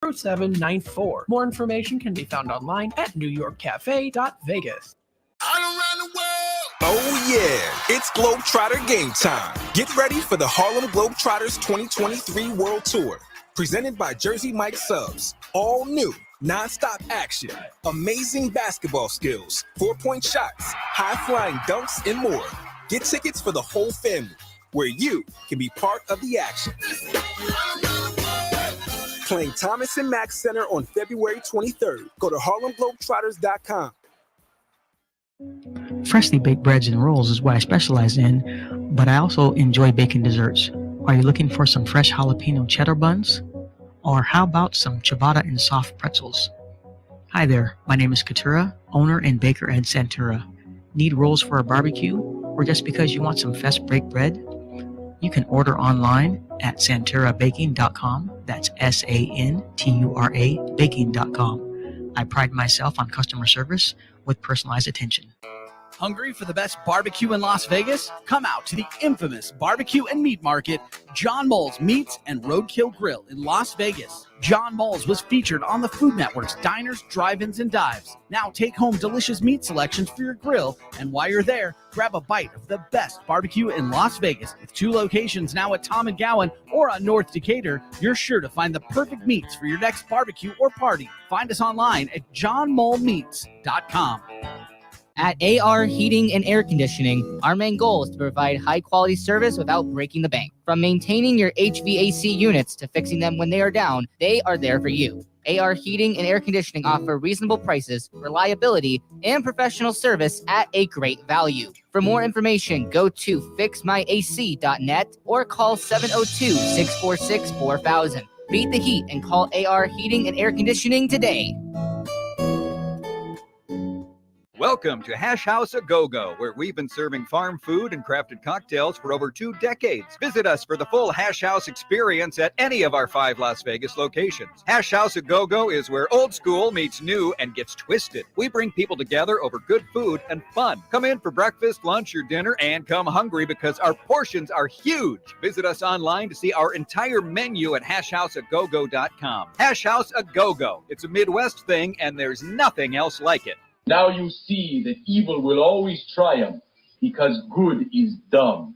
0794. More information can be found online at newyorkcafe.vegas. Oh yeah, it's Globetrotter game time. Get ready for the Harlem Globetrotters 2023 World Tour. Presented by Jersey Mike Subs. All new, non-stop action, amazing basketball skills, 4-point shots, high-flying dunks, and more. Get tickets for the whole family, where you can be part of the action. Playing Thomas and Mack Center on February 23rd. Go to harlemglobetrotters.com. Freshly baked breads and rolls is what I specialize in, but I also enjoy baking desserts. Are you looking for some fresh jalapeno cheddar buns? Or how about some ciabatta and soft pretzels? Hi there, my name is Katura, owner and baker at Santura. Need rolls for a barbecue? Or just because you want some fresh baked bread? You can order online at santurabaking.com. That's SANTURA baking.com. I pride myself on customer service with personalized attention. Hungry for the best barbecue in Las Vegas? Come out to the infamous barbecue and meat market, John Mole's Meats and Roadkill Grill in Las Vegas. John Mole's was featured on the Food Network's Diners, Drive-Ins, and Dives. Now take home delicious meat selections for your grill, and while you're there, grab a bite of the best barbecue in Las Vegas. With 2 locations now at Tom and Gowan or on North Decatur, you're sure to find the perfect meats for your next barbecue or party. Find us online at johnmolemeats.com. At AR Heating and Air Conditioning, our main goal is to provide high-quality service without breaking the bank. From maintaining your HVAC units to fixing them when they are down, they are there for you. AR Heating and Air Conditioning offer reasonable prices, reliability, and professional service at a great value. For more information, go to fixmyac.net or call 702-646-4000. Beat the heat and call AR Heating and Air Conditioning today. Welcome to Hash House A Go-Go, where we've been serving farm food and crafted cocktails for over 2 decades. Visit us for the full Hash House experience at any of our 5 Las Vegas locations. Hash House A Go-Go is where old school meets new and gets twisted. We bring people together over good food and fun. Come in for breakfast, lunch, or dinner, and come hungry because our portions are huge. Visit us online to see our entire menu at hashhouseagogo.com. Hash House A Go-Go. It's a Midwest thing, and there's nothing else like it. Now you see that evil will always triumph because good is dumb.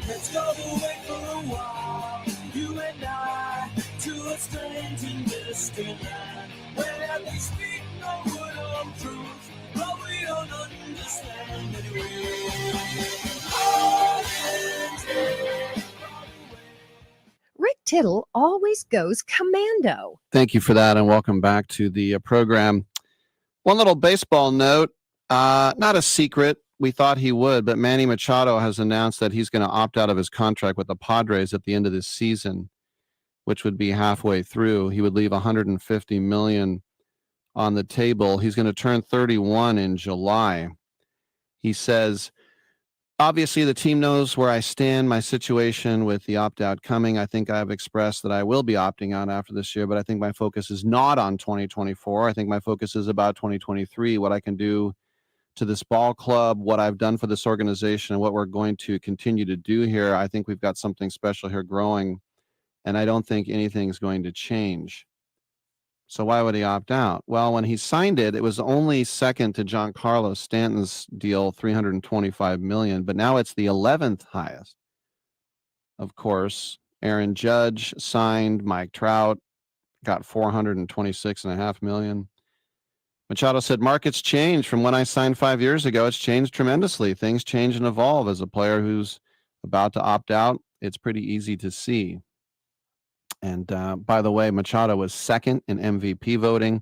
Let's go away for a while, you and I, to a strange and distant land, where they speak no word of truth, but we don't understand anyway. Rick Tittle always goes commando. Thank you for that, and welcome back to the program. One little baseball note, not a secret. We thought he would, but Manny Machado has announced that he's going to opt out of his contract with the Padres at the end of this season, which would be halfway through. He would leave $150 million on the table. He's going to turn 31 in July. He says, obviously the team knows where I stand, my situation with the opt-out coming. I think I've expressed that I will be opting out after this year, but I think my focus is not on 2024. I think my focus is about 2023, what I can do to this ball club, what I've done for this organization, and what we're going to continue to do here. I think we've got something special here growing, and I don't think anything's going to change. So why would he opt out? Well, when he signed it, it was only second to Giancarlo Stanton's deal, $325 million, but now it's the 11th highest. Of course, Aaron Judge signed, Mike Trout got $426.5 million. Machado said, markets change from when I signed 5 years ago. It's changed tremendously. Things change and evolve. As a player who's about to opt out, it's pretty easy to see. And by the way, Machado was second in MVP voting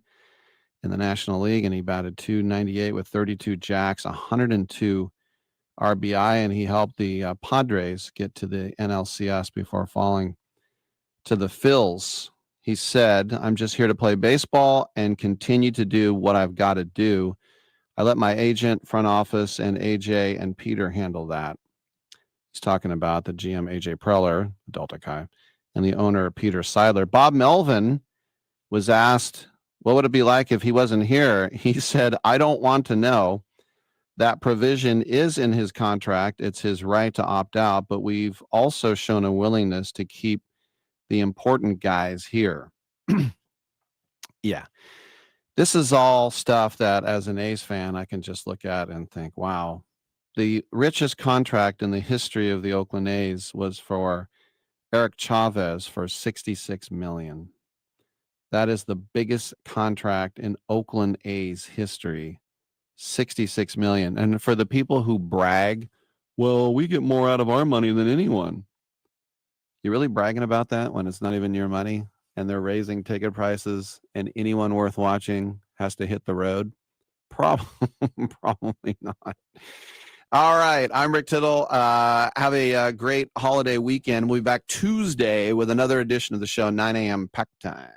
in the National League, and he batted .298 with 32 jacks, 102 RBI, and he helped the Padres get to the NLCS before falling to the Phils. He said, I'm just here to play baseball and continue to do what I've got to do. I let my agent, front office, and AJ and Peter handle that. He's talking about the GM, AJ Preller, Delta Chi, and the owner, Peter Seidler. Bob Melvin was asked What would it be like if he wasn't here? He said, I don't want to know. That provision is in his contract. It's his right to opt out, but we've also shown a willingness to keep the important guys here. Yeah. This is all stuff that, as an A's fan, I can just look at and think, wow. The richest contract in the history of the Oakland A's was for Eric Chavez for $66 million. That is the biggest contract in Oakland A's history. $66 million. And for the people who brag, well, we get more out of our money than anyone. You really bragging about that when it's not even your money and they're raising ticket prices and anyone worth watching has to hit the road? Probably not. All right. I'm Rick Tittle. Have a great holiday weekend. We'll be back Tuesday with another edition of the show, 9 a.m. pack time.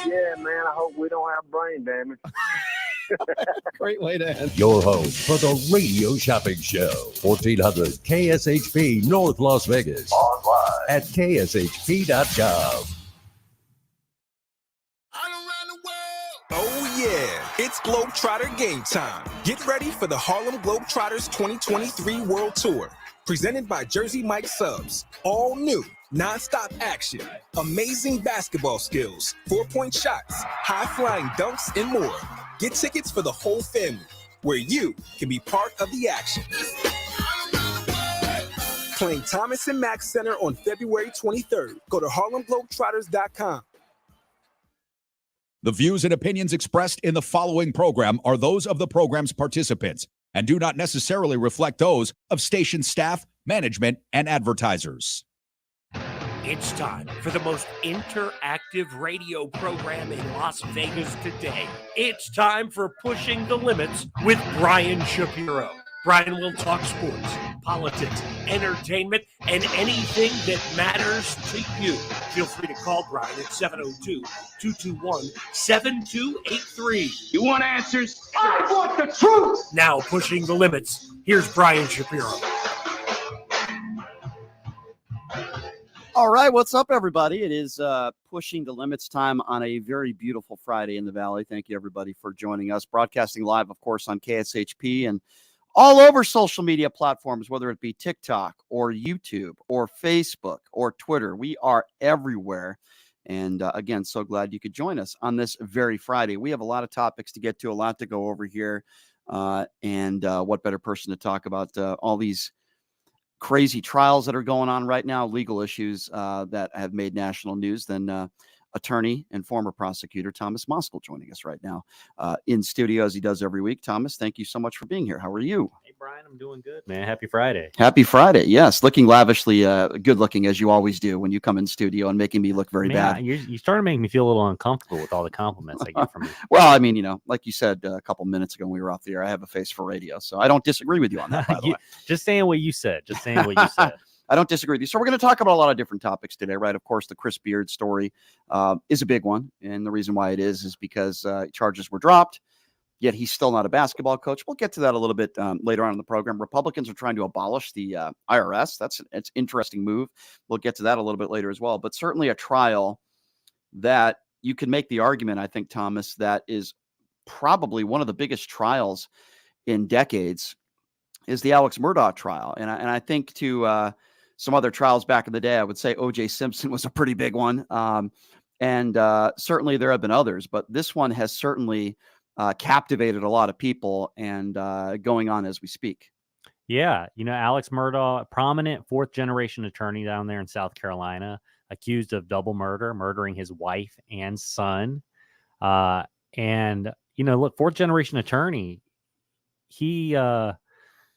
Yeah, man, I hope we don't have brain damage. Great way to end. Your home for the Radio Shopping Show, 1400 KSHP North Las Vegas. Online at kshp.gov. Oh yeah, it's Globetrotter game time. Get ready for the Harlem Globetrotters 2023 World Tour. Presented by Jersey Mike Subs. All new, non-stop action, amazing basketball skills, 4-point shots, high-flying dunks, and more. Get tickets for the whole family, where you can be part of the action. Playing Thomas and Mack Center on February 23rd. Go to harlemglobetrotters.com. The views and opinions expressed in the following program are those of the program's participants and do not necessarily reflect those of station staff, management, and advertisers. It's time for the most interactive radio program in Las Vegas today. It's time for Pushing the Limits with Brian Shapiro. Brian will talk sports, politics, entertainment, and anything that matters to you. Feel free to call Brian at 702-221-7283. You want answers? I want the truth! Now, Pushing the Limits, here's Brian Shapiro. All right, what's up, everybody? It is Pushing the Limits time on a very beautiful Friday in the Valley. Thank you, everybody, for joining us. Broadcasting live, of course, on KSHP and all over social media platforms, whether it be TikTok or YouTube or Facebook or Twitter. We are everywhere. And again, so glad you could join us on this very Friday. We have a lot of topics to get to, a lot to go over here. And what better person to talk about all these crazy trials that are going on right now, legal issues that have made national news than attorney and former prosecutor Thomas Moskal joining us right now in studio as he does every week. Thomas, thank you so much for being here. How are you? Hey, Brian, I'm doing good, man. Happy Friday. Happy Friday. Yes. Looking lavishly good looking as you always do when you come in studio and making me look very bad. You started to make me feel a little uncomfortable with all the compliments I get from you. Well, I mean, like you said a couple minutes ago when we were off the air, I have a face for radio, so I don't disagree with you on that, by the way. Just saying what you said. Just saying what you said. I don't disagree with you. So we're going to talk about a lot of different topics today, right? Of course, the Chris Beard story is a big one. And the reason why it is because charges were dropped, yet he's still not a basketball coach. We'll get to that a little bit later on in the program. Republicans are trying to abolish the IRS. It's an interesting move. We'll get to that a little bit later as well. But certainly a trial that you can make the argument, I think, Thomas, that is probably one of the biggest trials in decades is the Alex Murdaugh trial. And I think to some other trials back in the day, I would say O.J. Simpson was a pretty big one. And certainly there have been others, but this one has certainly captivated a lot of people and going on as we speak. Yeah. Alex Murdaugh, a prominent fourth generation attorney down there in South Carolina, accused of double murder, murdering his wife and son. Look, fourth generation attorney,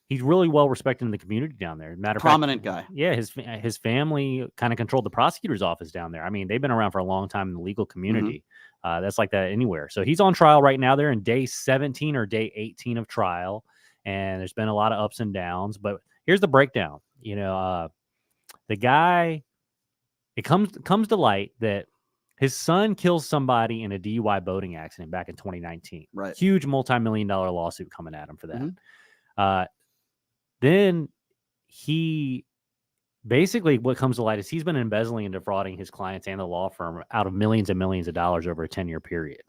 he's really well respected in the community down there. Matter of prominent fact, guy. Yeah, his family kind of controlled the prosecutor's office down there. I mean, they've been around for a long time in the legal community. That's like that anywhere. So he's on trial right now. They're in day 17 or day 18 of trial. and there's been a lot of ups and downs. But here's the breakdown. The guy, it comes to light that his son kills somebody in a DUI boating accident back in 2019. Right. Huge multi-million-dollar lawsuit coming at him for that. Then he basically, what comes to light is he's been embezzling and defrauding his clients and the law firm out of millions and millions of dollars over a 10-year period.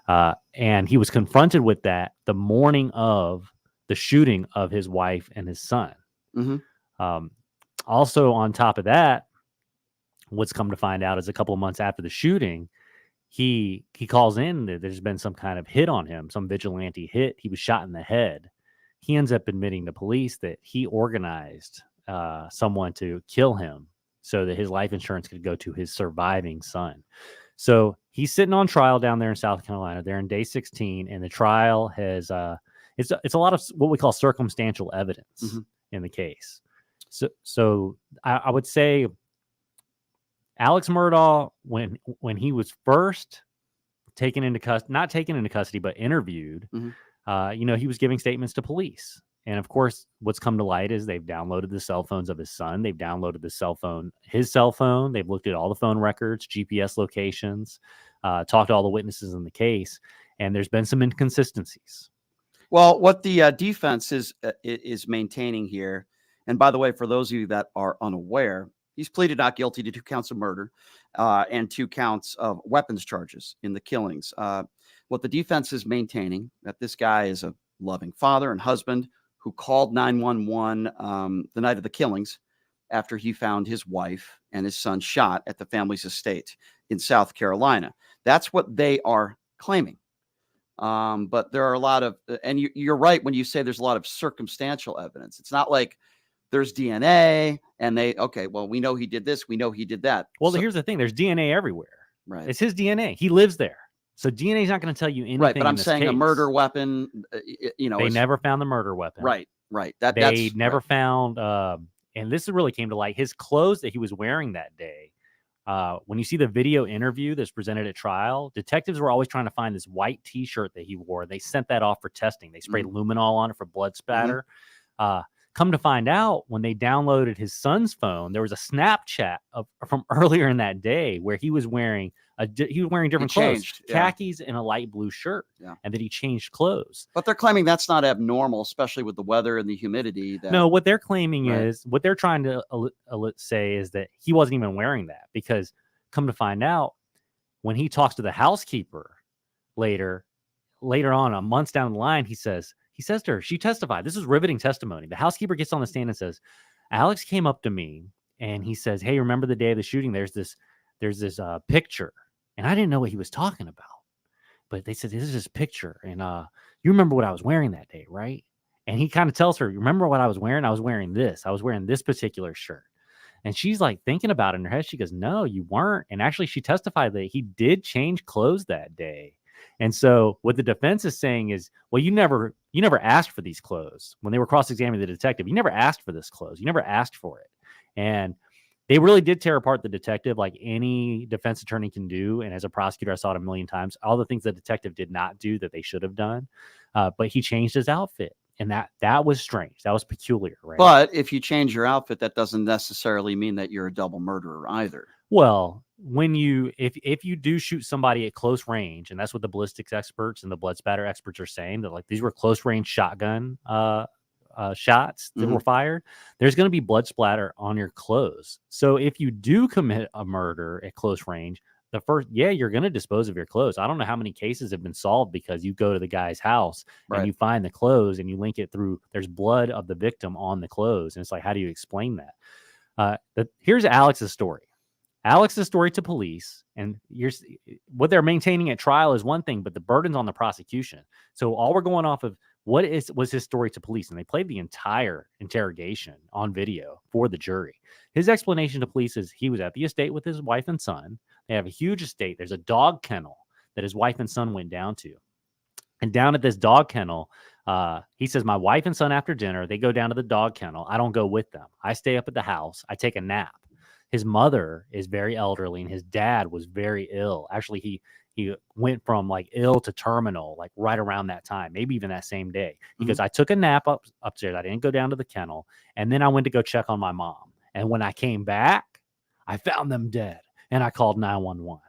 And he was confronted with that the morning of the shooting of his wife and his son. Also, on top of that, what's come to find out is a couple of months after the shooting, he calls in that there's been some kind of hit on him, some vigilante hit. He was shot in the head. He ends up admitting to police that he organized someone to kill him so that his life insurance could go to his surviving son. So he's sitting on trial down there in South Carolina. They're in day 16, and the trial has it's a lot of what we call circumstantial evidence in the case. So I would say Alex Murdaugh, when he was first taken into custody, not taken into custody, but interviewed, he was giving statements to police. And of course, what's come to light is they've downloaded the cell phones of his son. They've downloaded his cell phone. They've looked at all the phone records, GPS locations, talked to all the witnesses in the case. And there's been some inconsistencies. Well, what the defense is maintaining here, and by the way, for those of you that are unaware, he's pleaded not guilty to 2 counts of murder and 2 counts of weapons charges in the killings. What the defense is maintaining, that this guy is a loving father and husband who called 911 the night of the killings after he found his wife and his son shot at the family's estate in South Carolina. That's what they are claiming. But there are a lot of, and you're right when you say there's a lot of circumstantial evidence. It's not like there's DNA and we know he did this, we know he did that. Well, here's the thing. There's DNA everywhere. Right. It's his DNA. He lives there. So DNA is not going to tell you anything. Right, but I'm in this saying case. a murder weapon, they never found the murder weapon. Right. They never found, and this really came to light, his clothes that he was wearing that day. When you see the video interview that's presented at trial, detectives were always trying to find this white T-shirt that he wore. They sent that off for testing. They sprayed luminol on it for blood spatter. Come to find out, when they downloaded his son's phone, there was a Snapchat from earlier in that day where he was wearing different clothes, khakis and a light blue shirt, and that he changed clothes. But they're claiming that's not abnormal, especially with the weather and the humidity. No, what they're claiming is, what they're trying to say is that he wasn't even wearing that, because come to find out, when he talks to the housekeeper later on, months down the line, he says to her, she testified. This is riveting testimony. The housekeeper gets on the stand and says, Alex came up to me and he says, hey, remember the day of the shooting? There's this picture. And I didn't know what he was talking about. But they said, this is this picture. And you remember what I was wearing that day, right? And he kind of tells her, remember what I was wearing? I was wearing this. I was wearing this particular shirt. And she's like thinking about it in her head. She goes, no, you weren't. And actually, she testified that he did change clothes that day. And so what the defense is saying is, well, you never asked for these clothes. When they were cross-examining the detective, you never asked for this clothes. You never asked for it. And they really did tear apart the detective like any defense attorney can do. And as a prosecutor, I saw it a million times. All the things the detective did not do that they should have done. But he changed his outfit. And that was strange. That was peculiar, right? But if you change your outfit, that doesn't necessarily mean that you're a double murderer either. Well, if you do shoot somebody at close range, and that's what the ballistics experts and the blood spatter experts are saying, that like these were close range shotgun shots that were fired, there's going to be blood splatter on your clothes. So if you do commit a murder at close range, you're going to dispose of your clothes. I don't know how many cases have been solved because you go to the guy's house and you find the clothes and you link it through, there's blood of the victim on the clothes. And it's like, how do you explain that? Here's Alex's story. Alex's story to police, and what they're maintaining at trial is one thing, but the burden's on the prosecution. So all we're going off of was his story to police, and they played the entire interrogation on video for the jury. His explanation to police is he was at the estate with his wife and son. They have a huge estate. There's a dog kennel that his wife and son went down to. And down at this dog kennel, he says, my wife and son, after dinner, they go down to the dog kennel. I don't go with them. I stay up at the house. I take a nap. His mother is very elderly and his dad was very ill. Actually, he went from like ill to terminal, like right around that time, maybe even that same day. He goes, I took a nap upstairs. I didn't go down to the kennel. And then I went to go check on my mom. And when I came back, I found them dead and I called 911.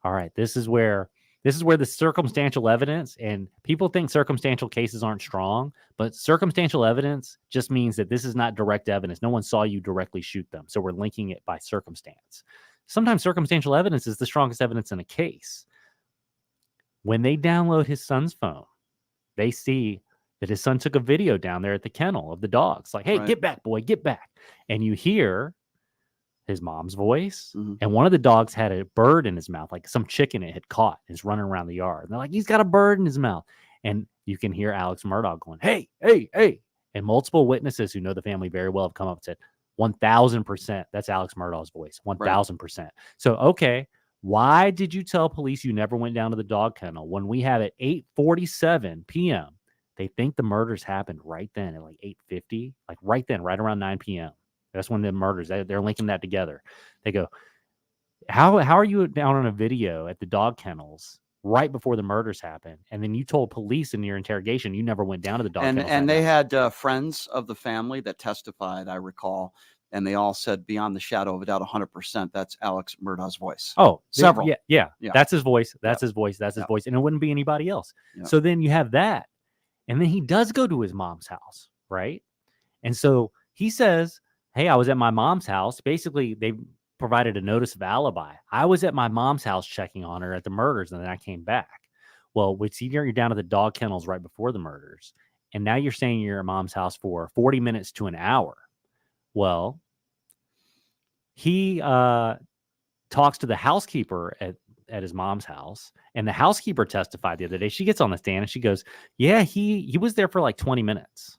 All right. This is where the circumstantial evidence, and people think circumstantial cases aren't strong, but circumstantial evidence just means that this is not direct evidence. No one saw you directly shoot them. So we're linking it by circumstance. Sometimes circumstantial evidence is the strongest evidence in a case. When they download his son's phone, they see that his son took a video down there at the kennel of the dogs. Like, hey, get back, boy, get back. And you hear his mom's voice. And one of the dogs had a bird in his mouth, like some chicken it had caught, and is running around the yard. And they're like, he's got a bird in his mouth. And you can hear Alex Murdaugh going, hey, hey, hey. And multiple witnesses who know the family very well have come up and said, 1,000%. That's Alex Murdaugh's voice. 1,000%. So, okay, why did you tell police you never went down to the dog kennel when we have at 8:47 p.m.? They think the murders happened right then at like 8:50, like right then, right around 9 p.m. That's when the murders, they're linking that together. They go, how are you down on a video at the dog kennels right before the murders happened? And then you told police in your interrogation you never went down to the dog kennels. And they had friends of the family that testified, I recall, and they all said beyond the shadow of a doubt, 100%, that's Alex Murdaugh's voice. Oh, several. Yeah. That's his voice. That's his voice. That's his voice. And it wouldn't be anybody else. So then you have that. And then he does go to his mom's house, right? And so he says, hey, I was at my mom's house. Basically, they provided a notice of alibi. I was at my mom's house checking on her at the murders, and then I came back. Well, you're down at the dog kennels right before the murders, and now you're saying you're at mom's house for 40 minutes to an hour. Well, he talks to the housekeeper at his mom's house, and the housekeeper testified the other day. She gets on the stand and she goes, yeah, he was there for like 20 minutes.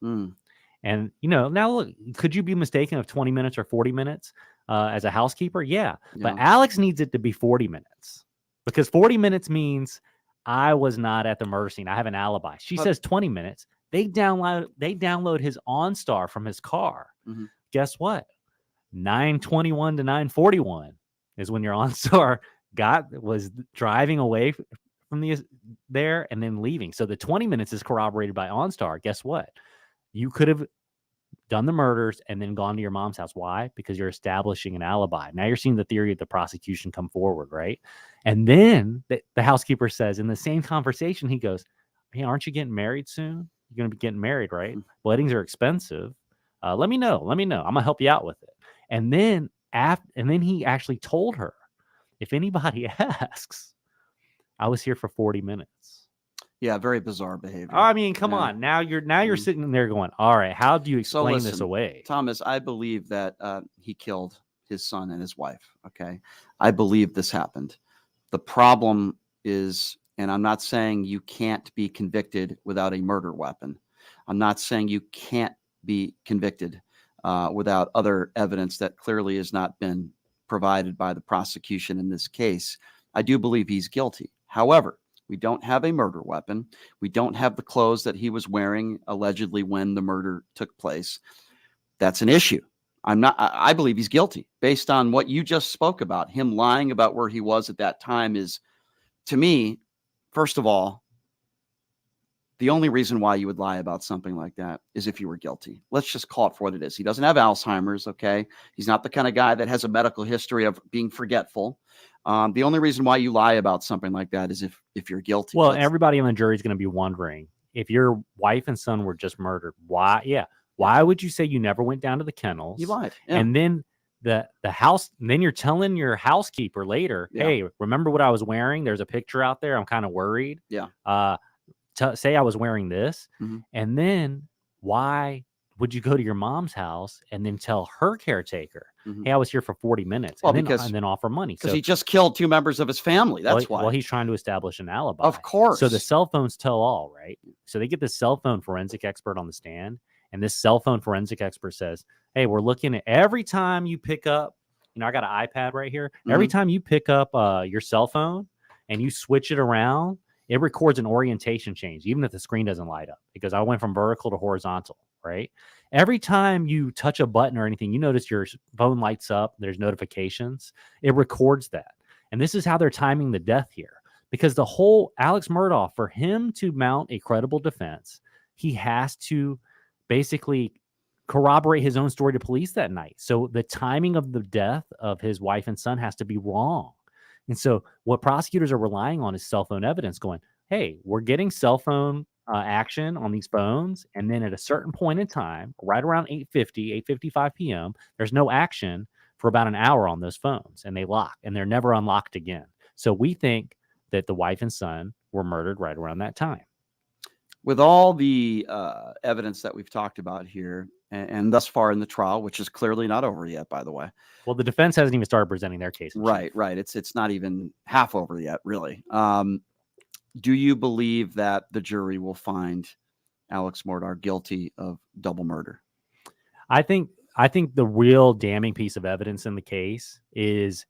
And, now look, could you be mistaken of 20 minutes or 40 minutes as a housekeeper? Yeah. But Alex needs it to be 40 minutes because 40 minutes means I was not at the murder scene. I have an alibi. She says 20 minutes. They download his OnStar from his car. Guess what? 9:21 to 9:41 is when your OnStar was driving away from there and then leaving. So the 20 minutes is corroborated by OnStar. Guess what? You could have done the murders and then gone to your mom's house. Why? Because you're establishing an alibi. Now you're seeing the theory of the prosecution come forward, right? And then the housekeeper says in the same conversation, he goes, hey, aren't you getting married soon? You're going to be getting married, right? Weddings are expensive. Let me know. I'm going to help you out with it. And then he actually told her, if anybody asks, I was here for 40 minutes. Yeah, very bizarre behavior. I mean, come on. Now you're sitting there going, all right, how do you explain this away? Thomas, I believe that he killed his son and his wife. Okay. I believe this happened. The problem is, and I'm not saying you can't be convicted without a murder weapon. I'm not saying you can't be convicted without other evidence that clearly has not been provided by the prosecution in this case. I do believe he's guilty. However, we don't have a murder weapon. We don't have the clothes that he was wearing allegedly when the murder took place. That's an issue. I believe he's guilty based on what you just spoke about. Him lying about where he was at that time is, to me, first of all, the only reason why you would lie about something like that is if you were guilty. Let's just call it for what it is. He doesn't have Alzheimer's, okay? He's not the kind of guy that has a medical history of being forgetful. The only reason why you lie about something like that is if you're guilty. Well, everybody on the jury is going to be wondering, if your wife and son were just murdered, why? Yeah. Why would you say you never went down to the kennels? You lied. Yeah. And then the house, and then you're telling your housekeeper later, hey, remember what I was wearing? There's a picture out there. I'm kind of worried. Yeah. Say I was wearing this. And then why would you go to your mom's house and then tell her caretaker, hey, I was here for 40 minutes and then offer money? Because he just killed two members of his family. That's why. Well, he's trying to establish an alibi. Of course. So the cell phones tell all, right? So they get the cell phone forensic expert on the stand, and this cell phone forensic expert says, hey, we're looking at every time you pick up, I got an iPad right here. Every time you pick up your cell phone and you switch it around, it records an orientation change, even if the screen doesn't light up, because I went from vertical to horizontal, right? Every time you touch a button or anything, you notice your phone lights up, there's notifications. It records that. And this is how they're timing the death here. because the whole Alex Murdaugh, for him to mount a credible defense, he has to basically corroborate his own story to police that night. So the timing of the death of his wife and son has to be wrong. And so what prosecutors are relying on is cell phone evidence going, hey, we're getting cell phone action on these phones. And then at a certain point in time, right around 8:55 p.m., there's no action for about an hour on those phones, and they lock, and they're never unlocked again. So we think that the wife and son were murdered right around that time. With all the evidence that we've talked about here and thus far in the trial, which is clearly not over yet, by the way. Well, the defense hasn't even started presenting their case. Right. It's not even half over yet, really. Do you believe that the jury will find Alex Murdaugh guilty of double murder? I think the real damning piece of evidence in the case is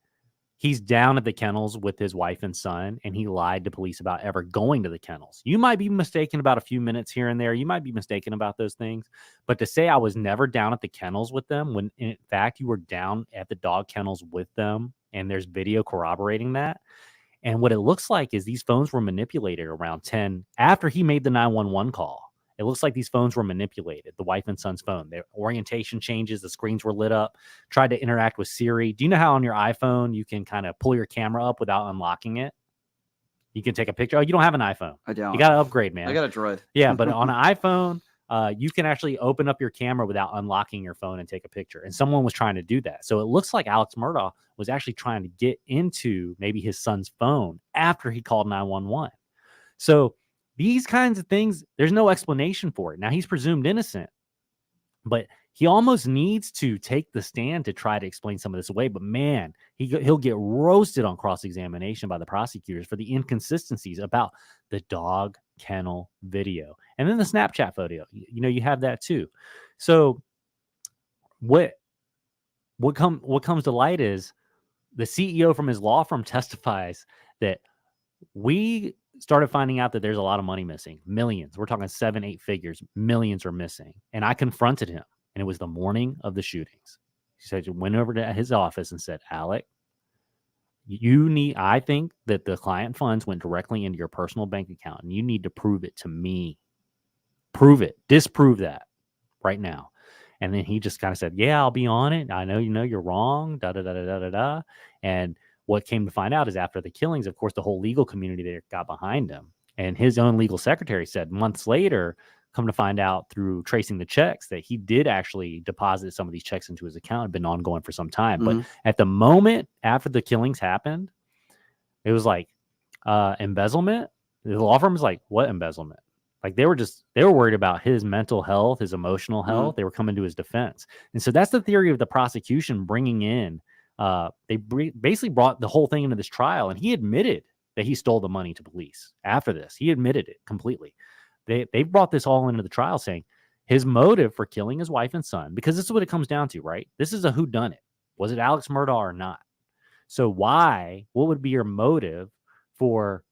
he's down at the kennels with his wife and son, and he lied to police about ever going to the kennels. You might be mistaken about a few minutes here and there. You might be mistaken about those things. But to say I was never down at the kennels with them, when in fact you were down at the dog kennels with them, and there's video corroborating that. And what it looks like is these phones were manipulated around 10 after he made the 911 call. It looks like these phones were manipulated, the wife and son's phone. Their orientation changes, the screens were lit up, tried to interact with Siri. Do you know how on your iPhone you can kind of pull your camera up without unlocking it? You can take a picture. Oh, you don't have an iPhone. I don't. You got to upgrade, man. I got a Droid. Yeah, but on an iPhone, you can actually open up your camera without unlocking your phone and take a picture. And someone was trying to do that. So it looks like Alex Murdaugh was actually trying to get into maybe his son's phone after he called 911. So these kinds of things, there's no explanation for it. Now, he's presumed innocent, but he almost needs to take the stand to try to explain some of this away. But man, he'll get roasted on cross-examination by the prosecutors for the inconsistencies about the dog kennel video. And then the Snapchat photo, you have that too. So what comes to light is the CEO from his law firm testifies that we started finding out that there's a lot of money missing, millions. We're talking 7-8 figures, millions are missing. And I confronted him, and it was the morning of the shootings. He said, went over to his office and said, Alec, I think that the client funds went directly into your personal bank account, and you need to prove it to me. Prove it. Disprove that right now. And then he just kind of said, yeah, I'll be on it. I know you're wrong, da-da-da-da-da-da. And what came to find out is after the killings, of course, the whole legal community there got behind him. And his own legal secretary said months later, come to find out through tracing the checks, that he did actually deposit some of these checks into his account. Had been ongoing for some time. Mm-hmm. But at the moment after the killings happened, it was like embezzlement. The law firm was like, what embezzlement? Like they were worried about his mental health, his emotional health. Mm-hmm. They were coming to his defense. And so that's the theory of the prosecution bringing in. They basically brought the whole thing into this trial, and he admitted that he stole the money to police after this. He admitted it completely. They brought this all into the trial, saying his motive for killing his wife and son, because this is what it comes down to, right? This is a whodunit. Was it Alex Murdaugh or not? So what would be your motive for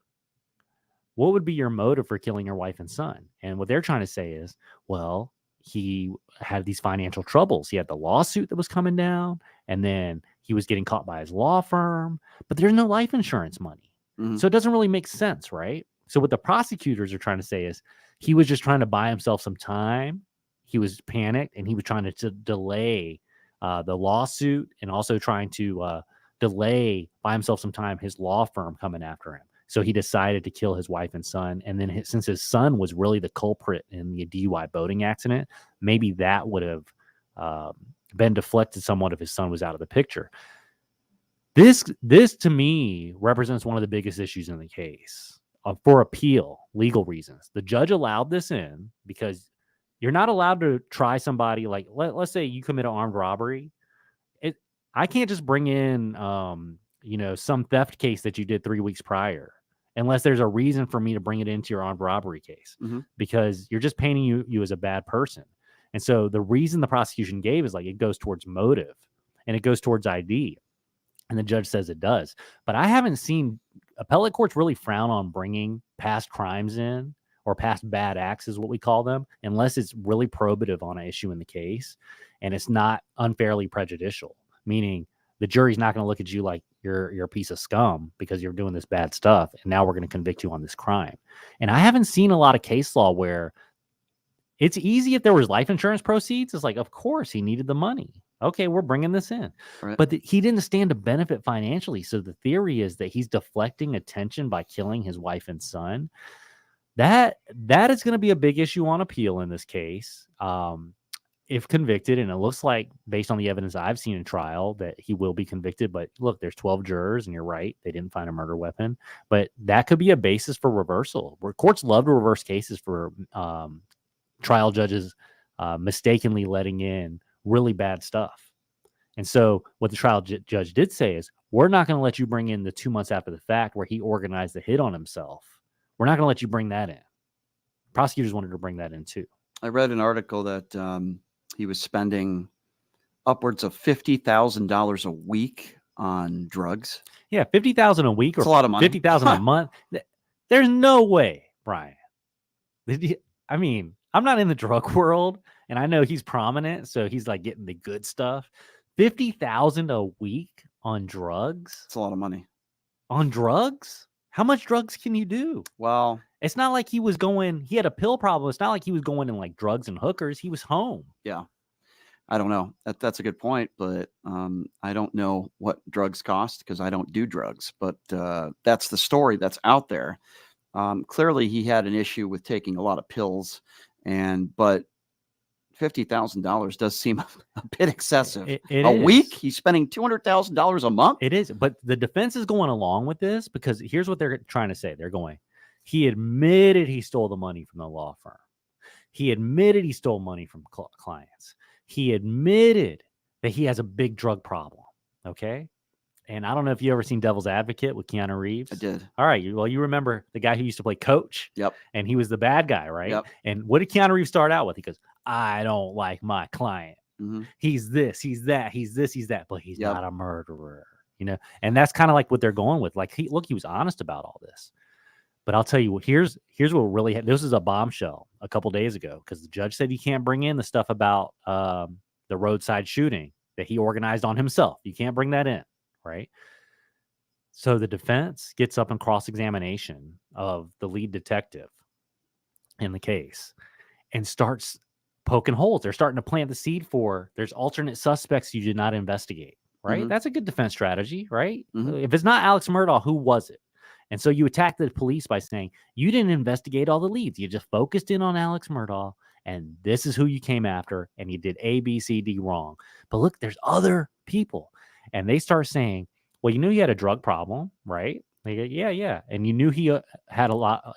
killing your wife and son? And what they're trying to say is, well, he had these financial troubles. He had the lawsuit that was coming down, and then he was getting caught by his law firm, but there's no life insurance money. Mm-hmm. So it doesn't really make sense, right? So what the prosecutors are trying to say is he was just trying to buy himself some time. He was panicked, and he was trying to delay the lawsuit, and also trying to buy himself some time, his law firm coming after him. So he decided to kill his wife and son. And then since his son was really the culprit in the DUI boating accident, maybe that would have been deflected somewhat if his son was out of the picture. This to me represents one of the biggest issues in the case for appeal, legal reasons. The judge allowed this in because you're not allowed to try somebody like, let's say you commit an armed robbery. I can't just bring in, some theft case that you did 3 weeks prior, unless there's a reason for me to bring it into your armed robbery case, mm-hmm. because you're just painting you as a bad person. And so the reason the prosecution gave is like, it goes towards motive and it goes towards ID. And the judge says it does. But I haven't seen appellate courts really frown on bringing past crimes in, or past bad acts is what we call them, unless it's really probative on an issue in the case and it's not unfairly prejudicial, meaning the jury's not going to look at you like you're a piece of scum because you're doing this bad stuff, and now we're going to convict you on this crime. And I haven't seen a lot of case law where it's easy if there was life insurance proceeds. It's like, of course, he needed the money. Okay, we're bringing this in. Right. But he didn't stand to benefit financially. So the theory is that he's deflecting attention by killing his wife and son. That is going to be a big issue on appeal in this case. If convicted, and it looks like, based on the evidence I've seen in trial, that he will be convicted. But look, there's 12 jurors, and you're right, they didn't find a murder weapon. But that could be a basis for reversal. Where courts love to reverse cases for trial judges mistakenly letting in really bad stuff. And so what the trial judge did say is, we're not going to let you bring in the 2 months after the fact where he organized the hit on himself. We're not going to let you bring that in. Prosecutors wanted to bring that in too. I read an article that he was spending upwards of $50,000 a week on drugs. Yeah, $50,000 a week or That's a lot of money. $50,000 a month. There's no way, Brian. I mean, I'm not in the drug world, and I know he's prominent, so he's like getting the good stuff. $50,000 a week on drugs? It's a lot of money. On drugs? How much drugs can you do? Well, it's not like he had a pill problem. It's not like he was going in like drugs and hookers. He was home. Yeah. I don't know. That's a good point, but I don't know what drugs cost because I don't do drugs. But that's the story that's out there. Clearly, he had an issue with taking a lot of pills, but $50,000 does seem a bit excessive. A week? He's spending $200,000 a month? It is. But the defense is going along with this because here's what they're trying to say. They're going, he admitted he stole the money from the law firm. He admitted he stole money from clients. He admitted that he has a big drug problem. Okay. And I don't know if you ever seen Devil's Advocate with Keanu Reeves. I did. All right. Well, you remember the guy who used to play coach. Yep. And he was the bad guy, right? Yep. And what did Keanu Reeves start out with? He goes, I don't like my client. Mm-hmm. He's this, he's that, he's this, he's that, but he's not a murderer, And that's kind of like what they're going with. Like, he was honest about all this. But I'll tell you what, here's what really this is a bombshell a couple days ago because the judge said you can't bring in the stuff about the roadside shooting that he organized on himself. You can't bring that in, right? So the defense gets up in cross-examination of the lead detective in the case and starts poking holes. They're starting to plant the seed for there's alternate suspects you did not investigate, right? Mm-hmm. That's a good defense strategy, right? Mm-hmm. If it's not Alex Murdaugh, who was it? And so you attack the police by saying you didn't investigate all the leads. You just focused in on Alex Murdaugh, and this is who you came after, and you did A, B, C, D wrong. But look, there's other people. And they start saying, well, you knew he had a drug problem, right? They go, yeah. And you knew he had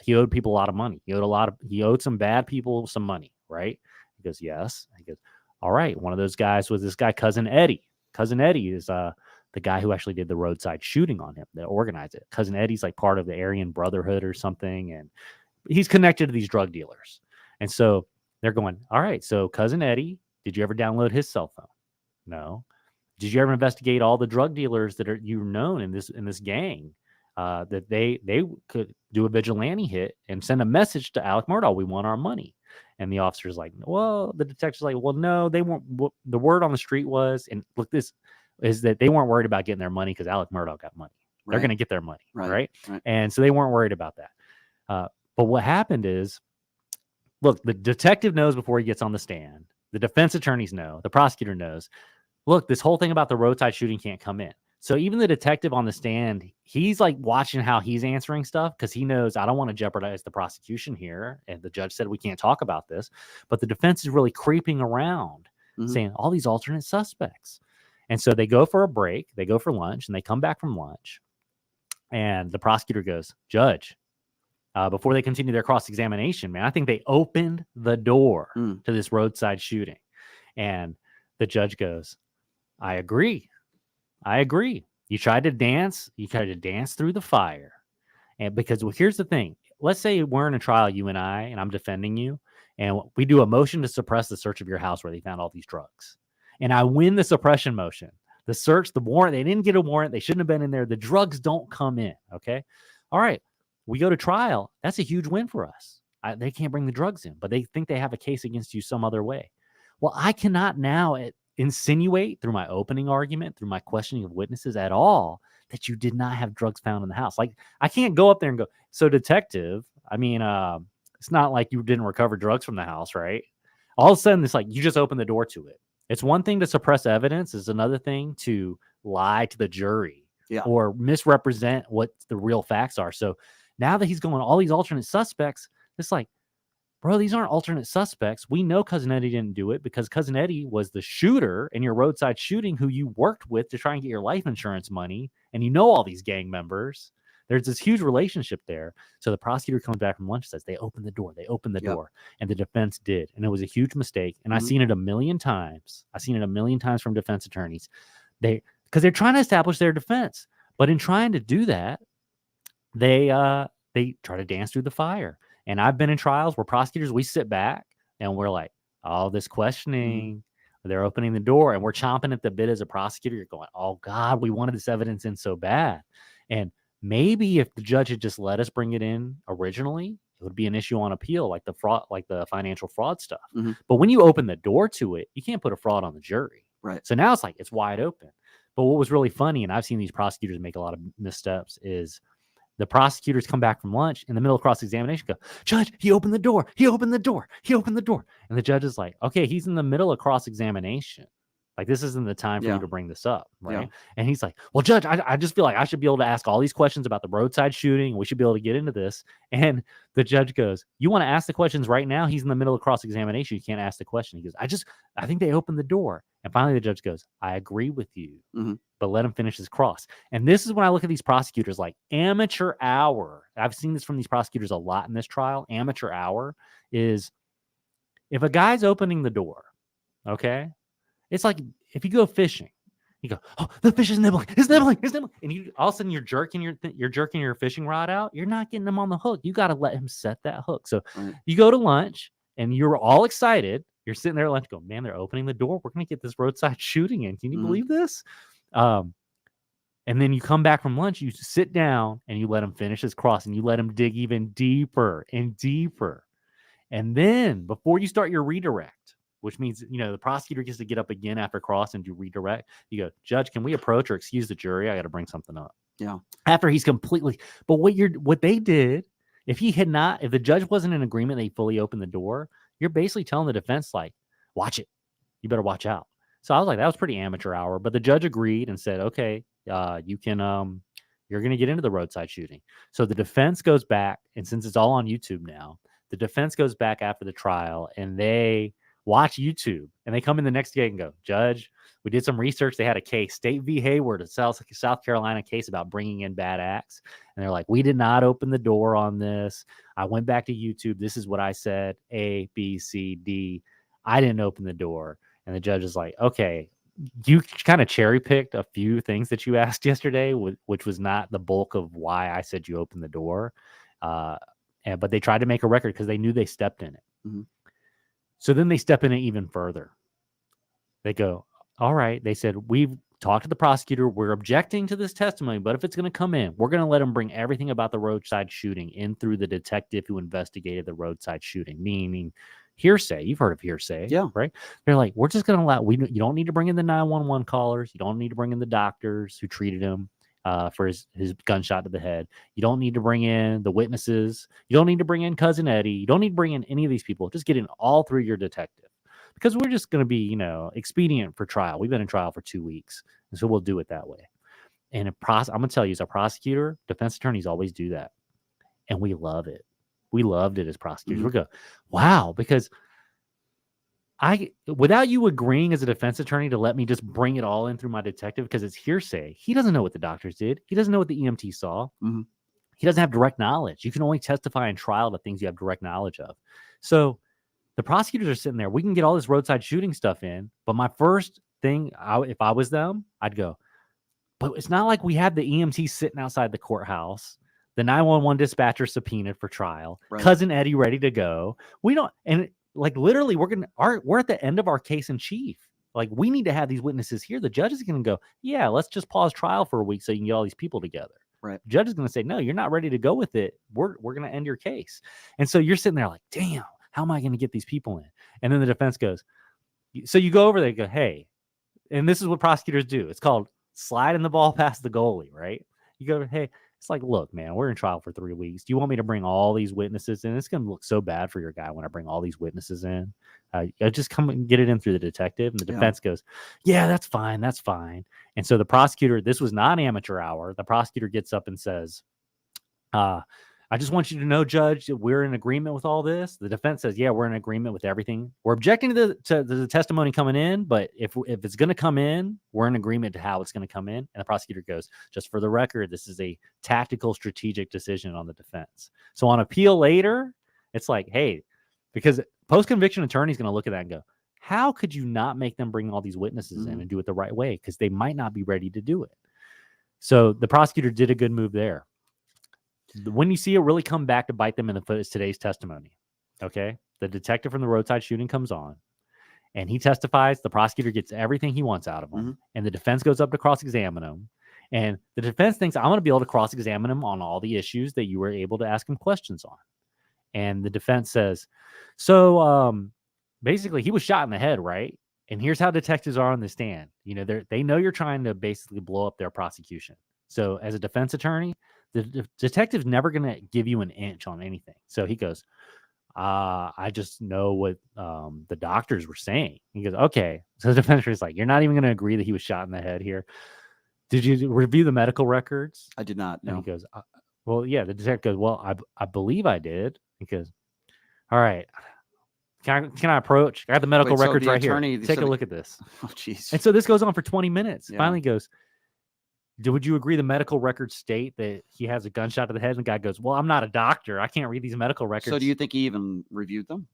he owed people a lot of money. He owed some bad people some money, right? He goes, yes. He goes, all right. One of those guys was this guy, Cousin Eddie. Cousin Eddie is the guy who actually did the roadside shooting on him, that organized it. Cousin Eddie's like part of the Aryan Brotherhood or something, and he's connected to these drug dealers. And so they're going, all right, so Cousin Eddie, did you ever download his cell phone? No. Did you ever investigate all the drug dealers that you've known in this gang that they could do a vigilante hit and send a message to Alec Murdaugh, we want our money? And the officer's like, well, the detective's like, well, no, they weren't. The word on the street was, and look, this is that they weren't worried about getting their money because Alec Murdaugh got money. They're going to get their money, right? And so they weren't worried about that. But what happened is, look, the detective knows before he gets on the stand. The defense attorneys know. The prosecutor knows. Look, this whole thing about the roadside shooting can't come in. So even the detective on the stand, he's like watching how he's answering stuff because he knows I don't want to jeopardize the prosecution here. And the judge said we can't talk about this. But the defense is really creeping around saying all these alternate suspects. And so they go for a break, they go for lunch, and they come back from lunch. And the prosecutor goes, Judge, before they continue their cross-examination, man, I think they opened the door to this roadside shooting. And the judge goes, I agree. You tried to dance through the fire. And because here's the thing. Let's say we're in a trial, you and I, and I'm defending you, and we do a motion to suppress the search of your house where they found all these drugs. And I win the suppression motion. The search, the warrant, they didn't get a warrant. They shouldn't have been in there. The drugs don't come in. Okay. All right. We go to trial. That's a huge win for us. They can't bring the drugs in, but they think they have a case against you some other way. Well, I cannot now insinuate through my opening argument, through my questioning of witnesses at all, that you did not have drugs found in the house. Like, I can't go up there and go, so detective, I mean, it's not like you didn't recover drugs from the house, right? All of a sudden, it's like you just opened the door to it. It's one thing to suppress evidence. It's another thing to lie to the jury or misrepresent what the real facts are. So now that he's going all these alternate suspects, it's like, bro, these aren't alternate suspects. We know Cousin Eddie didn't do it because Cousin Eddie was the shooter in your roadside shooting who you worked with to try and get your life insurance money. And you know all these gang members. There's this huge relationship there. So the prosecutor comes back from lunch and says, they opened the door. They opened the door. And the defense did. And it was a huge mistake. And I've seen it a million times. I've seen it a million times from defense attorneys. Because they're trying to establish their defense. But in trying to do that, they try to dance through the fire. And I've been in trials where prosecutors, we sit back and we're like, oh, this questioning, they're opening the door and we're chomping at the bit as a prosecutor. You're going, oh God, we wanted this evidence in so bad. And maybe if the judge had just let us bring it in originally, it would be an issue on appeal, like the fraud, like the financial fraud stuff. But when you open the door to it, you can't put a fraud on the jury. Right. So now it's like, it's wide open. But what was really funny, and I've seen these prosecutors make a lot of missteps, is the prosecutors come back from lunch in the middle of cross-examination, go, Judge, he opened the door. He opened the door. He opened the door. And the judge is like, okay, he's in the middle of cross-examination. Like, this isn't the time for you to bring this up, right? And he's like, well, Judge, I just feel like I should be able to ask all these questions about the roadside shooting. We should be able to get into this. And the judge goes, you want to ask the questions right now? He's in the middle of cross-examination. You can't ask the question. He goes, I think they opened the door. And finally, the judge goes, I agree with you, but let him finish his cross. And this is when I look at these prosecutors like amateur hour. I've seen this from these prosecutors a lot in this trial. Amateur hour is if a guy's opening the door, okay? It's like if you go fishing, you go, oh, the fish is nibbling, it's nibbling, it's nibbling. And you all of a sudden you're jerking your fishing rod out. You're not getting him on the hook. You got to let him set that hook. So you go to lunch and you're all excited. You're sitting there at lunch going, man, they're opening the door. We're going to get this roadside shooting in. Can you believe this? And then you come back from lunch, you sit down and you let him finish his cross and you let him dig even deeper and deeper. And then before you start your redirect, which means, the prosecutor gets to get up again after cross and do redirect. You go, Judge, can we approach or excuse the jury? I got to bring something up. Yeah. After he's completely, but what they did, if the judge wasn't in agreement, they fully opened the door. You're basically telling the defense, like, watch it. You better watch out. So I was like, that was pretty amateur hour. But the judge agreed and said, okay, you can, you're going to get into the roadside shooting. So the defense goes back. And since it's all on YouTube now, the defense goes back after the trial and they watch YouTube and they come in the next day and go, Judge, we did some research. They had a case, State v. Hayward, a South Carolina case about bringing in bad acts. And they're like, we did not open the door on this. I went back to YouTube. This is what I said, A, B, C, D. I didn't open the door. And the judge is like, okay, you kind of cherry picked a few things that you asked yesterday, which was not the bulk of why I said you opened the door. But they tried to make a record because they knew they stepped in it. So then they step in it even further. They go, all right. They said, we've talked to the prosecutor. We're objecting to this testimony, but if it's going to come in, we're going to let him bring everything about the roadside shooting in through the detective who investigated the roadside shooting, meaning hearsay. You've heard of hearsay, right? They're like, we're just going to allow, you don't need to bring in the 911 callers. You don't need to bring in the doctors who treated him for his gunshot to the head. You don't need to bring in the witnesses. You don't need to bring in Cousin Eddie. You don't need to bring in any of these people. Just get in all through your detective. Because we're just going to be, expedient for trial. We've been in trial for 2 weeks. And so we'll do it that way. And I'm going to tell you, as a prosecutor, defense attorneys always do that. And we love it. We loved it as prosecutors. We go, wow, because without you agreeing as a defense attorney to let me just bring it all in through my detective, because it's hearsay. He doesn't know what the doctors did. He doesn't know what the EMT saw. He doesn't have direct knowledge. You can only testify in trial to things you have direct knowledge of. So the prosecutors are sitting there. We can get all this roadside shooting stuff in, but my first thing, if I was them, I'd go, but it's not like we had the EMT sitting outside the courthouse, the 911 dispatcher subpoenaed for trial, Cousin Eddie ready to go. We don't, and like literally, we're at the end of our case in chief. Like, we need to have these witnesses here. The judge is going to go, yeah, let's just pause trial for a week so you can get all these people together. Right. The judge is going to say, no, you're not ready to go with it. We're going to end your case. And so you're sitting there like, damn, how am I going to get these people in? And then the defense goes, so you go over there and go, hey, and this is what prosecutors do. It's called sliding the ball past the goalie, right? You go, hey, it's like, look, man, we're in trial for 3 weeks. Do you want me to bring all these witnesses in? It's going to look so bad for your guy when I bring all these witnesses in. I just come and get it in through the detective. And the defense goes, yeah, that's fine. That's fine. And so the prosecutor, this was not amateur hour. The prosecutor gets up and says, I just want you to know, Judge, that we're in agreement with all this. The defense says, yeah, we're in agreement with everything. We're objecting to the testimony coming in, but if it's going to come in, we're in agreement to how it's going to come in. And the prosecutor goes, just for the record, this is a tactical, strategic decision on the defense. So on appeal later, it's like, hey, because post-conviction attorney is going to look at that and go, how could you not make them bring all these witnesses in and do it the right way? Because they might not be ready to do it. So the prosecutor did a good move there. When you see it really come back to bite them in the foot is today's testimony. Okay. The detective from the roadside shooting comes on and he testifies. The prosecutor gets everything he wants out of him. And the defense goes up to cross-examine him. And the defense thinks, I'm going to be able to cross-examine him on all the issues that you were able to ask him questions on. And the defense says, so basically he was shot in the head, right? And here's how detectives are on the stand. You know, they know you're trying to basically blow up their prosecution. So as a defense attorney, the detective's never going to give you an inch on anything. So he goes, I just know what the doctors were saying. He goes, okay. So the defense attorney's like, you're not even going to agree that he was shot in the head here. Did you review the medical records? I did not. No. And he goes, well, yeah. The detective goes, well, I believe I did. He goes, all right. Can I approach? I got the medical records right here. Take a look at this. Oh, jeez. And so this goes on for 20 minutes. Yeah. Finally goes, would you agree the medical records state that he has a gunshot to the head? And the guy goes, well, I'm not a doctor. I can't read these medical records. So do you think he even reviewed them?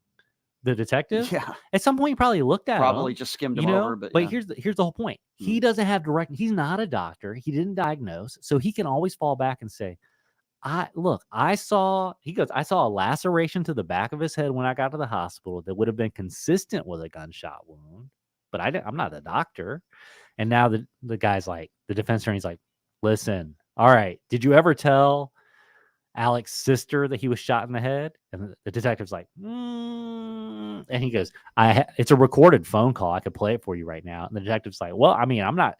The detective? Yeah. At some point, he probably looked at Probably them, just skimmed them over. But yeah. here's the whole point. He doesn't have he's not a doctor. He didn't diagnose. So he can always fall back and say, I saw a laceration to the back of his head when I got to the hospital that would have been consistent with a gunshot wound, but I'm not a doctor. And now the guy's like, the defense attorney's like, listen, all right, did you ever tell Alex's sister that he was shot in the head? And the detective's like, and he goes, it's a recorded phone call. I could play it for you right now. And the detective's like, well, I mean, I'm not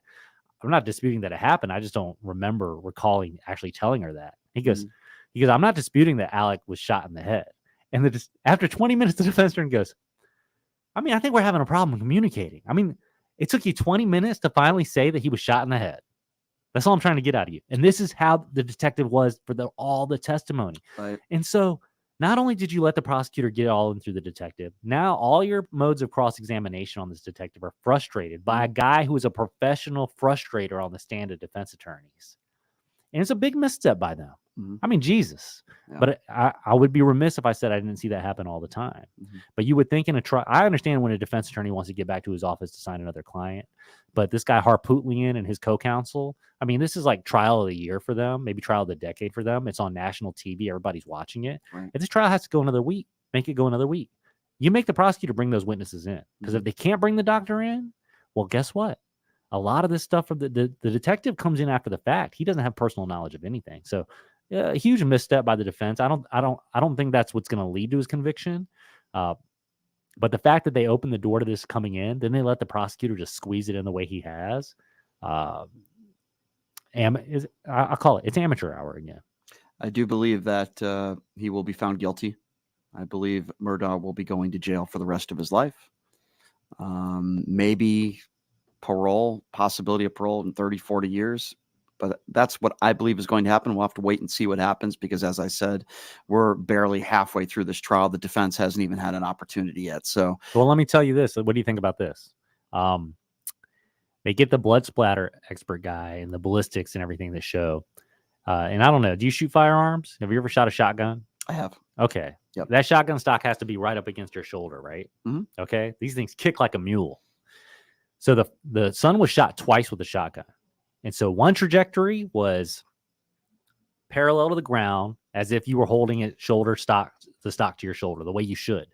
disputing that it happened. I just don't remember recalling actually telling her that. He goes, I'm not disputing that Alec was shot in the head. And after 20 minutes, the defense attorney goes, I mean, I think we're having a problem communicating. I mean, it took you 20 minutes to finally say that he was shot in the head. That's all I'm trying to get out of you. And this is how the detective was for all the testimony. Right. And so not only did you let the prosecutor get all in through the detective, now all your modes of cross-examination on this detective are frustrated by a guy who is a professional frustrator on the stand of defense attorneys. And it's a big misstep by them. I mean, Jesus. Yeah. But I would be remiss if I said I didn't see that happen all the time. But you would think in a trial, I understand when a defense attorney wants to get back to his office to sign another client. But this guy, Harpootlian, and his co-counsel, I mean, this is like trial of the year for them, maybe trial of the decade for them. It's on national TV. Everybody's watching it. Right. If this trial has to go another week, make it go another week. You make the prosecutor bring those witnesses in. Because if they can't bring the doctor in, well, guess what? A lot of this stuff from the detective comes in after the fact. He doesn't have personal knowledge of anything. So a huge misstep by the defense. I don't think that's what's going to lead to his conviction. But the fact that they opened the door to this coming in, then they let the prosecutor just squeeze it in the way he has. I'll call it. It's amateur hour again. I do believe that he will be found guilty. I believe Murdaugh will be going to jail for the rest of his life. Maybe parole, possibility of parole in 30, 40 years. But that's what I believe is going to happen. We'll have to wait and see what happens because, as I said, we're barely halfway through this trial. The defense hasn't even had an opportunity yet. So, well, let me tell you this. What do you think about this? They get the blood splatter expert guy and the ballistics and everything to show. And I don't know. Do you shoot firearms? Have you ever shot a shotgun? I have. Okay. Yep. That shotgun stock has to be right up against your shoulder, right? Okay. These things kick like a mule. So the son was shot twice with a shotgun. And so one trajectory was parallel to the ground as if you were holding it the stock to your shoulder, the way you should.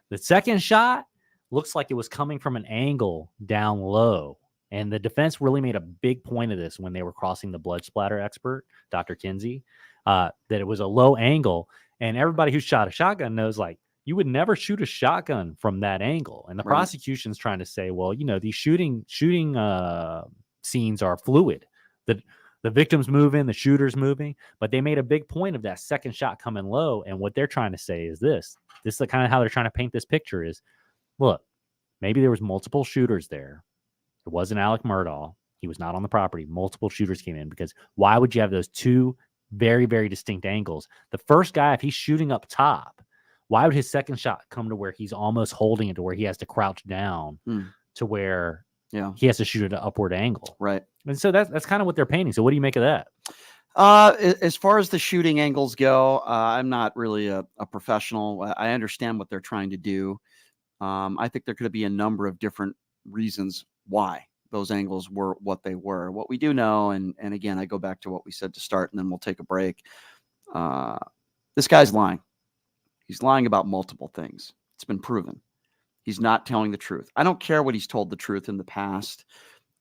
The second shot looks like it was coming from an angle down low. And the defense really made a big point of this when they were crossing the blood splatter expert, Dr. Kinsey, that it was a low angle. And everybody who shot a shotgun knows, like, you would never shoot a shotgun from that angle. And the Right. prosecution's trying to say, well, these shooting scenes are fluid. The victim's moving, the shooter's moving, but they made a big point of that second shot coming low. And what they're trying to say is this is the kind of how they're trying to paint this picture is, look, maybe there was multiple shooters there. It wasn't Alec Murdaugh. He was not on the property. Multiple shooters came in, because why would you have those two very, very distinct angles? The first guy, if he's shooting up top, why would his second shot come to where he's almost holding it to where he has to crouch down to where he has to shoot at an upward angle? Right. And so that's kind of what they're painting. So what do you make of that? As far as the shooting angles go, I'm not really a professional. I understand what they're trying to do. I think there could be a number of different reasons why those angles were what they were. What we do know, and again, I go back to what we said to start, and then we'll take a break. This guy's lying. He's lying about multiple things. It's been proven. He's not telling the truth. I don't care what he's told the truth in the past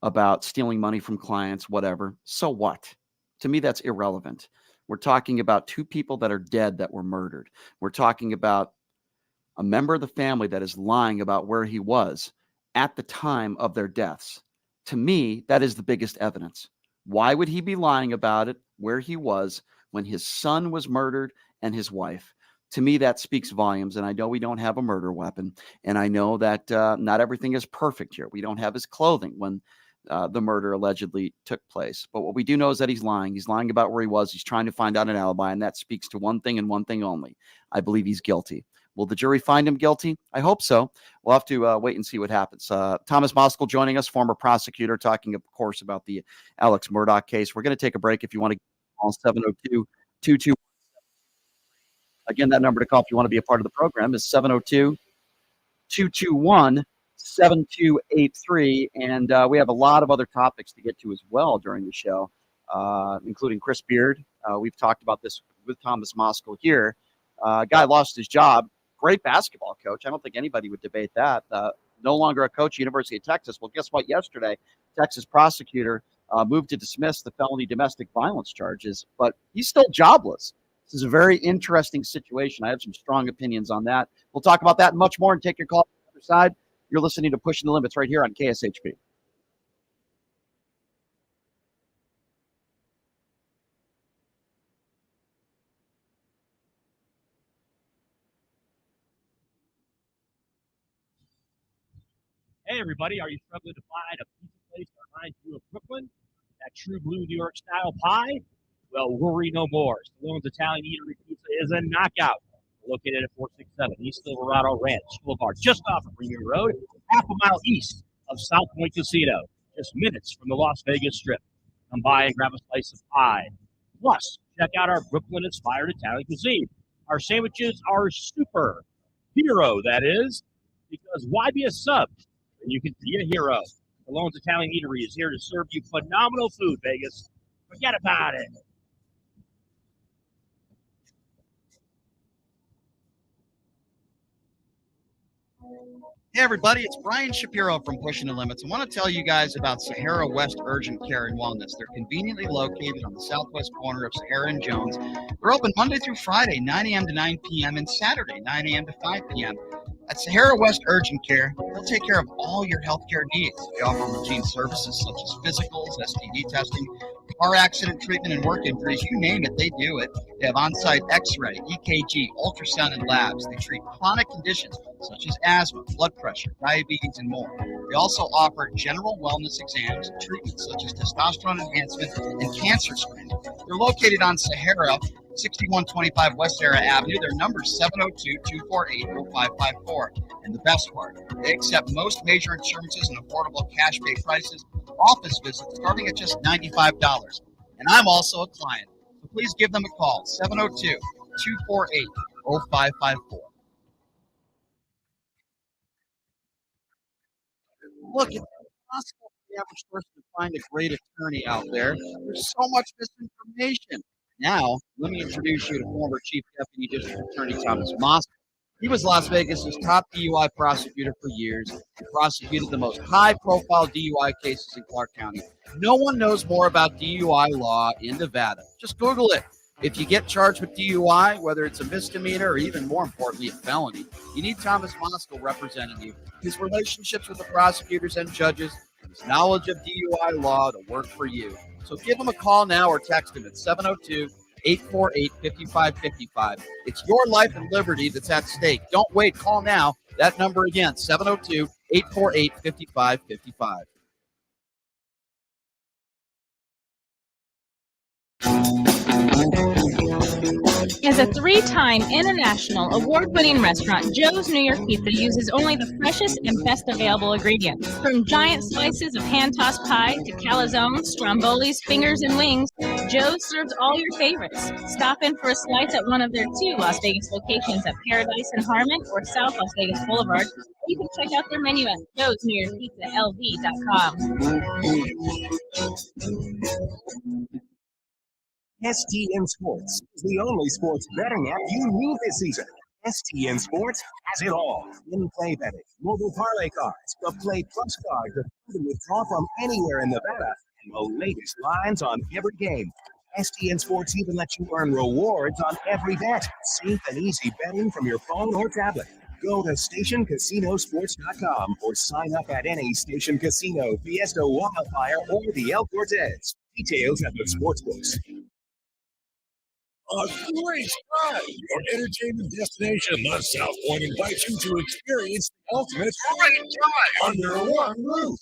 about stealing money from clients, whatever. So what? To me, that's irrelevant. We're talking about two people that are dead that were murdered. We're talking about a member of the family that is lying about where he was at the time of their deaths. To me, that is the biggest evidence. Why would he be lying about it, where he was when his son was murdered and his wife? To me, that speaks volumes. And I know we don't have a murder weapon. And I know that not everything is perfect here. We don't have his clothing when the murder allegedly took place. But what we do know is that he's lying. He's lying about where he was. He's trying to find out an alibi. And that speaks to one thing and one thing only. I believe he's guilty. Will the jury find him guilty? I hope so. We'll have to wait and see what happens. Thomas Moskal joining us, former prosecutor, talking, of course, about the Alex Murdaugh case. We're going to take a break. If you want to call 702-22. Again, that number to call if you want to be a part of the program is 702-221-7283. And we have a lot of other topics to get to as well during the show, including Chris Beard. We've talked about this with Thomas Moskal here. Guy lost his job. Great basketball coach. I don't think anybody would debate that. No longer a coach at University of Texas. Well, guess what? Yesterday, Texas prosecutor moved to dismiss the felony domestic violence charges, but he's still jobless. This is a very interesting situation. I have some strong opinions on that. We'll talk about that and much more and take your call on the other side. You're listening to Pushing the Limits right here on KSHP. Hey, everybody, are you struggling to find a pizza place that reminds you of Brooklyn? That true blue New York style pie? Well, worry no more. Stallone's Italian Eatery Pizza is a knockout. Located at 467 East Silverado Ranch Boulevard, just off of Premier Road, half a mile east of South Point Casino, just minutes from the Las Vegas Strip. Come by and grab a slice of pie. Plus, check out our Brooklyn-inspired Italian cuisine. Our sandwiches are super. Hero, that is, because why be a sub when you can be a hero? Stallone's Italian Eatery is here to serve you phenomenal food, Vegas. Forget about it. Hey, everybody, it's Brian Shapiro from Pushing the Limits. I want to tell you guys about Sahara West Urgent Care and Wellness. They're conveniently located on the southwest corner of Sahara and Jones. They're open Monday through Friday, 9 a.m. to 9 p.m., and Saturday, 9 a.m. to 5 p.m. At Sahara West Urgent Care, they'll take care of all your healthcare needs. They offer routine services such as physicals, STD testing, car accident treatment, and work injuries. You name it, they do it. They have on-site x-ray, EKG, ultrasound, and labs. They treat chronic conditions such as asthma, blood pressure, diabetes, and more. They also offer general wellness exams, treatments such as testosterone enhancement and cancer screening. They're located on Sahara, 6125 West Sahara Avenue. Their number is 702-248-0554. And the best part, they accept most major insurances and affordable cash pay prices. Office visits starting at just $95. And I'm also a client. So please give them a call, 702-248-0554. Look, it's impossible for the average person to find a great attorney out there. There's so much misinformation. Now, let me introduce you to former Chief Deputy District Attorney Thomas Moskal. He was Las Vegas's top DUI prosecutor for years and prosecuted the most high-profile DUI cases in Clark County. No one knows more about DUI law in Nevada. Just Google it. If you get charged with DUI, whether it's a misdemeanor or even more importantly, a felony, you need Thomas Moskal representing you. His relationships with the prosecutors and judges, and his knowledge of DUI law to work for you. So give him a call now or text him at 702-848-5555. It's your life and liberty that's at stake. Don't wait. Call now. That number again, 702-848-5555. As a three-time international award-winning restaurant, Joe's New York Pizza uses only the freshest and best available ingredients. From giant slices of hand-tossed pie to calzones, strombolis, fingers, and wings, Joe's serves all your favorites. Stop in for a slice at one of their two Las Vegas locations at Paradise and Harmon or South Las Vegas Boulevard. You can check out their menu at joesnewyorkpizzalv.com. STN Sports is the only sports betting app you need this season. STN Sports has it all. In-play betting, mobile parlay cards, the Play Plus card to withdraw from anywhere in Nevada, and the latest lines on every game. STN Sports even lets you earn rewards on every bet. Safe and easy betting from your phone or tablet. Go to stationcasinosports.com or sign up at any Station Casino, Fiesta Wildfire, or the El Cortez. Details at the sportsbooks. A great time! Your entertainment destination, the South Point, invites you to experience the ultimate great time under one roof.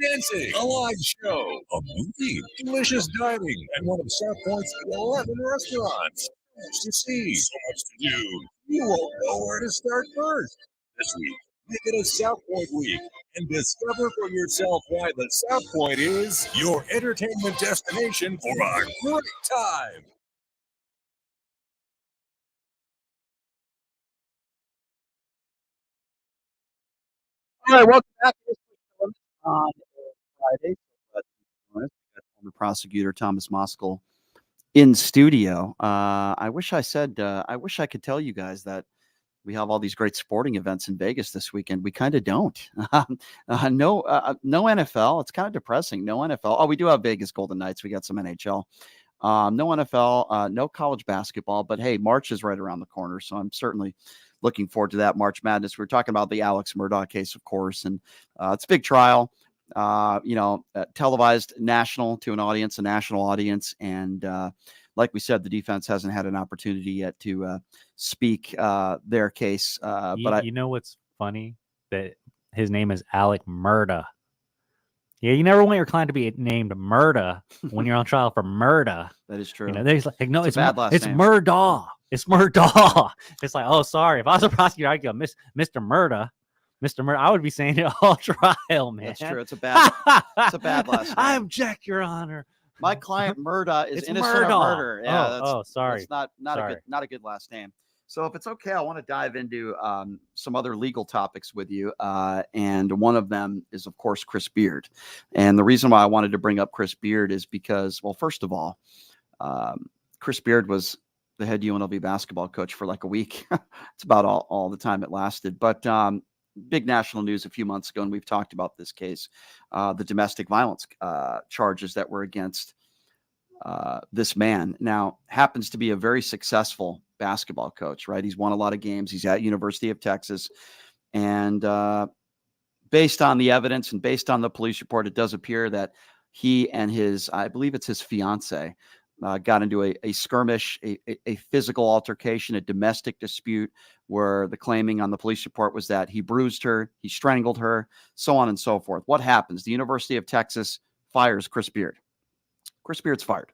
Dancing, a live show, a movie, delicious dining, and one of South Point's 11 restaurants. Much to see, so much to do. You won't know where to start first. This week, make it a South Point week and discover for yourself why the South Point is your entertainment destination for a great time. All right, welcome back to this on Friday. We got former prosecutor Thomas Moskal in studio. I wish I could tell you guys that we have all these great sporting events in Vegas this weekend. We kind of don't. No NFL. It's kind of depressing. No NFL. Oh, we do have Vegas Golden Knights. We got some NHL. No NFL. No college basketball. But hey, March is right around the corner, so I'm certainly looking forward to that March Madness. We're talking about the Alex Murdaugh case, of course, and it's a big trial, televised a national audience. And like we said, the defense hasn't had an opportunity yet to speak their case. But you know what's funny? That his name is Alec Murdaugh. Yeah, you never want your client to be named Murdaugh when you're on trial for Murdaugh. That is true. You know, they're like, no, it's a bad last it's name. Murdaugh. It's Murdaugh. It's like, oh, sorry. If I was a prosecutor, I'd go, Mr. Murdaugh. Mr. Murdaugh. I would be saying it all trial, man. That's true. It's a bad last name. I object, Your Honor. My client Murdaugh is It's innocent Murdaugh. of murder. Yeah, sorry. That's not Sorry. a good last name. So if it's okay, I want to dive into some other legal topics with you. And one of them is, of course, Chris Beard. And the reason why I wanted to bring up Chris Beard is because, well, first of all, Chris Beard was the head UNLV basketball coach for like a week. It's about all the time it lasted. But big national news a few months ago, and we've talked about this case, the domestic violence charges that were against this man. Now, happens to be a very successful basketball coach, right? He's won a lot of games. He's at University of Texas. And based on the evidence and based on the police report, it does appear that he and I believe it's his fiance, got into a skirmish, a physical altercation, a domestic dispute, where the claiming on the police report was that he bruised her, he strangled her, so on and so forth. What happens? The University of Texas fires Chris Beard. Chris Beard's fired.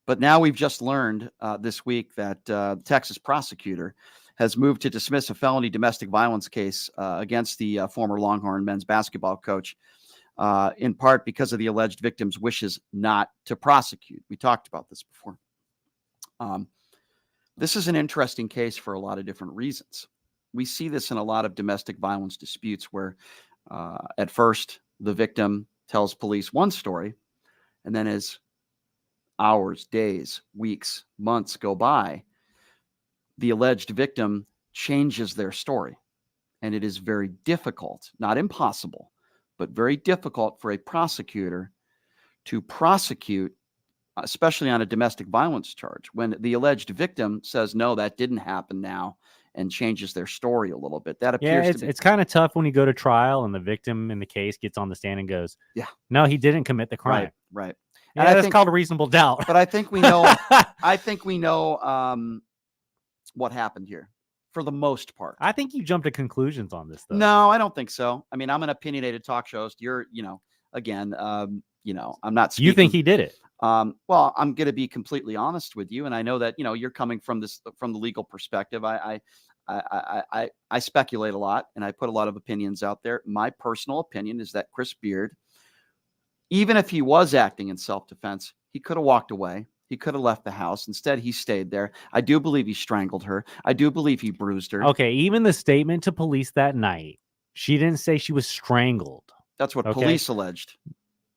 But now we've just learned this week that the Texas prosecutor has moved to dismiss a felony domestic violence case against the former Longhorn men's basketball coach, in part because of the alleged victim's wishes not to prosecute. We talked about this before. This is an interesting case for a lot of different reasons. We see this in a lot of domestic violence disputes where at first the victim tells police one story, and then as hours, days, weeks, months go by, the alleged victim changes their story. And it is very difficult, not impossible, but very difficult for a prosecutor to prosecute especially on a domestic violence charge. When the alleged victim says, no, that didn't happen now, and changes their story a little bit, that Yeah, appears to be. it's kind of tough when you go to trial and the victim in the case gets on the stand and goes, yeah, no, he didn't commit the crime. Right. Yeah, And I that's think, called a reasonable doubt. But I think we know. What happened here, for the most part. I think you jumped to conclusions on this, though. No, I don't think so. I mean, I'm an opinionated talk show host. You're, again, I'm not speaking. You think he did it? Well, I'm going to be completely honest with you, and I know that you're coming from the legal perspective. I speculate a lot, and I put a lot of opinions out there. My personal opinion is that Chris Beard, even if he was acting in self-defense, he could have walked away. He could have left the house. Instead, he stayed there. I do believe he strangled her. I do believe he bruised her. Okay, even the statement to police that night, she didn't say she was strangled. That's what police alleged.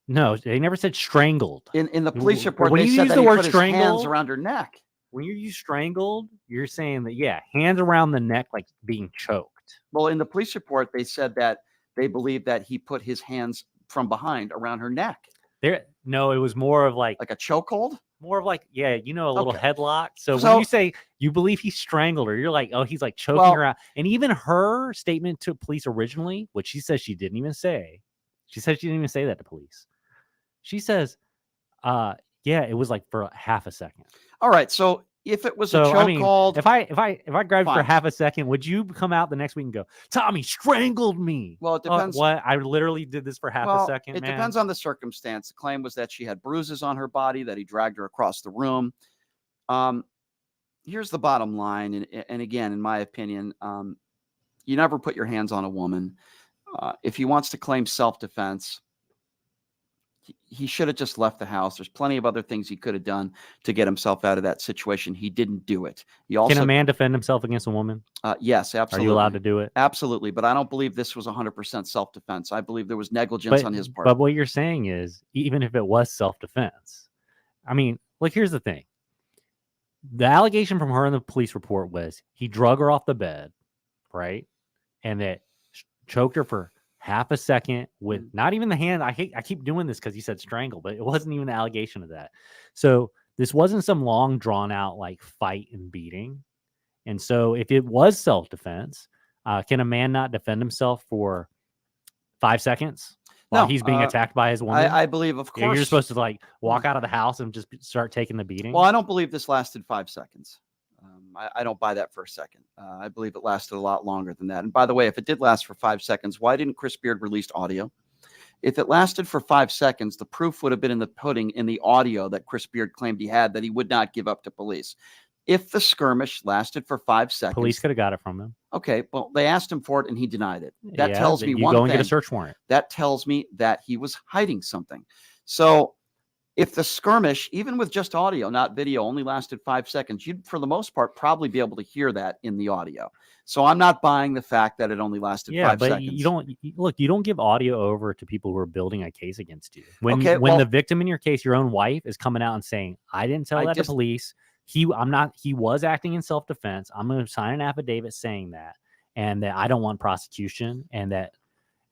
No, they never said strangled. In the police report, when they you said use that the he word put his strangled, hands around her neck. When you use strangled, you're saying that, yeah, hands around the neck, like being choked. Well, in the police report, they said that they believe that he put his hands from behind around her neck. No, it was more of like a chokehold. More of like, yeah, a little Okay. headlock. So when you say you believe he strangled her, you're like, oh, he's like choking her out. And even her statement to police originally, which she says she didn't even say, she said she didn't even say that to police. She says, yeah, it was like for half a second. All right, so if it was a chokehold, if I grabbed you for fine. half a second, would you come out the next week and go, Tommy strangled me? Well, it depends. What? I literally did this for half a second. It man. depends on the circumstance. The claim was that she had bruises on her body, that he dragged her across the room. Here's the bottom line, and again, in my opinion, you never put your hands on a woman. If he wants to claim self-defense, he should have just left the house. There's plenty of other things he could have done to get himself out of that situation. He didn't do it. He also, Can a man defend himself against a woman? Yes, absolutely. Are you allowed to do it? Absolutely, but I don't believe this was 100% self-defense. I believe there was negligence on his part. But what you're saying is, even if it was self-defense, I mean, like, here's the thing. The allegation from her in the police report was he drug her off the bed, right? And that choked her for half a second with not even the hand. I keep doing this because you said strangle, but it wasn't even the allegation of that. So this wasn't some long drawn out like fight and beating. And so if it was self-defense, can a man not defend himself for 5 seconds while he's being attacked by his woman? I believe, of course. You're supposed to like walk out of the house and just start taking the beating. Well, I don't believe this lasted 5 seconds. I don't buy that for a second. I believe it lasted a lot longer than that. And by the way, if it did last for 5 seconds, why didn't Chris Beard release audio? If it lasted for 5 seconds, the proof would have been in the pudding in the audio that Chris Beard claimed he had that he would not give up to police. If the skirmish lasted for 5 seconds, police could have got it from him. Okay, well, they asked him for it and he denied it. That Yeah, tells then me you one go thing. and get a search warrant. That tells me that he was hiding something. So if the skirmish, even with just audio, not video, only lasted 5 seconds, you'd, for the most part, probably be able to hear that in the audio. So I'm not buying the fact that it only lasted 5 seconds. You don't give audio over to people who are building a case against you. When Okay, the victim in your case, your own wife, is coming out and saying, I didn't tell that to police. He was acting in self-defense. I'm going to sign an affidavit saying that, and that I don't want prosecution. And that,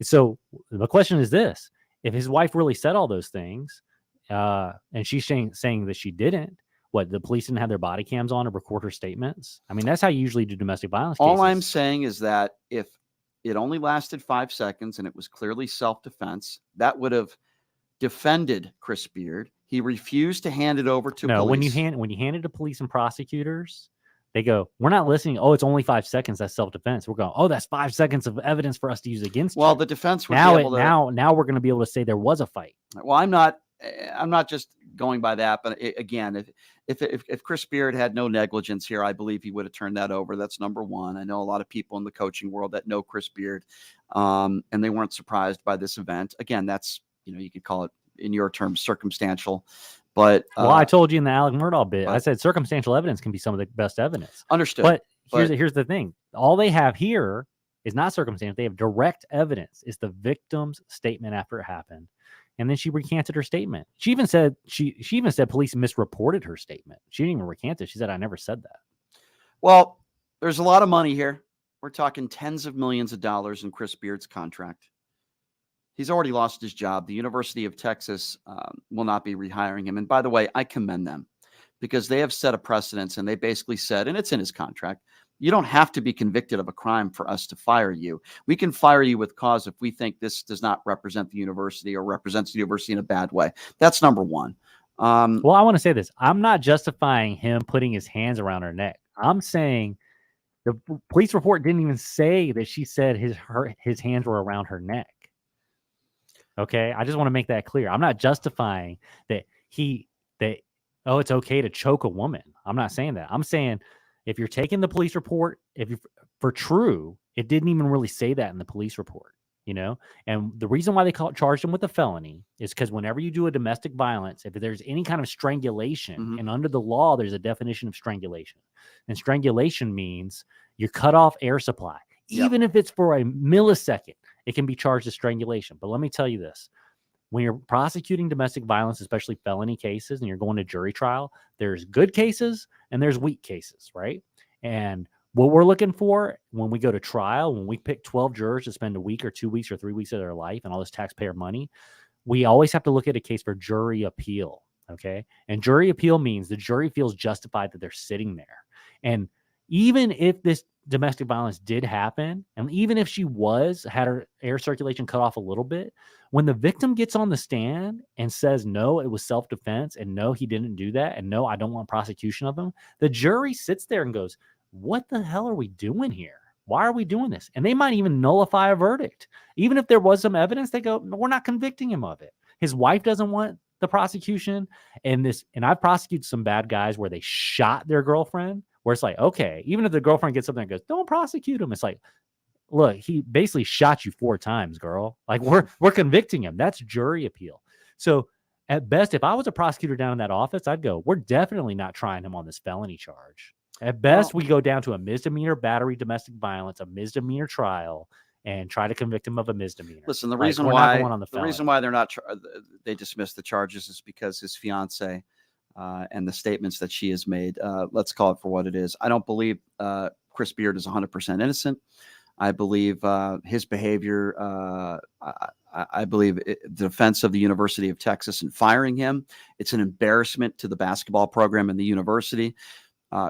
so the question is this: if his wife really said all those things, and she's saying that she didn't, what, the police didn't have their body cams on to record her statements? I mean, that's how you usually do domestic violence cases. All I'm saying is that if it only lasted 5 seconds and it was clearly self-defense, that would have defended Chris Beard. He refused to hand it over to police. When you hand it to police and prosecutors, they go, we're not listening. Oh, it's only 5 seconds. That's self-defense. We're going, oh, that's 5 seconds of evidence for us to use against you. Well, the defense would now be able to... now we're going to be able to say there was a fight. Well, I'm not just going by that, but again, if Chris Beard had no negligence here, I believe he would have turned that over. That's number one. I know a lot of people in the coaching world that know Chris Beard, and they weren't surprised by this event. Again, that's, you could call it, in your terms, circumstantial. But well, I told you in the Alec Murdaugh bit, I said circumstantial evidence can be some of the best evidence. Understood. But here's the thing: all they have here is not circumstantial. They have direct evidence. It's the victim's statement after it happened, and then she recanted her statement. She even said she even said police misreported her statement. She didn't even recant it. She said, "I never said that." Well, there's a lot of money here. We're talking tens of millions of dollars in Chris Beard's contract. He's already lost his job. The University of Texas will not be rehiring him. And by the way, I commend them because they have set a precedence, and they basically said, and it's in his contract, you don't have to be convicted of a crime for us to fire you. We can fire you with cause if we think this does not represent the university or represents the university in a bad way. That's number one. Well, I want to say this. I'm not justifying him putting his hands around her neck. I'm saying the police report didn't even say that she said his hands were around her neck. Okay, I just want to make that clear. I'm not justifying that it's okay to choke a woman. I'm not saying that. I'm saying if you're taking the police report, for true, it didn't even really say that in the police report, And the reason why they charged him with a felony is because whenever you do a domestic violence, if there's any kind of strangulation, and under the law, there's a definition of strangulation. And strangulation means you cut off air supply. Even if it's for a millisecond, it can be charged as strangulation. But let me tell you this. When you're prosecuting domestic violence, especially felony cases, and you're going to jury trial, there's good cases and there's weak cases, right? And what we're looking for when we go to trial, when we pick 12 jurors to spend a week or 2 weeks or 3 weeks of their life and all this taxpayer money, we always have to look at a case for jury appeal, okay? And jury appeal means the jury feels justified that they're sitting there. And even if this domestic violence did happen, and even if she had her air circulation cut off a little bit, when the victim gets on the stand and says, no, it was self-defense, and no, he didn't do that, and no, I don't want prosecution of him, the jury sits there and goes, what the hell are we doing here? Why are we doing this? And they might even nullify a verdict. Even if there was some evidence, they go, we're not convicting him of it. His wife doesn't want the prosecution. And I've prosecuted some bad guys where they shot their girlfriend, where it's like, okay, even if the girlfriend gets up there and goes, don't prosecute him. It's like, look, he basically shot you 4 times, girl. Like we're convicting him. That's jury appeal. So at best, if I was a prosecutor down in that office, I'd go, we're definitely not trying him on this felony charge. At best, we go down to a misdemeanor battery, domestic violence, a misdemeanor trial, and try to convict him of a misdemeanor. Listen, the reason why they're not they dismissed the charges is because his fiance and the statements that she has made. Let's call it for what it is. I don't believe Chris Beard is 100% innocent. I believe his behavior. I believe the defense of the University of Texas in firing him. It's an embarrassment to the basketball program and the university.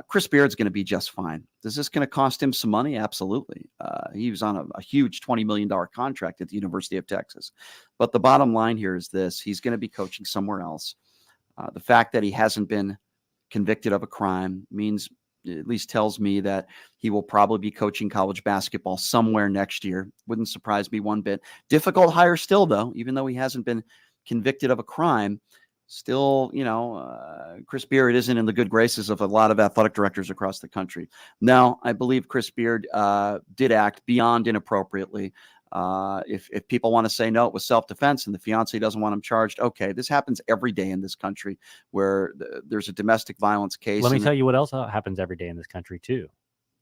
Chris Beard's going to be just fine. Is this going to cost him some money? Absolutely. He was on a huge $20 million contract at the University of Texas. But the bottom line here is this. He's going to be coaching somewhere else. The fact that he hasn't been convicted of a crime means, at least tells me, that he will probably be coaching college basketball somewhere next year. Wouldn't surprise me one bit. Difficult hire still, though, even though he hasn't been convicted of a crime. Still, Chris Beard isn't in the good graces of a lot of athletic directors across the country. Now, I believe Chris Beard did act beyond inappropriately. If people want to say, no, it was self-defense and the fiance doesn't want him charged, okay, this happens every day in this country where there's a domestic violence case. Let me tell you what else happens every day in this country, too,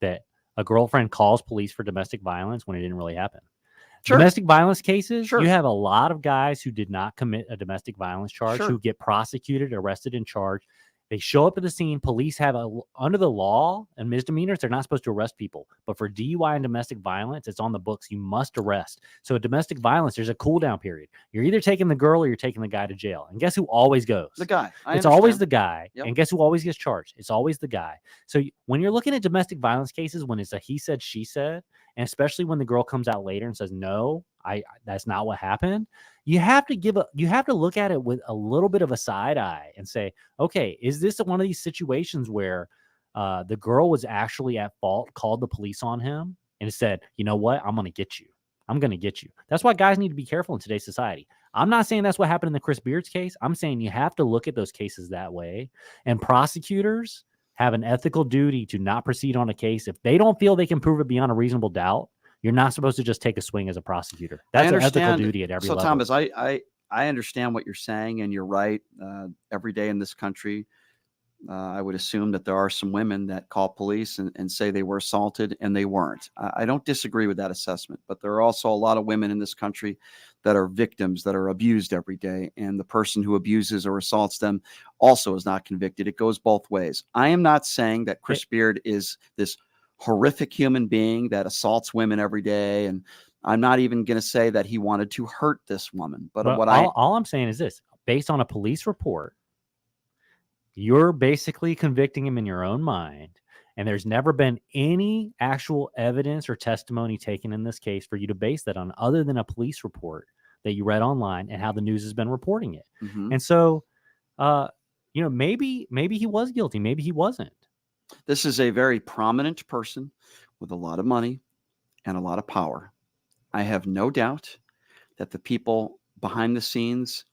that a girlfriend calls police for domestic violence when it didn't really happen. Sure. Domestic violence cases, you have a lot of guys who did not commit a domestic violence charge who get prosecuted, arrested, and charged. They show up at the scene. Police have under the law and misdemeanors, they're not supposed to arrest people. But for DUI and domestic violence, it's on the books. You must arrest. So domestic violence, there's a cool down period. You're either taking the girl or you're taking the guy to jail. And guess who always goes? The guy. It's always the guy. Yep. And guess who always gets charged? It's always the guy. So when you're looking at domestic violence cases, when it's a he said, she said, and especially when the girl comes out later and says, no, that's not what happened. You have to look at it with a little bit of a side eye and say, okay, is this one of these situations where the girl was actually at fault, called the police on him and said, you know what? I'm going to get you. I'm going to get you. That's why guys need to be careful in today's society. I'm not saying that's what happened in the Chris Beard's case. I'm saying you have to look at those cases that way. And prosecutors have an ethical duty to not proceed on a case if they don't feel they can prove it beyond a reasonable doubt. You're not supposed to just take a swing as a prosecutor. That's an ethical duty at every level. So, Thomas, I understand what you're saying, and you're right. Every day in this country, I would assume that there are some women that call police and say they were assaulted, and they weren't. I don't disagree with that assessment, but there are also a lot of women in this country that are victims, that are abused every day, and the person who abuses or assaults them also is not convicted. It goes both ways. I am not saying that Chris Beard is this horrific human being that assaults women every day. And I'm not even going to say that he wanted to hurt this woman, but all I'm saying is this: based on a police report, you're basically convicting him in your own mind, and there's never been any actual evidence or testimony taken in this case for you to base that on, other than a police report that you read online and how the news has been reporting it. Mhm. And so, maybe he was guilty, maybe he wasn't. This is a very prominent person with a lot of money and a lot of power. I have no doubt that the people behind the scenes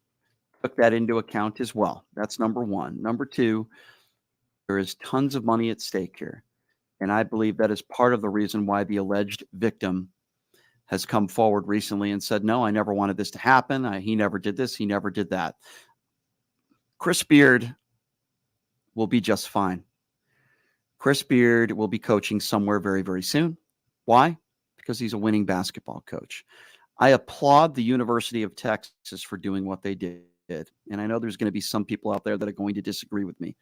took that into account as well. That's number one. Number two, there is tons of money at stake here. And I believe that is part of the reason why the alleged victim has come forward recently and said, no, I never wanted this to happen. He never did this. He never did that. Chris Beard will be just fine. Chris Beard will be coaching somewhere very, very soon. Why? Because he's a winning basketball coach. I applaud the University of Texas for doing what they did. And I know there's going to be some people out there that are going to disagree with me.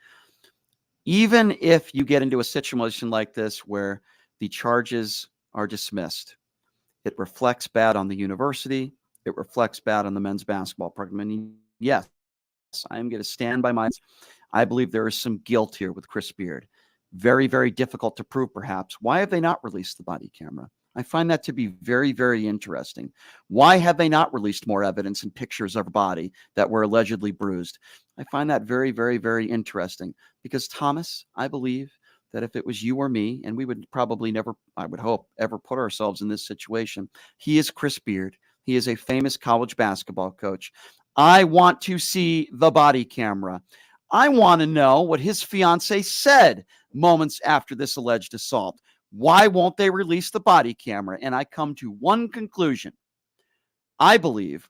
Even if you get into a situation like this where the charges are dismissed, it reflects bad on the university. It reflects bad on the men's basketball program. And yes, I am going to stand by my. I believe there is some guilt here with Chris Beard. Very, very difficult to prove, perhaps. Why have they not released the body camera? I find that to be very, very interesting. Why have they not released more evidence and pictures of her body that were allegedly bruised? I find that very, very, very interesting because, Thomas, I believe that if it was you or me, and we would probably never, I would hope, ever put ourselves in this situation. He is Chris Beard. He is a famous college basketball coach. I want to see the body camera. I want to know what his fiance said moments after this alleged assault. Why won't they release the body camera? And I come to one conclusion. I believe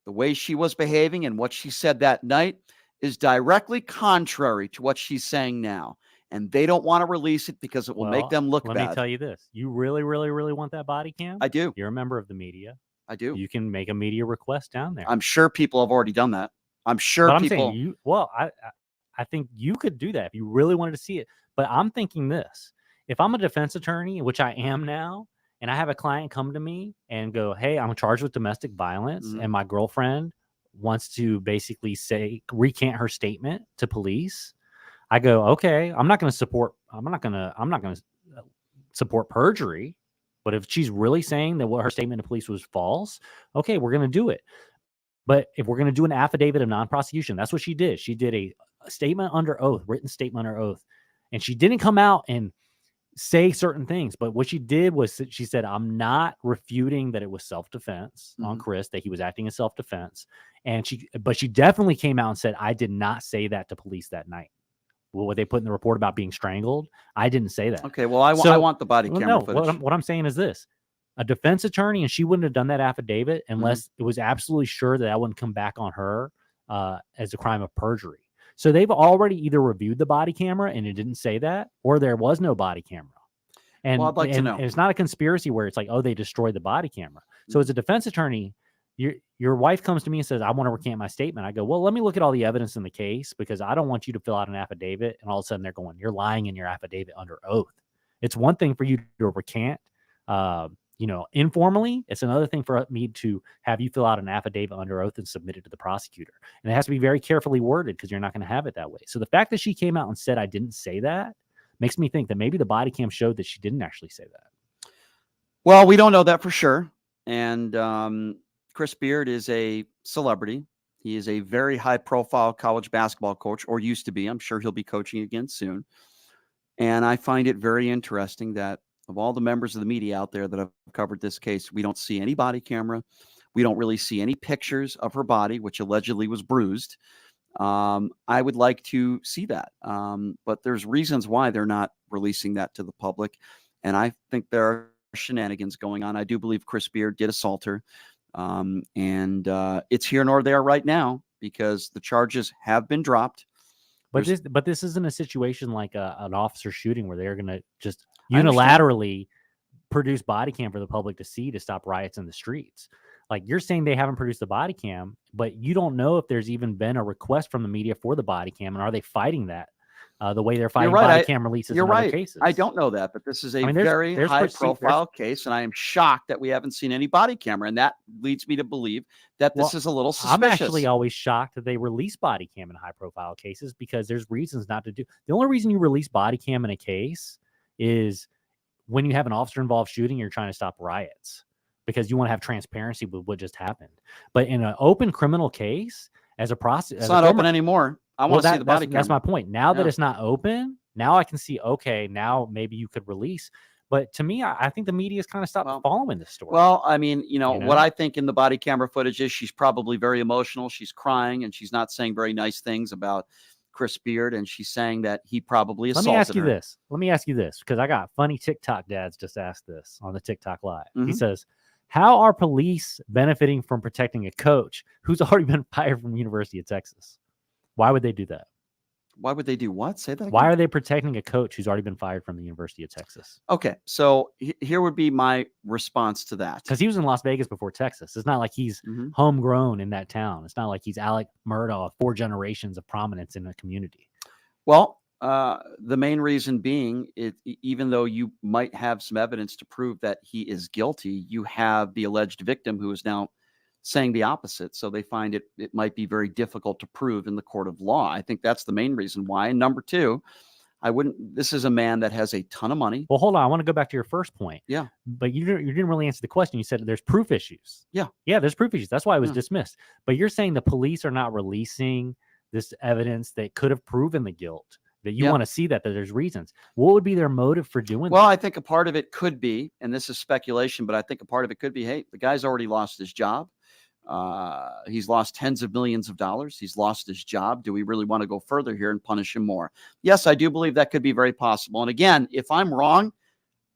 the way she was behaving and what she said that night is directly contrary to what she's saying now. And they don't want to release it because it will make them look bad. Let me tell you this. You really, really, really want that body cam? I do. You're a member of the media. I do. You can make a media request down there. I'm sure people have already done that. I'm sure But I'm people. saying I think you could do that if you really wanted to see it. But I'm thinking this. If I'm a defense attorney, which I am now, and I have a client come to me and go, hey, I'm charged with domestic violence, and my girlfriend wants to basically recant her statement to police, I go, okay, I'm not going to support perjury. But if she's really saying that what her statement to police was false, okay, we're going to do it. But if we're going to do an affidavit of non-prosecution, that's what she did. She did a statement under oath, written statement under oath. And she didn't come out and say certain things. But what she did was she said, I'm not refuting that it was self-defense on Chris, that he was acting in self-defense. But she definitely came out and said, I did not say that to police that night. Well, what they put in the report about being strangled, I didn't say that. Okay, well, I want the body camera footage. What I'm saying is this. A defense attorney, and she wouldn't have done that affidavit unless it was absolutely sure that wouldn't come back on her as a crime of perjury. So they've already either reviewed the body camera and it didn't say that, or there was no body camera. And, I'd like to know. And it's not a conspiracy where it's like, oh, they destroyed the body camera. So as a defense attorney, your wife comes to me and says, I want to recant my statement. I go, well, let me look at all the evidence in the case because I don't want you to fill out an affidavit. And all of a sudden they're going, you're lying in your affidavit under oath. It's one thing for you to recant, informally. It's another thing for me to have you fill out an affidavit under oath and submit it to the prosecutor. And it has to be very carefully worded because you're not going to have it that way. So the fact that she came out and said, I didn't say that makes me think that maybe the body cam showed that she didn't actually say that. Well, we don't know that for sure. And Chris Beard is a celebrity. He is a very high profile college basketball coach, or used to be. I'm sure he'll be coaching again soon. And I find it very interesting that of all the members of the media out there that have covered this case, we don't see any body camera. We don't really see any pictures of her body, which allegedly was bruised. I would like to see that. But there's reasons why they're not releasing that to the public. And I think there are shenanigans going on. I do believe Chris Beard did assault her. And it's here nor there right now because the charges have been dropped. But this isn't a situation like an officer shooting where they're going to just unilaterally produce body cam for the public to see to stop riots in the streets. Like you're saying they haven't produced the body cam, but you don't know if there's even been a request from the media for the body cam. And are they fighting that the way they're You're fighting right. body cam releases You're in other right. cases. I don't know that, but this is a I mean, very there's high-profile case, and I am shocked that we haven't seen any body camera, and that leads me to believe that this is a little suspicious. I'm actually always shocked that they release body cam in high-profile cases because there's reasons not to do. The only reason you release body cam in a case is when you have an officer-involved shooting, you're trying to stop riots because you want to have transparency with what just happened. But in an open criminal case, as a process, It's not open anymore. I want to see the body camera. That's my point. Now that it's not open, now I can see, okay, now maybe you could release. But to me, I think the media has kind of stopped following this story. Well, I mean, what I think in the body camera footage is she's probably very emotional. She's crying, and she's not saying very nice things about Chris Beard, and she's saying that he probably assaulted her. Let me ask you this, because I got funny TikTok dads just asked this on the TikTok Live. He Mhm. says, how are police benefiting from protecting a coach who's already been fired from the University of Texas? Why would they do that? Why would they do what? Say that again. Why are they protecting a coach who's already been fired from the University of Texas? Okay, so here would be my response to that. Because he was in Las Vegas before Texas. It's not like he's homegrown in that town. It's not like he's Alec Murdaugh, 4 generations of prominence in the community. Well, the main reason being, even though you might have some evidence to prove that he is guilty, you have the alleged victim who is now saying the opposite. So they find it might be very difficult to prove in the court of law. I think that's the main reason why. And number two, this is a man that has a ton of money. Well, hold on. I want to go back to your first point. Yeah. But you didn't really answer the question. You said there's proof issues. Yeah. Yeah, there's proof issues. That's why it was dismissed. But you're saying the police are not releasing this evidence that could have proven the guilt, that you want to see that there's reasons. What would be their motive for doing Well, that? I think a part of it could be, and this is speculation, but I think a part of it could be, hey, the guy's already lost his job. He's lost tens of millions of dollars. He's lost his job. Do we really want to go further here and punish him more? Yes, I do believe that could be very possible. And again, if I'm wrong,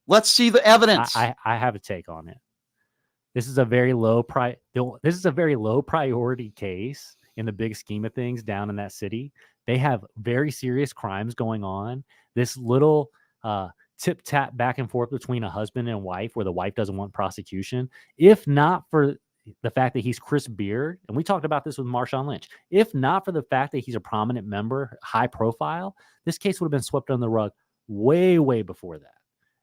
let's see the evidence. I have a take on it. This is a very low priority case in the big scheme of things down in that city. They have very serious crimes going on. This little tip tap back and forth between a husband and wife, where the wife doesn't want prosecution, if not for the fact that he's Chris Beard, and we talked about this with Marshawn Lynch, if not for the fact that he's a prominent member, high profile, this case would have been swept under the rug way, way before that.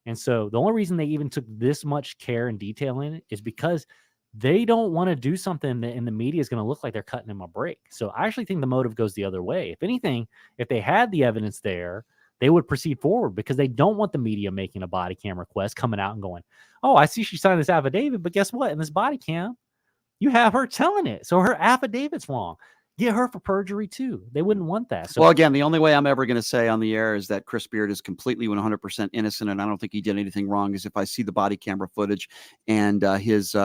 And so the only reason they even took this much care and detail in it is because they don't want to do something that in the media is going to look like they're cutting him a break. So I actually think the motive goes the other way. If anything, if they had the evidence there, they would proceed forward because they don't want the media making a body cam request, coming out and going, oh, I see she signed this affidavit, but guess what? In this body cam, you have her telling it. So her affidavit's wrong. Get her for perjury too. They wouldn't want that. So well, again, the only way I'm ever going to say on the air is that Chris Beard is completely 100% innocent, and I don't think he did anything wrong, is if I see the body camera footage and his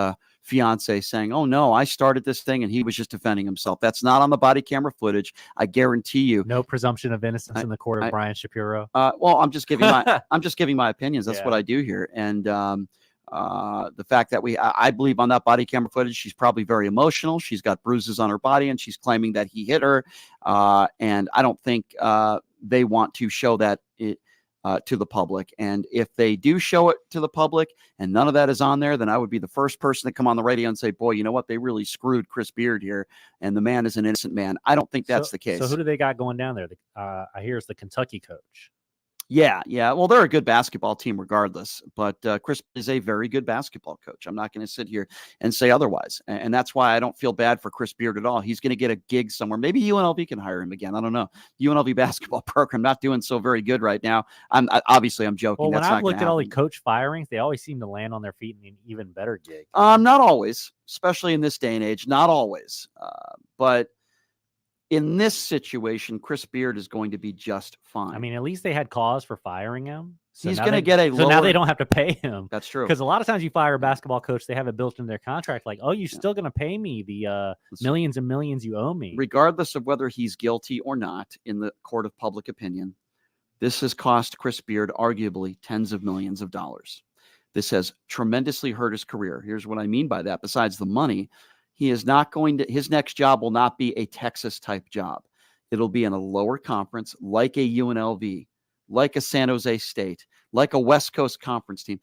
fiance saying, oh, no, I started this thing and he was just defending himself. That's not on the body camera footage. I guarantee you. No presumption of innocence in the court of Brian Shapiro. Well, I'm just giving my opinions. That's what I do here. And the fact that I believe on that body camera footage, she's probably very emotional. She's got bruises on her body and she's claiming that he hit her. And I don't think they want to show that to the public. And if they do show it to the public and none of that is on there, then I would be the first person to come on the radio and say, boy, you know what? They really screwed Chris Beard here. And the man is an innocent man. I don't think that's the case. So who do they got going down there? I hear it's the Kentucky coach. Yeah. Well, they're a good basketball team regardless, but Chris is a very good basketball coach. I'm not going to sit here and say otherwise. And that's why I don't feel bad for Chris Beard at all. He's going to get a gig somewhere. Maybe UNLV can hire him again. I don't know. UNLV basketball program not doing so very good right now. I'm joking. Well, when That's I've not looked at gonna all the happen. coach firings, they always seem to land on their feet in an even better gig. Not always, especially in this day and age. Not always. But in this situation, Chris Beard is going to be just fine. I mean, at least they had cause for firing him. So He's now going to they- get a So now lower- they don't have to pay him. That's true. Because a lot of times you fire a basketball coach, they have it built in their contract, like, oh, you're still going to pay me the millions and millions you owe me. Regardless of whether he's guilty or not in the court of public opinion, this has cost Chris Beard arguably tens of millions of dollars. This has tremendously hurt his career. Here's what I mean by that. Besides the money, he is not going to, his next job will not be a Texas type job. It'll be in a lower conference like a UNLV, like a San Jose State, like a West Coast Conference team.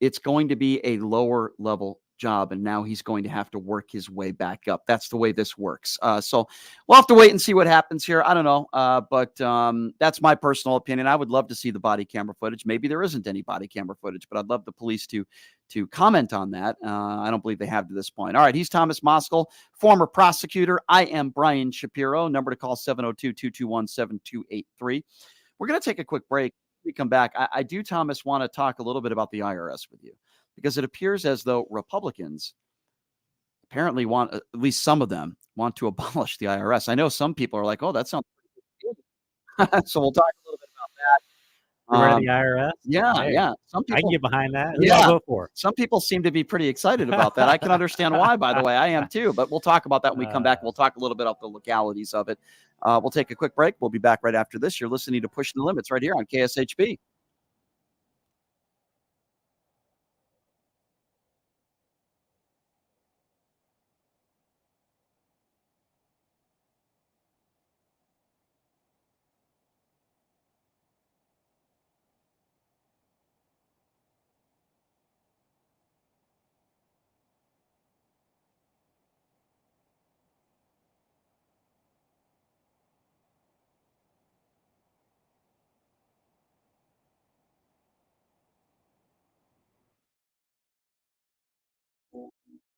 It's going to be a lower level job, and now he's going to have to work his way back up. That's the way this works. So we'll have to wait and see what happens here. I don't know, but that's my personal opinion. I would love to see the body camera footage. Maybe there isn't any body camera footage, but I'd love the police to comment on that. I don't believe they have to this point. All right, he's Thomas Moskal, former prosecutor. I am Brian Shapiro. Number to call 702-221-7283. We're going to take a quick break. When we come back, I do, Thomas, want to talk a little bit about the IRS with you, because it appears as though Republicans apparently want, at least some of them, want to abolish the IRS. I know some people are like, oh, that sounds pretty good. So we'll talk a little bit about that. Rid of the IRS? Yeah, Hey, yeah. Some people I can get behind that. Who do Yeah. I vote for? Some people seem to be pretty excited about that. I can understand why, by the way. I am too. But we'll talk about that when we come back. We'll talk a little bit about the legalities of it. We'll take a quick break. We'll be back right after this. You're listening to Pushing the Limits right here on KSHP.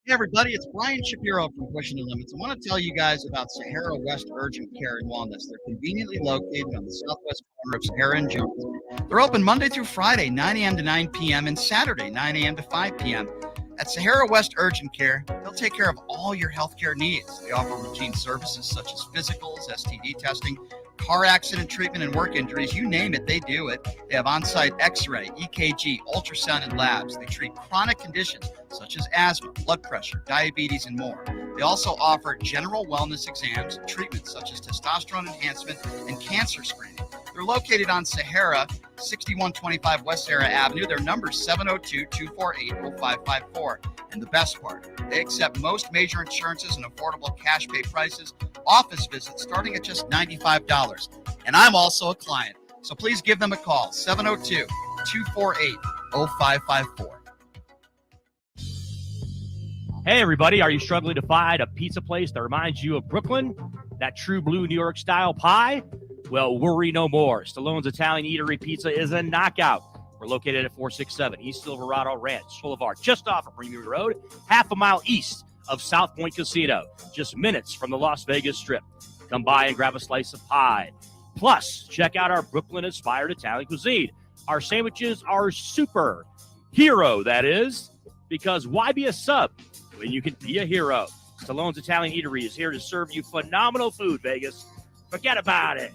Hey everybody, it's Brian Shapiro from Pushing the Limits. I want to tell you guys about Sahara West Urgent Care and Wellness. They're conveniently located on the southwest corner of Sahara and Jones. They're open Monday through Friday, 9 a.m. to 9 p.m. and Saturday, 9 a.m. to 5 p.m. At Sahara West Urgent Care, they'll take care of all your healthcare needs. They offer routine services such as physicals, STD testing, car accident treatment, and work injuries. You name it, they do it. They have on-site x-ray, EKG, ultrasound, and labs. They treat chronic conditions such as asthma, blood pressure, diabetes, and more. They also offer general wellness exams, treatments such as testosterone enhancement and cancer screening. They're located on Sahara, 6125 West Sahara Avenue. Their number is 702-248-0554. And the best part, they accept most major insurances and affordable cash pay prices, office visits starting at just $95. And I'm also a client. So please give them a call, 702-248-0554. Hey, everybody, are you struggling to find a pizza place that reminds you of Brooklyn? That true blue New York style pie? Well, worry no more. Stallone's Italian Eatery Pizza is a knockout. We're located at 467 East Silverado Ranch Boulevard, just off of Premier Road, half a mile east of South Point Casino, just minutes from the Las Vegas Strip. Come by and grab a slice of pie. Plus, check out our Brooklyn-inspired Italian cuisine. Our sandwiches are super hero, that is, because why be a sub when you can be a hero? Stallone's Italian Eatery is here to serve you phenomenal food, Vegas. Forget about it.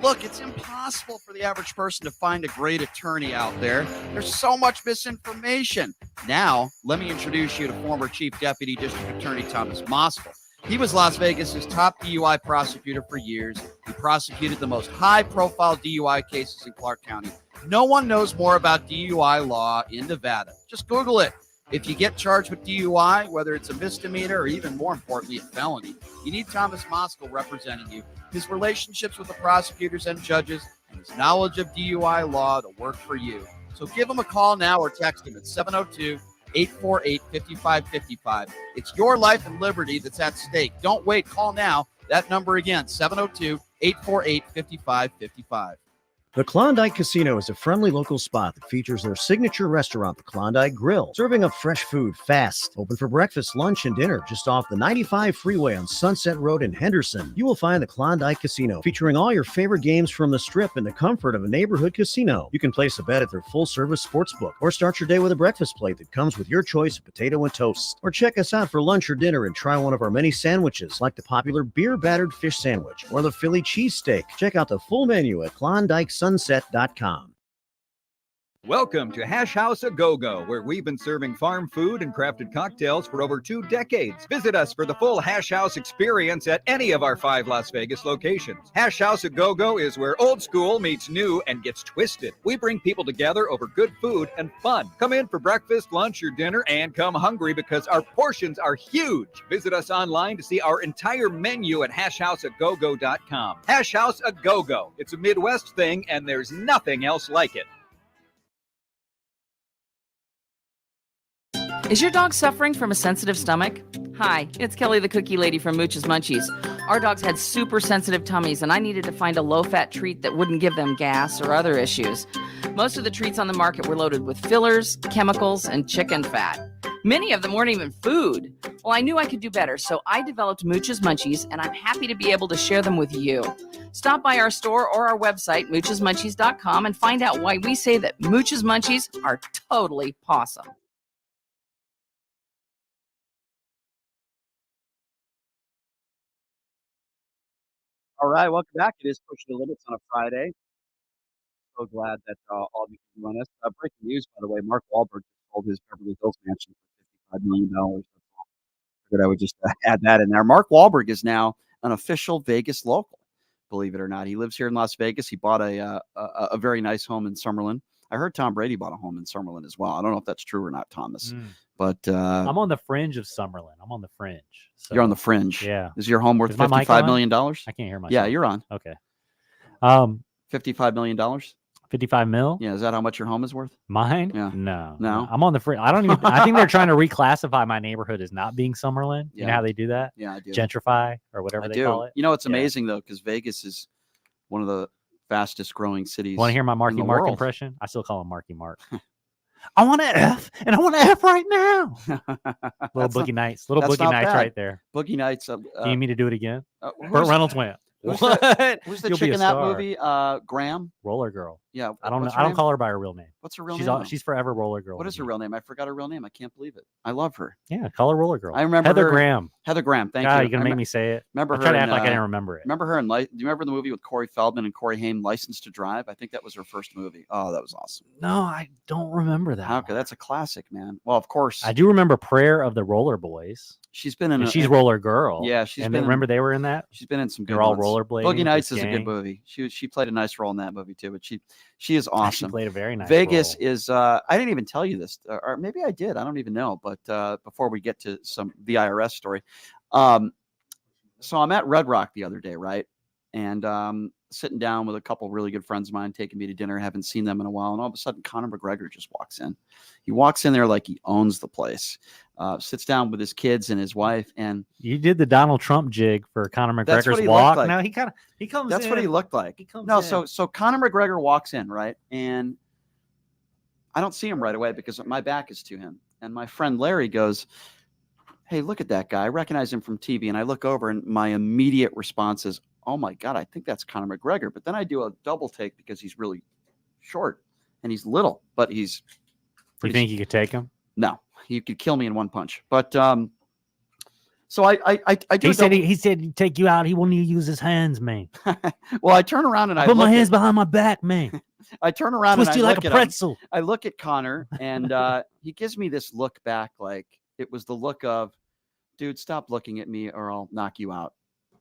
Look, it's impossible for the average person to find a great attorney out there. There's so much misinformation. Now, let me introduce you to former Chief Deputy District Attorney Thomas Moskal. He was Las Vegas's top DUI prosecutor for years. He prosecuted the most high-profile DUI cases in Clark County. No one knows more about DUI law in Nevada. Just Google it. If you get charged with DUI, whether it's a misdemeanor or even more importantly, a felony, you need Thomas Moskal representing you. His relationships with the prosecutors and judges and his knowledge of DUI law to work for you. So give him a call now or text him at 702-848-5555. It's your life and liberty that's at stake. Don't wait. Call now. That number again, 702-848-5555. The Klondike Casino is a friendly local spot that features their signature restaurant, the Klondike Grill, serving up fresh food fast. Open for breakfast, lunch, and dinner just off the 95 freeway on Sunset Road in Henderson. You will find the Klondike Casino featuring all your favorite games from the Strip in the comfort of a neighborhood casino. You can place a bet at their full-service sports book or start your day with a breakfast plate that comes with your choice of potato and toast. Or check us out for lunch or dinner and try one of our many sandwiches like the popular beer-battered fish sandwich or the Philly cheesesteak. Check out the full menu at KlondikeSunset.com. Welcome to Hash House A Go-Go, where we've been serving farm food and crafted cocktails for over 2 decades. Visit us for the full Hash House experience at any of our 5 Las Vegas locations. Hash House A Go-Go is where old school meets new and gets twisted. We bring people together over good food and fun. Come in for breakfast, lunch, or dinner, and come hungry because our portions are huge. Visit us online to see our entire menu at hashhouseagogo.com. Hash House A Go-Go. It's a Midwest thing, and there's nothing else like it. Is your dog suffering from a sensitive stomach? Hi, it's Kelly the Cookie Lady from Mooch's Munchies. Our dogs had super sensitive tummies, and I needed to find a low-fat treat that wouldn't give them gas or other issues. Most of the treats on the market were loaded with fillers, chemicals, and chicken fat. Many of them weren't even food. Well, I knew I could do better, so I developed Mooch's Munchies, and I'm happy to be able to share them with you. Stop by our store or our website, moochesmunchies.com, and find out why we say that Mooch's Munchies are totally pawsome. All right, welcome back. It is Pushing the Limits on a Friday. So glad that all of you can join us. Breaking news, by the way, Mark Wahlberg sold his Beverly Hills mansion for $55 million. Figured I would just add that in there. Mark Wahlberg is now an official Vegas local, believe it or not. He lives here in Las Vegas. He bought a very nice home in Summerlin. I heard Tom Brady bought a home in Summerlin as well. I don't know if that's true or not, Thomas. But I'm on the fringe of Summerlin. I'm on the fringe. So, you're on the fringe. Yeah. Is your home worth Is my mic $55 on? million? I can't hear myself. Yeah, you're on. Okay. $55 million? 55 mil? Yeah, is that how much your home is worth? Mine? Yeah. No. I'm on the fringe. I think they're trying to reclassify my neighborhood as not being Summerlin. You know Yeah. how they do that? Yeah, I do. Gentrify or whatever I they do. call it. You know, it's Yeah. amazing though, because Vegas is one of the fastest growing cities. Want to hear my Marky in the Mark world. impression? I still call him Marky Mark. I want to F, and I want to F right now. Little Boogie Nights. Little that's Boogie not Nights bad. right there. Boogie Nights. Do you need me to do it again? who's- Burt Reynolds went. Who's What? Who's the You'll chick be a in that star. movie? Graham. Roller Girl. Yeah. I don't know. what's her I don't name? call her by her real name. What's her real she's name? all, she's forever Roller Girl. What to is her me. real name? I forgot her real name. I can't believe it. I love her. Yeah, call her Roller Girl. I remember Heather her- Graham. Heather Graham. Thank God, you. you're gonna I make rem- me say it. Remember I her? try to in, act like I didn't remember it. Remember her in? Do you remember the movie with Corey Feldman and Corey Haim, License to Drive? I think that was her first movie. Oh, that was awesome. No, I don't remember that. Okay, that's a classic, man. Well, of course. I do remember Prayer of the Roller Boys. She's been in. And she's Roller Girl. Yeah, she's and been. remember they were in that. She's been in some good. They're all ones. rollerblading. Boogie Nights this is a good gang. movie. She played a nice role in that movie too. But she is awesome. She played a very nice Vegas role. is. I didn't even tell you this, or maybe I did. I don't even know. But before we get to the IRS story, so I'm at Red Rock the other day, right? And sitting down with a couple really good friends of mine, taking me to dinner. Haven't seen them in a while, and all of a sudden, Conor McGregor just walks in. He walks in there like he owns the place. Sits down with his kids and his wife, and You did the Donald Trump jig for Conor That's what McGregor's he walk. looked like. No, he comes. that's what he in. looked like. He comes No, in. so Conor McGregor walks in, right? And I don't see him right away because my back is to him. And my friend Larry goes, "Hey, look at that guy. I recognize him from TV." And I look over, and my immediate response is, "Oh my God, I think that's Conor McGregor." But then I do a double take because he's really short and he's little, but he's You think you could take him? no, he could kill me in one punch. But so I do. He a said double- he said he'd take you out. He won't even use his hands, man. well, I turn around and I Put my look hands at- behind my back, man. I turn around Twist and I you like look a at him. pretzel. I look at Connor, and he gives me this look back, like it was the look of, "Dude, stop looking at me, or I'll knock you out."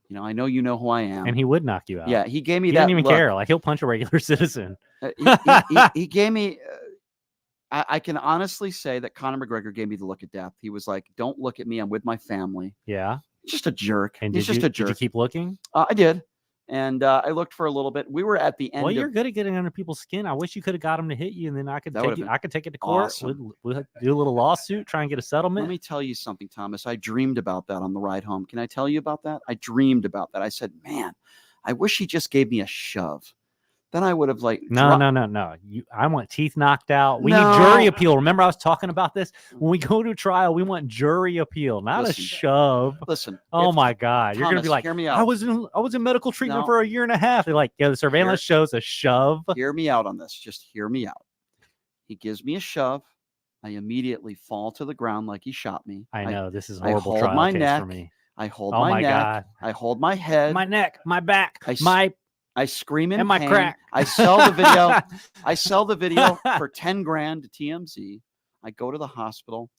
You know, I know you know who I am. And he would knock you out. Yeah, he gave me He that. didn't even look. care. Like he'll punch a regular citizen. He gave me. I can honestly say that Conor McGregor gave me the look of death. He was like, "Don't look at me. I'm with my family." Yeah. Just a jerk. And He's did just you, a jerk. Did you keep looking? I did, and I looked for a little bit. We were at the end. Well, you're of, good at getting under people's skin. I wish you could have got him to hit you, and then I could That take would've you. been I could take it to court. awesome. We'll do a little lawsuit, try and get a settlement. Let me tell you something, Thomas. I dreamed about that on the ride home. Can I tell you about that? I dreamed about that. I said, "Man, I wish he just gave me a shove." Then I would have like No. dropped- I want teeth knocked out. We No. need jury appeal. Remember, I was talking about this when we go to trial. We want jury appeal, not Listen. a shove. Listen. Oh if- my God, you're gonna be Thomas, like, hear me out. I was in medical treatment No. for a year and a half. They're like, yeah, the surveillance shows a shove. Hear me out on this. Just hear me out. He gives me a shove. I immediately fall to the ground like he shot me. I know this is a I horrible hold trial my case neck. for me. I hold Oh my my neck. God. I hold my head. My neck, my back, I s- my I scream in And my pain. crack. I sell the video. I sell the video for 10 grand to TMZ. I go to the hospital.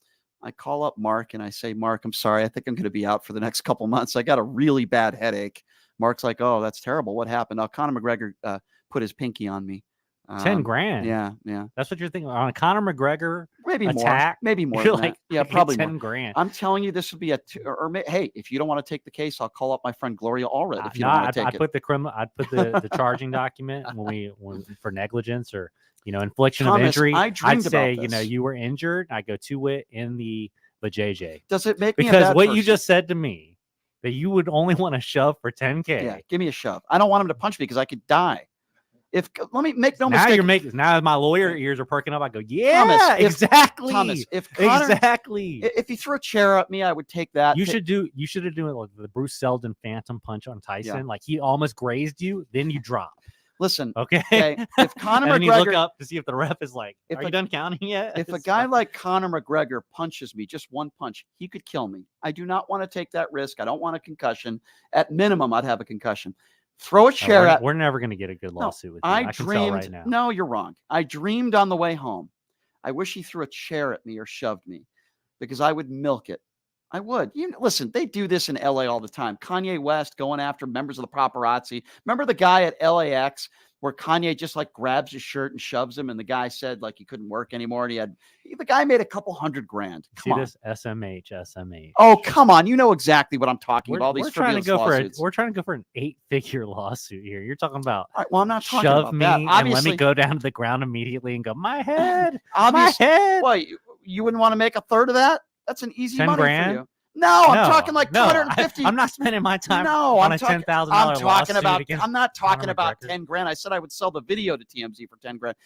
I call up Mark and I say, Mark, I'm sorry. I think I'm going to be out for the next couple months. I got a really bad headache. Mark's like, oh, that's terrible. What happened? Now, Conor McGregor put his pinky on me. 10 grand. Yeah. That's what you're thinking on a Conor McGregor Maybe attack. more. Maybe more. You're than like, that. Yeah, I get probably 10 more. grand. I'm telling you, this would be hey, if you don't want to take the case, I'll call up my friend Gloria Allred. If you don't want to take I'd it. put I'd put the charging document when for negligence or infliction Thomas, of injury. I dreamed I'd say about this. you were injured. I go to it in the JJ. Does it make me a because bad what person? you just said to me that you would only want to shove for 10K. Yeah, give me a shove. I don't want him to punch me because I could die. Let me make no now mistake. Now my lawyer ears are perking up. I go, yeah, Thomas, exactly. Thomas, if Conor, exactly. If he threw a chair at me, I would take that. You should have done like the Bruce Seldon phantom punch on Tyson. Yeah. Like he almost grazed you, then you drop. Listen, okay. If Conor and then you McGregor look up to see if the ref is like, are you done counting yet? If a guy like Conor McGregor punches me, just one punch, he could kill me. I do not want to take that risk. I don't want a concussion. At minimum, I'd have a concussion. Throw a chair at. We're never going to get a good lawsuit with you. I can tell dreamed. right now. No, you're wrong. I dreamed on the way home. I wish he threw a chair at me or shoved me, because I would milk it. I would. Listen, they do this in LA all the time. Kanye West going after members of the paparazzi. Remember the guy at LAX where Kanye just like grabs his shirt and shoves him, and the guy said like he couldn't work anymore, and the guy made a couple $100,000. See this SMH. Oh, come on. You know exactly what I'm talking about. All these we're trying to go lawsuits. we're trying to go for an 8-figure lawsuit here. You're talking about all right, well, I'm not talking shove about me that. and let me go down to the ground immediately and go, my head. My head. What, you wouldn't want to make a third of that? That's an easy 10 money grand? for you. No, I'm talking like 250. I'm not spending my time No, on I'm a talking $10,000 I'm talking lawsuit about. against I'm not talking Conor about McGregor. 10 grand. I said I would sell the video to TMZ for 10 grand.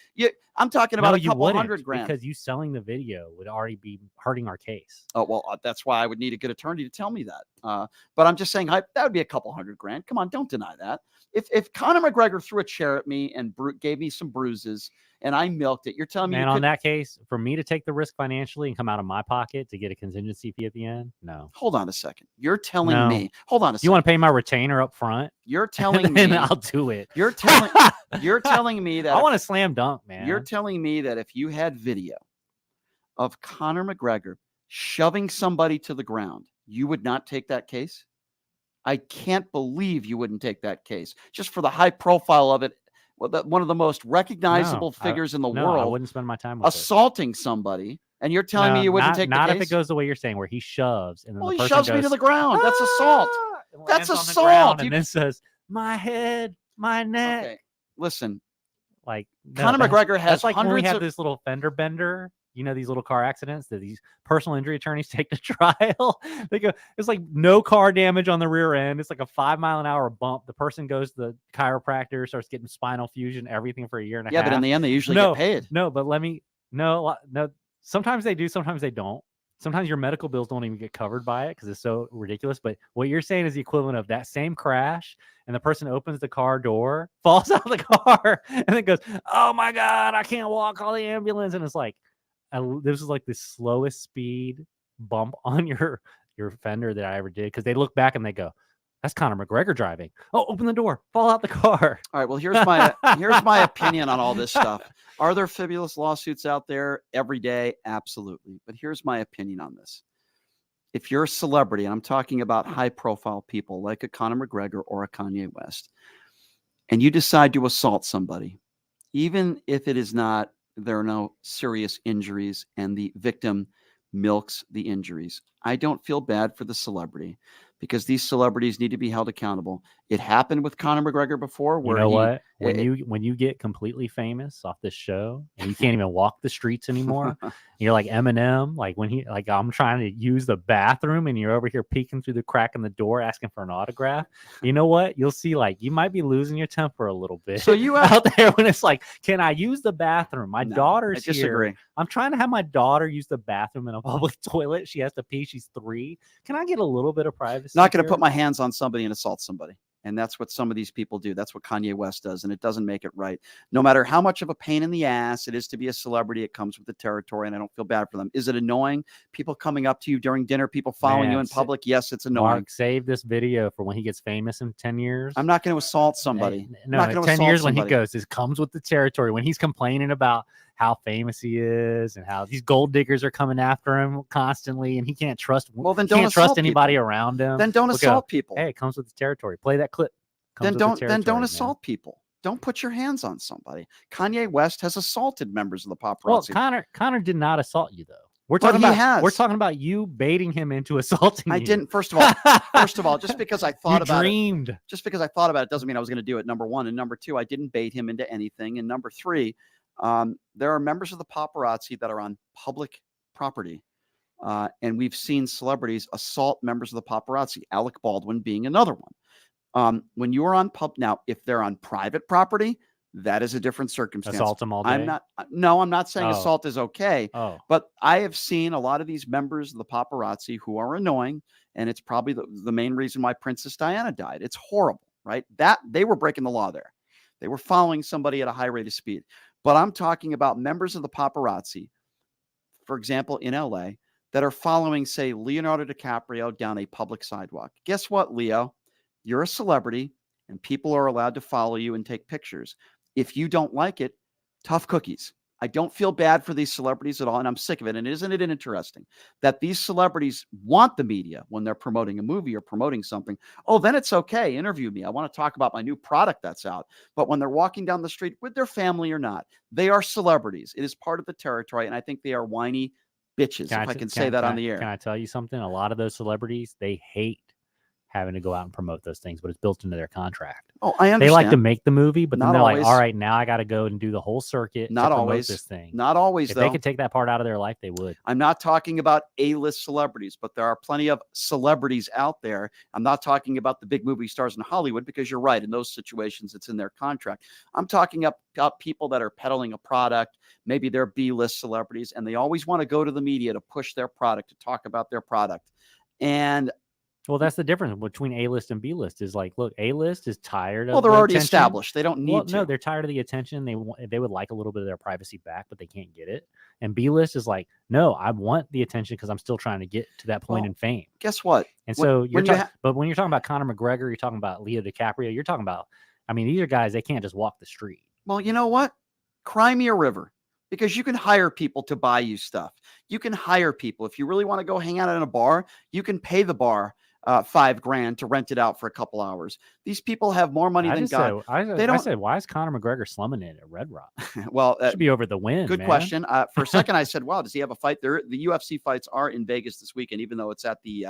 I'm talking about No, a you couple wouldn't, $100,000 because you selling the video would already be hurting our case. Oh well, that's why I would need a good attorney to tell me that. But I'm just saying that would be a couple $100,000. Come on, don't deny that. If Conor McGregor threw a chair at me and gave me some bruises and I milked it, you're telling me? Man, on that case, for me to take the risk financially and come out of my pocket to get a contingency fee at the end, no. Hold on a second. You're telling me. Hold on a second. You want to pay my retainer up front? You're telling me. And I'll do it. You're telling me that I want a slam dunk, man. You're telling me that if you had video of Conor McGregor shoving somebody to the ground, you would not take that case? I can't believe you wouldn't take that case just for the high profile of it. One of the most recognizable figures in the world. I wouldn't spend my time with assaulting somebody, and you're telling me you wouldn't take the case? Not if it goes the way you're saying, where he shoves and then the he person shoves me goes, to the ground. That's assault. That's lands on the assault. ground and then says, my head, my neck. Okay. Listen, like Conor McGregor has that's like when we hundreds have of this little fender bender. These little car accidents that these personal injury attorneys take to trial. They go, it's like no car damage on the rear end. It's like a 5-mile-an-hour bump. The person goes to the chiropractor, starts getting spinal fusion, everything for a year and a half. Yeah, but in the end, they usually get paid. No, but no. Sometimes they do. Sometimes they don't. Sometimes your medical bills don't even get covered by it because it's so ridiculous. But what you're saying is the equivalent of that same crash, and the person opens the car door, falls out of the car, and then goes, oh my God, I can't walk, call the ambulance. And it's like, this is like the slowest speed bump on your fender that I ever did, because they look back and they go, that's Conor McGregor driving. Oh, open the door, fall out the car. All right, well, here's my opinion on all this stuff. Are there fabulous lawsuits out there every day? Absolutely. But here's my opinion on this. If you're a celebrity, and I'm talking about high-profile people like a Conor McGregor or a Kanye West, and you decide to assault somebody, even if there are no serious injuries and the victim milks the injuries, I don't feel bad for the celebrity, because these celebrities need to be held accountable. It happened with Conor McGregor before. Where what? When you get completely famous off this show and you can't even walk the streets anymore, you're like Eminem. Like when I'm trying to use the bathroom and you're over here peeking through the crack in the door asking for an autograph. You know what? You'll see, like, you might be losing your temper a little bit. So you out there when it's like, can I use the bathroom? My daughter's I disagree. here. I'm trying to have my daughter use the bathroom in a public toilet. She has to pee. She's 3. Can I get a little bit of privacy? Not going to here? put my hands on somebody and assault somebody. And that's what some of these people do. That's what Kanye West does, and it doesn't make it right. No matter how much of a pain in the ass it is to be a celebrity, it comes with the territory, and I don't feel bad for them. Is it annoying? People coming up to you during dinner, people following you in public? Yes, it's annoying. Mark, save this video for when he gets famous in 10 years. I'm not going to assault somebody. No, in 10 years when he goes, this comes with the territory. When he's complaining about how famous he is and how these gold diggers are coming after him constantly, and he can't trust. Well, then can't trust assault anybody people. around him. Then don't assault people. Hey, it comes with the territory. Play that clip. Then don't assault people. Don't put your hands on somebody. Kanye West has assaulted members of the paparazzi. Well, Connor did not assault you though. We're But talking he about has. we're talking about you baiting him into assaulting I you. didn't. First of all, just because I thought about dreamed. Just because I thought about it doesn't mean I was going to do it. Number one, and number two, I didn't bait him into anything. And number three, there are members of the paparazzi that are on public property, and we've seen celebrities assault members of the paparazzi. Alec Baldwin being another one. When you are on now, if they're on private property, that is a different circumstance. Assault them all day? I'm not saying Oh. assault is okay. Oh. But I have seen a lot of these members of the paparazzi who are annoying, and it's probably the main reason why Princess Diana died. It's horrible, right? That they were breaking the law there. They were following somebody at a high rate of speed. But I'm talking about members of the paparazzi, for example, in LA, that are following, say, Leonardo DiCaprio down a public sidewalk. Guess what, Leo? You're a celebrity, and people are allowed to follow you and take pictures. If you don't like it, tough cookies. I don't feel bad for these celebrities at all, and I'm sick of it. And isn't it interesting that these celebrities want the media when they're promoting a movie or promoting something? Oh, then it's okay. Interview me. I want to talk about my new product that's out. But when they're walking down the street with their family or not, they are celebrities. It is part of the territory, and I think they are whiny bitches, if I can say that on the air. Can I tell you something? A lot of those celebrities, they hate having to go out and promote those things, but it's built into their contract. Oh, I understand. They like to make the movie, but Not then they're always. like, all right, now I got to go and do the whole circuit Not to promote always. this thing. Not always, If though. they could take that part out of their life, they would. I'm not talking about A-list celebrities, but there are plenty of celebrities out there. I'm not talking about the big movie stars in Hollywood, because you're right. In those situations, it's in their contract. I'm talking about people that are peddling a product. Maybe they're B-list celebrities, and they always want to go to the media to push their product, to talk about their product. And Well, that's the difference between A-list and B-list is like, look, A-list is tired of well, they're the already attention. established. They don't need Well, to. no, they're tired of the attention. They would like a little bit of their privacy back, but they can't get it. And B-list is like, no, I want the attention because I'm still trying to get to that point Well, in fame. Guess what? And so When you but when you're talking about Conor McGregor, you're talking about Leo DiCaprio, you're talking about, I mean, these are guys, they can't just walk the street. Well, you know what? Cry me a river, because you can hire people to buy you stuff. You can hire people. If you really want to go hang out in a bar, you can pay the bar $5,000 to rent it out for a couple hours. These people have more money than God. I said, why is Conor McGregor slumming it at Red Rock? Well, should be over the win. Good man. question. For a second, I said, wow, does he have a fight there? The UFC fights are in Vegas this weekend, even though it's at the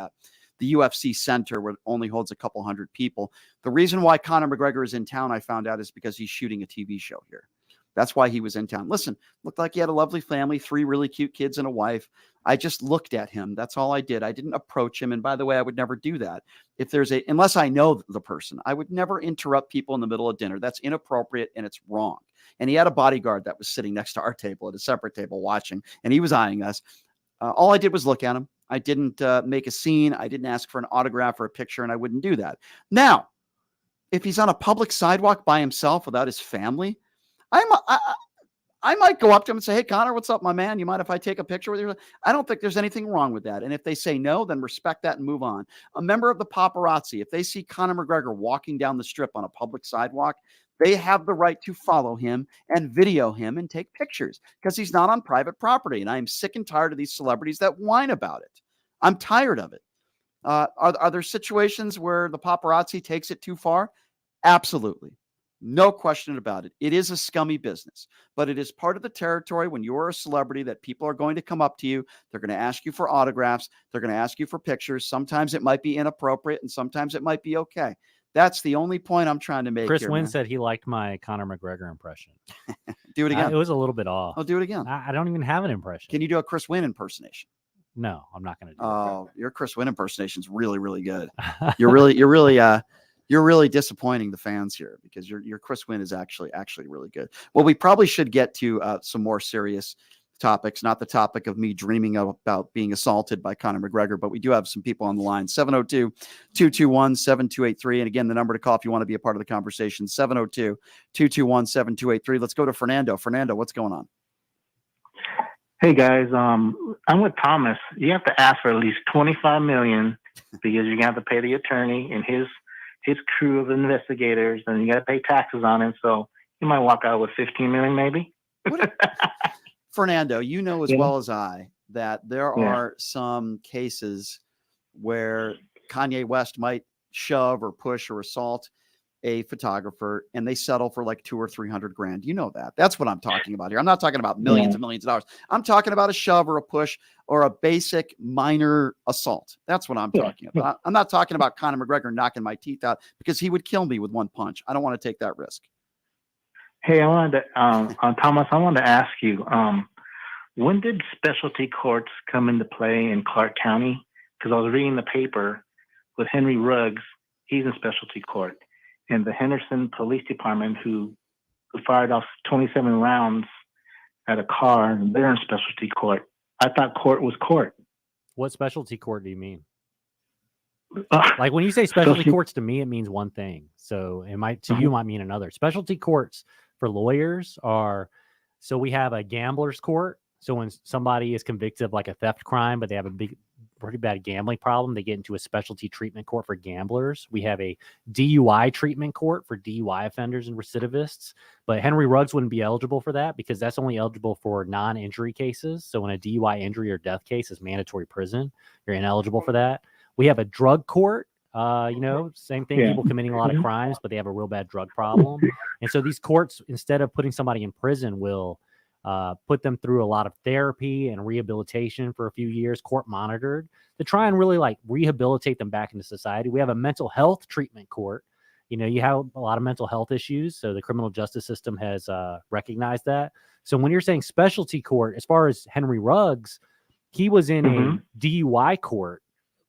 UFC Center, where it only holds a couple hundred people. The reason why Conor McGregor is in town, I found out, is because he's shooting a TV show here. That's why he was in town. Listen, looked like he had a lovely family, 3 really cute kids and a wife. I just looked at him. That's all I did. I didn't approach him. And by the way, I would never do that. Unless I know the person, I would never interrupt people in the middle of dinner. That's inappropriate and it's wrong. And he had a bodyguard that was sitting next to our table at a separate table watching, and he was eyeing us. All I did was look at him. I didn't make a scene. I didn't ask for an autograph or a picture, and I wouldn't do that. Now, if he's on a public sidewalk by himself without his family, I might go up to him and say, hey, Connor, what's up, my man? You mind if I take a picture with you? I don't think there's anything wrong with that. And if they say no, then respect that and move on. A member of the paparazzi, if they see Conor McGregor walking down the strip on a public sidewalk, they have the right to follow him and video him and take pictures, because he's not on private property. And I am sick and tired of these celebrities that whine about it. I'm tired of it. Are there situations where the paparazzi takes it too far? Absolutely. No question about it. It is a scummy business, but it is part of the territory when you're a celebrity that people are going to come up to you. They're going to ask you for autographs. They're going to ask you for pictures. Sometimes it might be inappropriate and sometimes it might be okay. That's the only point I'm trying to make. Chris here, Wynn man. said he liked my Conor McGregor impression. Do it again. It was a little bit off. I'll do it again. I don't even have an impression. Can you do a Chris Wynn impersonation? No, I'm not going to do Oh, your Chris Wynn impersonation is really, really good. You're really disappointing the fans here, because your Chris Wynn is actually really good. Well, we probably should get to some more serious topics, not the topic of me dreaming about being assaulted by Conor McGregor, but we do have some people on the line. 702-221-7283. And again, the number to call if you want to be a part of the conversation, 702-221-7283. Let's go to Fernando. Fernando, what's going on? Hey guys, I'm with Thomas. You have to ask for at least $25 million because you're gonna have to pay the attorney and his crew of investigators, and you got to pay taxes on it. So you might walk out with $15 million, maybe. Fernando, you know as Yeah. well as I that there are some cases where Kanye West might shove or push or assault a photographer and they settle for like $200,000 or $300,000. You know that. That's what I'm talking about here. I'm not talking about millions and millions of dollars. I'm talking about a shove or a push or a basic minor assault. That's what I'm talking about. I'm not talking about Conor McGregor knocking my teeth out because he would kill me with one punch. I don't want to take that risk. Hey, I wanted to, Thomas, I wanted to ask you, when did specialty courts come into play in Clark County? Because I was reading the paper with Henry Ruggs. He's in specialty court. And the Henderson Police Department, who fired off 27 rounds at a car, they're in specialty court. I thought court was court. What specialty court do you mean? Like when you say specialty courts, to me, it means one thing. So it might, to you, might mean another. Specialty courts for lawyers are, so we have a gambler's court. So when somebody is convicted of like a theft crime, but they have a pretty bad gambling problem, they get into a specialty treatment court for gamblers. We have a DUI treatment court for DUI offenders and recidivists. But Henry Ruggs wouldn't be eligible for that because that's only eligible for non-injury cases. So when a DUI injury or death case is mandatory prison, you're ineligible for that. We have a drug court. Same thing, people committing a lot of crimes, but they have a real bad drug problem. And so these courts, instead of putting somebody in prison, will put them through a lot of therapy and rehabilitation for a few years, court monitored, to try and really like rehabilitate them back into society. We have a mental health treatment court. You have a lot of mental health issues. So the criminal justice system has recognized that. So when you're saying specialty court, as far as Henry Ruggs, he was in a DUI court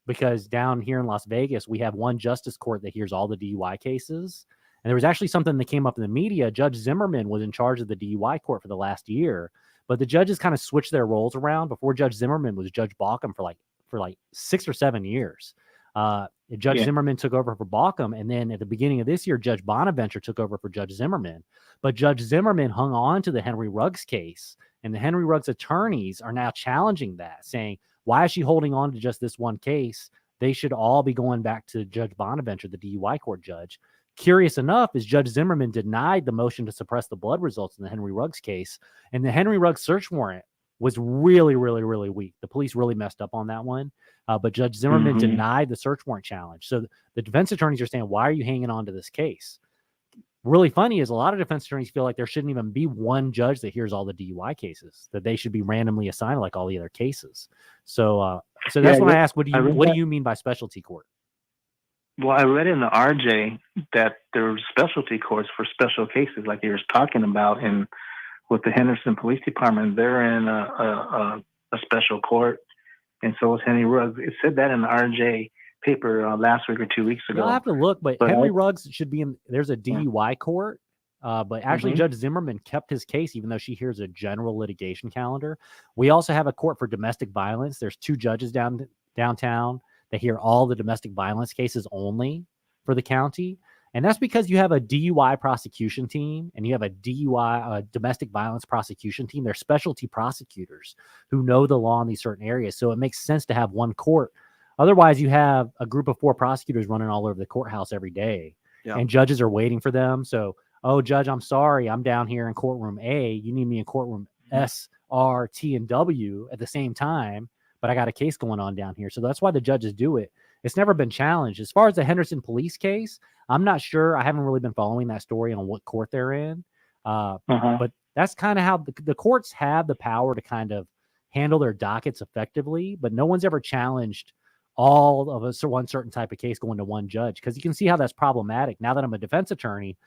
because down here in Las Vegas, we have one justice court that hears all the DUI cases. And there was actually something that came up in the media. Judge Zimmerman was in charge of the DUI court for the last year, but the judges kind of switched their roles around. Before Judge Zimmerman was Judge Bauckham for like 6 or 7 years. Judge Zimmerman took over for Bauckham, and then at the beginning of this year, Judge Bonaventure took over for Judge Zimmerman. But Judge Zimmerman hung on to the Henry Ruggs case, and the Henry Ruggs attorneys are now challenging that, saying, why is she holding on to just this one case? They should all be going back to Judge Bonaventure, the DUI court judge. Curious enough is Judge Zimmerman denied the motion to suppress the blood results in the Henry Ruggs case. And the Henry Ruggs search warrant was really, really, really weak. The police really messed up on that one. But Judge Zimmerman denied the search warrant challenge. So the defense attorneys are saying, why are you hanging on to this case? Really funny is a lot of defense attorneys feel like there shouldn't even be one judge that hears all the DUI cases, that they should be randomly assigned like all the other cases. So that's when I ask, what do you mean by specialty court? Well, I read in the RJ that there are specialty courts for special cases, like you were talking about, and with the Henderson Police Department, they're in a special court, and so is Henry Ruggs. It said that in the RJ paper last week or 2 weeks ago. I'll have to look, but Henry Ruggs should be in. There's a DUI court, but actually Judge Zimmerman kept his case, even though she hears a general litigation calendar. We also have a court for domestic violence. There's 2 judges downtown. They hear all the domestic violence cases only for the county. And that's because you have a DUI prosecution team and you have a DUI, domestic violence prosecution team. They're specialty prosecutors who know the law in these certain areas. So it makes sense to have one court. Otherwise, you have a group of 4 prosecutors running all over the courthouse every day, and judges are waiting for them. So, oh, judge, I'm sorry. I'm down here in courtroom A. You need me in courtroom S, R, T, and W at the same time. But I got a case going on down here. So that's why the judges do it. It's never been challenged. As far as the Henderson police case, I'm not sure. I haven't really been following that story on what court they're in. But that's kind of how the courts have the power to kind of handle their dockets effectively. But no one's ever challenged all of one certain type of case going to one judge, because you can see how that's problematic. Now that I'm a defense attorney,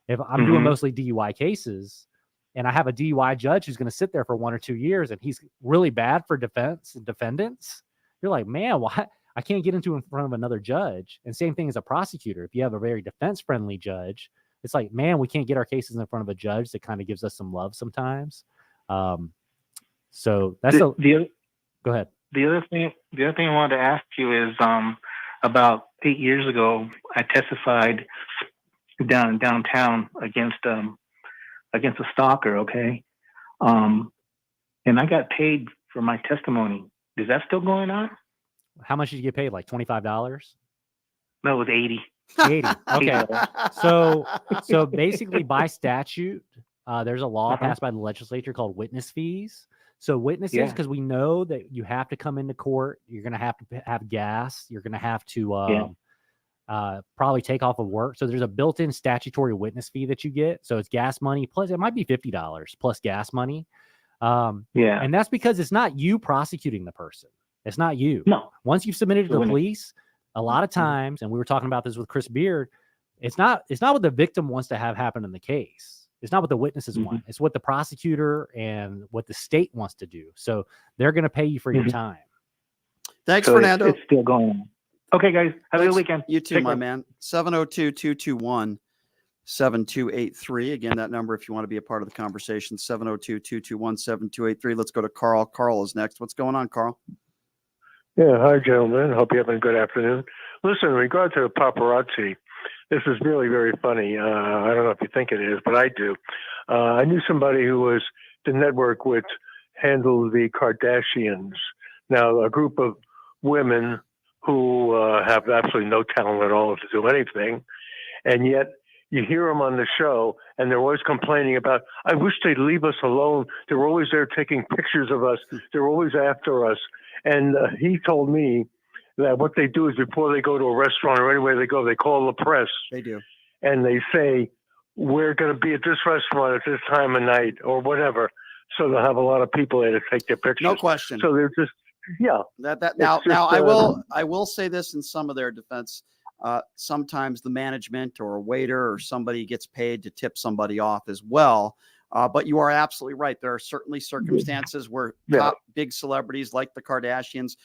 if I'm doing mostly DUI cases, and I have a DUI judge who's going to sit there for 1 or 2 years, and he's really bad for defense and defendants, you're like, man, why? I can't get into in front of another judge. And same thing as a prosecutor. If you have a very defense-friendly judge, it's like, man, we can't get our cases in front of a judge that kind of gives us some love sometimes. So that's go ahead. The other thing I wanted to ask you is about 8 years ago I testified downtown against a stalker, okay? And I got paid for my testimony. Is that still going on? How much did you get paid? Like $25? No, it was 80. 80. Okay. So basically by statute, there's a law passed by the legislature called witness fees. So witnesses, because we know that you have to come into court, you're going to have gas, you're going to have to probably take off of work. So there's a built-in statutory witness fee that you get. So it's gas money plus it might be $50 plus gas money. And that's because it's not you prosecuting the person. It's not you. No. Once you've submitted to the police, a lot of times, and we were talking about this with Chris Beard, it's not what the victim wants to have happen in the case. It's not what the witnesses want. It's what the prosecutor and what the state wants to do. So they're going to pay you for your time. Thanks, So Fernando. It's still going on. Okay, guys. Have a good weekend. You too, Take my care. man. 702-221-7283. Again, that number if you want to be a part of the conversation, 702-221-7283. Let's go to Carl. Carl is next. What's going on, Carl? Yeah, hi, gentlemen. Hope you're having a good afternoon. Listen, in regard to the paparazzi, this is really very funny. I don't know if you think it is, but I do. I knew somebody who was the network which handled the Kardashians. Now, a group of women who have absolutely no talent at all to do anything, and yet you hear them on the show, and they're always complaining about, I wish they'd leave us alone. They're always there taking pictures of us. They're always after us. And he told me that what they do is before they go to a restaurant or anywhere they go, they call the press. They do. And they say, we're going to be at this restaurant at this time of night or whatever. So they'll have a lot of people there to take their pictures. No question. So they're just, Now I will say this in some of their defense. Sometimes the management or a waiter or somebody gets paid to tip somebody off as well. But you are absolutely right. There are certainly circumstances where top big celebrities like the Kardashians,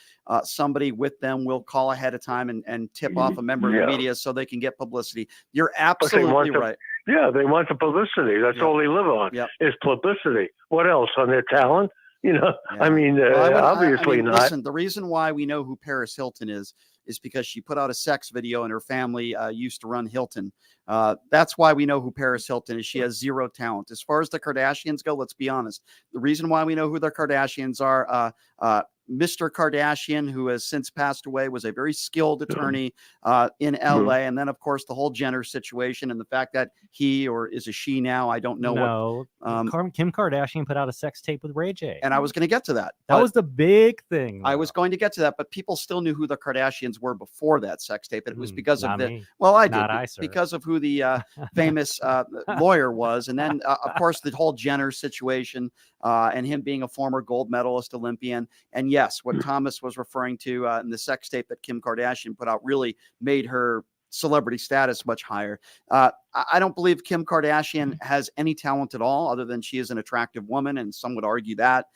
somebody with them will call ahead of time and tip off a member of the media so they can get publicity. You're absolutely right. Yeah, they want the publicity. That's all they live on is publicity. What else? On their talent? You know, I mean, obviously not. Listen, the reason why we know who Paris Hilton is because she put out a sex video and her family used to run Hilton. That's why we know who Paris Hilton is. She has zero talent. As far as the Kardashians go, let's be honest. The reason why we know who the Kardashians are, Mr. Kardashian, who has since passed away, was a very skilled attorney in LA. And then, of course, the whole Jenner situation and the fact that he, or is a she now, I don't know. Kim Kardashian put out a sex tape with Ray J. And I was going to get to that. That was the big thing. I was going to get to that, but people still knew who the Kardashians were before that sex tape. And it was because of because of who the famous lawyer was. And then, of course, the whole Jenner situation and him being a former gold medalist Olympian. And yes, what Thomas was referring to in the sex tape that Kim Kardashian put out really made her celebrity status much higher. I don't believe Kim Kardashian has any talent at all other than she is an attractive woman, and some would argue that.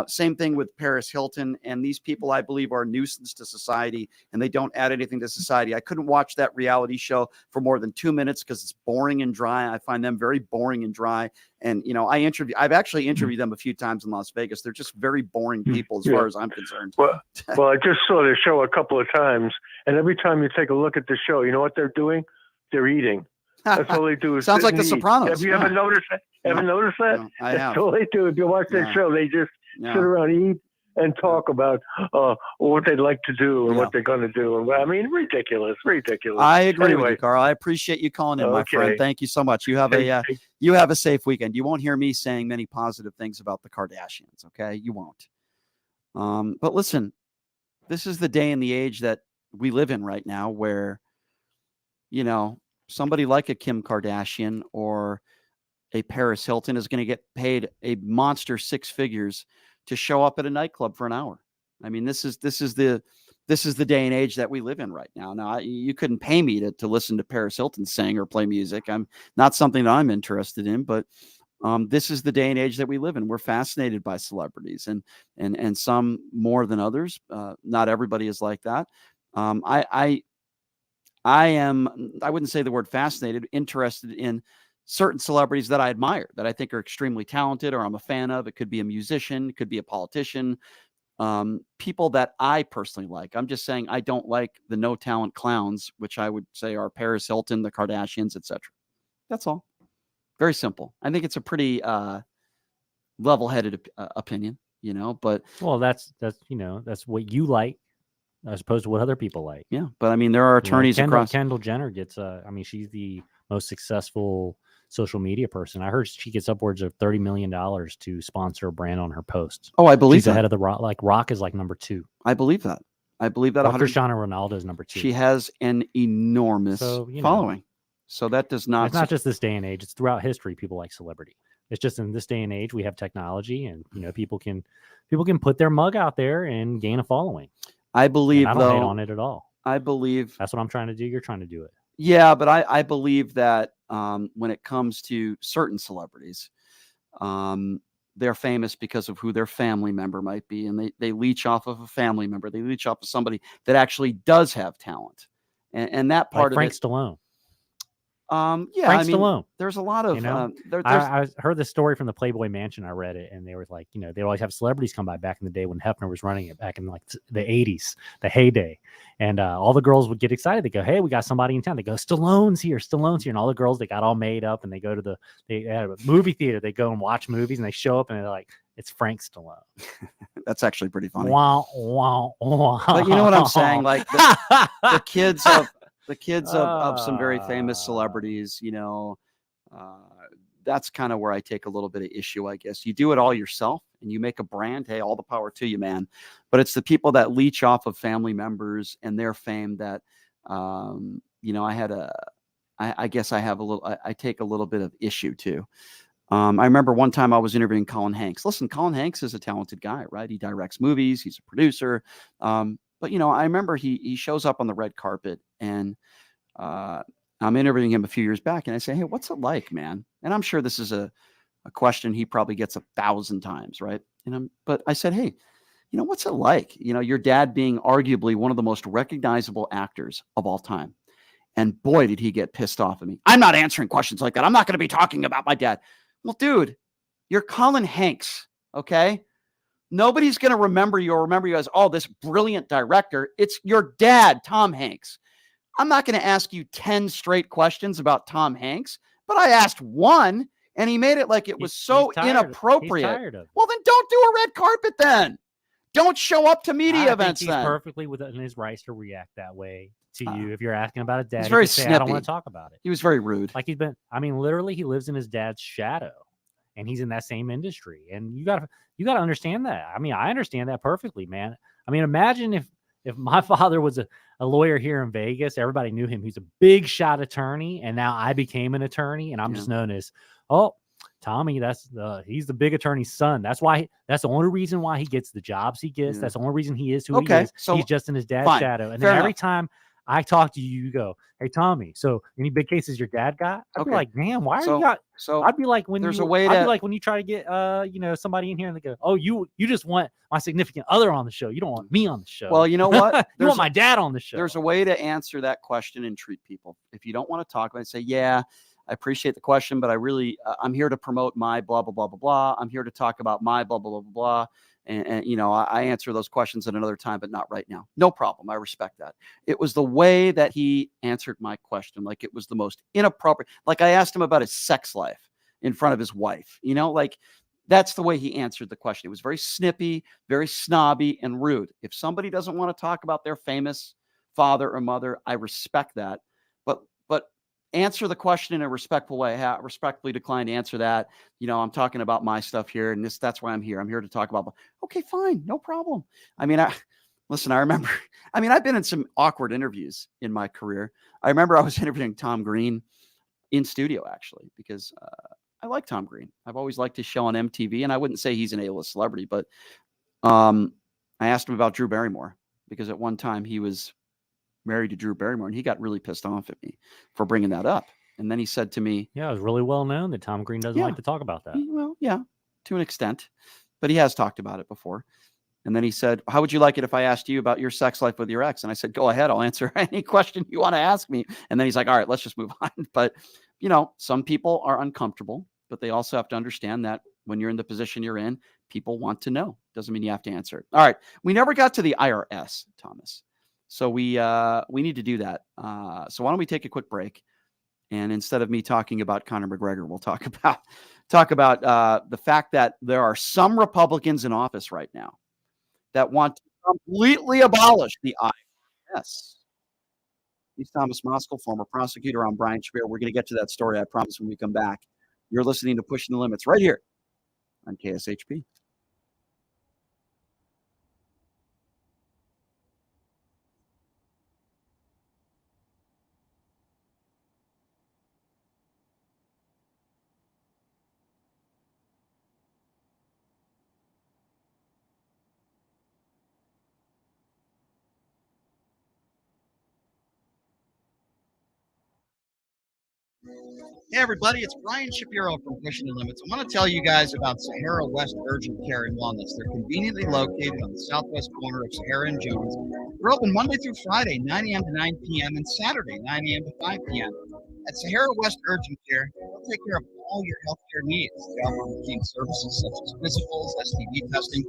Same thing with Paris Hilton. And these people, I believe, are a nuisance to society, and they don't add anything to society. I couldn't watch that reality show for more than 2 minutes because it's boring and dry. I find them very boring and dry. And, you know, I've actually interviewed them a few times in Las Vegas. They're just very boring people as far as I'm concerned. Well, I just saw the show a couple of times, and every time you take a look at the show, you know what they're doing? They're eating. That's all they do. Sounds like The Sopranos. Have you ever noticed that? Noticed that? No, I have. That's all they do. If you watch that show, they just sit around, eat, and talk about what they'd like to do and what they're going to do. And I mean, ridiculous. I agree with you, Carl. I appreciate you calling in, my friend. Thank you so much. You have a safe weekend. You won't hear me saying many positive things about the Kardashians. Okay, you won't. But listen, this is the day and the age that we live in right now, where somebody like a Kim Kardashian or a Paris Hilton is going to get paid a monster 6 figures to show up at a nightclub for an hour. I mean, this is the day and age that we live in right now. Now, you couldn't pay me to listen to Paris Hilton sing or play music. I'm not something that I'm interested in, but this is the day and age that we live in. We're fascinated by celebrities, and some more than others. Not everybody is like that. I wouldn't say the word fascinated, interested in certain celebrities that I admire, that I think are extremely talented or I'm a fan of. It could be a musician, it could be a politician, people that I personally like. I'm just saying I don't like the no talent clowns, which I would say are Paris Hilton, the Kardashians, etc. That's all. Very simple. I think it's a pretty level-headed opinion, but well, that's what you like as opposed to what other people like. Yeah, but I mean, there are attorneys across. Kendall Jenner gets, she's the most successful social media person. I heard she gets upwards of $30 million to sponsor a brand on her posts. Oh, I believe she's that. ahead of the Rock. Like Rock is like number 2. I believe that. Cristiano Ronaldo is number 2. She has an enormous following. So that does not. It's not just this day and age. It's throughout history. People like celebrity. It's just in this day and age we have technology, and people can put their mug out there and gain a following. I believe, and I don't hate on it at all. I believe that's what I'm trying to do. You're trying to do it. Yeah, but I believe that when it comes to certain celebrities, they're famous because of who their family member might be, and they leech off of a family member. They leech off of somebody that actually does have talent, and that part like of Frank Stallone. Yeah, Frank Stallone. There's a lot of I heard this story from the Playboy Mansion. I read it, and they were like, they always have celebrities come by back in the day when Hefner was running it back in like the 80s, the heyday. And all the girls would get excited. They go, "Hey, we got somebody in town." They go, Stallone's here. And all the girls, they got all made up, and they go to they had a movie theater. They go and watch movies, and they show up, and they're like, "It's Frank Stallone." That's actually pretty funny. Wow, wow, wow. But you know what I'm saying? Like the kids of some very famous celebrities, that's kind of where I take a little bit of issue, I guess. You do it all yourself and you make a brand. Hey, all the power to you, man. But it's the people that leech off of family members and their fame that, I guess I take a little bit of issue too. I remember one time I was interviewing Colin Hanks. Listen, Colin Hanks is a talented guy, right? He directs movies. He's a producer. But, I remember he shows up on the red carpet, and I'm interviewing him a few years back, and I say, "Hey, what's it like, man?" And I'm sure this is a question he probably gets 1,000 times, right? But I said, "Hey, what's it like? Your dad being arguably one of the most recognizable actors of all time." And boy, did he get pissed off at me. "I'm not answering questions like that. I'm not going to be talking about my dad." Well, dude, you're Colin Hanks, okay? Nobody's going to remember you or remember you as, "Oh, this brilliant director." It's your dad, Tom Hanks. I'm not going to ask you 10 straight questions about Tom Hanks, but I asked one, and he made it like it was so inappropriate. Well, then don't do a red carpet then. Don't show up to media events he's then. perfectly within his rights to react that way to you. If you're asking about a dad, he's very he could say, "I don't snippy. want to talk about it." He was very rude. Like literally he lives in his dad's shadow, and he's in that same industry. And you got to understand that. I understand that perfectly, man. Imagine if my father was a lawyer here in Vegas, everybody knew him. He's a big shot attorney, and now I became an attorney, and I'm just known as, "Oh, Tommy, he's the big attorney's son." That's the only reason why he gets the jobs he gets. That's the only reason he is who he is. So he's just in his dad's shadow. And then every time I talk to you, you go, "Hey, Tommy, so any big cases your dad got?" I'd be like, "Damn, why are you got?" So I'd be like, when you try to get somebody in here and they go, "Oh, you just want my significant other on the show. You don't want me on the show." Well, you know what? You want my dad on the show. There's a way to answer that question and treat people. If you don't want to talk about it, say, "Yeah, I appreciate the question, but I really, I'm here to promote my blah, blah, blah, blah, blah. I'm here to talk about my blah, blah, blah, blah, blah. And I answer those questions at another time, but not right now." No problem. I respect that. It was the way that he answered my question. Like it was the most inappropriate. Like I asked him about his sex life in front of his wife, that's the way he answered the question. It was very snippy, very snobby and rude. If somebody doesn't want to talk about their famous father or mother, I respect that. But answer the question in a respectful way. I respectfully decline to answer that. I'm talking about my stuff here, and that's why I'm here. I'm here to talk about. Okay, fine, no problem. I remember. I've been in some awkward interviews in my career. I remember I was interviewing Tom Green in studio actually because I like Tom Green. I've always liked his show on MTV, and I wouldn't say he's an A-list celebrity, but I asked him about Drew Barrymore because at one time he was married to Drew Barrymore, and he got really pissed off at me for bringing that up. And then he said to me, "Yeah, it was really well known that Tom Green doesn't like to talk about that." Well, yeah, to an extent, but he has talked about it before. And then he said, "How would you like it if I asked you about your sex life with your ex?" And I said, "Go ahead. I'll answer any question you want to ask me." And then he's like, "All right, let's just move on." But some people are uncomfortable, but they also have to understand that when you're in the position you're in, people want to know. Doesn't mean you have to answer it. All right. We never got to the IRS, Thomas. So we need to do that. So why don't we take a quick break? And instead of me talking about Conor McGregor, we'll talk about the fact that there are some Republicans in office right now that want to completely abolish the IRS. He's Thomas Moskal, former prosecutor. I'm Brian Shapiro. We're going to get to that story, I promise, when we come back. You're listening to Pushing the Limits right here on KSHP. Hey everybody, it's Brian Shapiro from Pushing the Limits. I want to tell you guys about Sahara West Urgent Care and Wellness. They're conveniently located on the southwest corner of Sahara and Jones. They're open Monday through Friday, 9 a.m. to 9 p.m. and Saturday, 9 a.m. to 5 p.m. At Sahara West Urgent Care, they'll take care of all your healthcare needs. They offer routine services such as physicals, STD testing,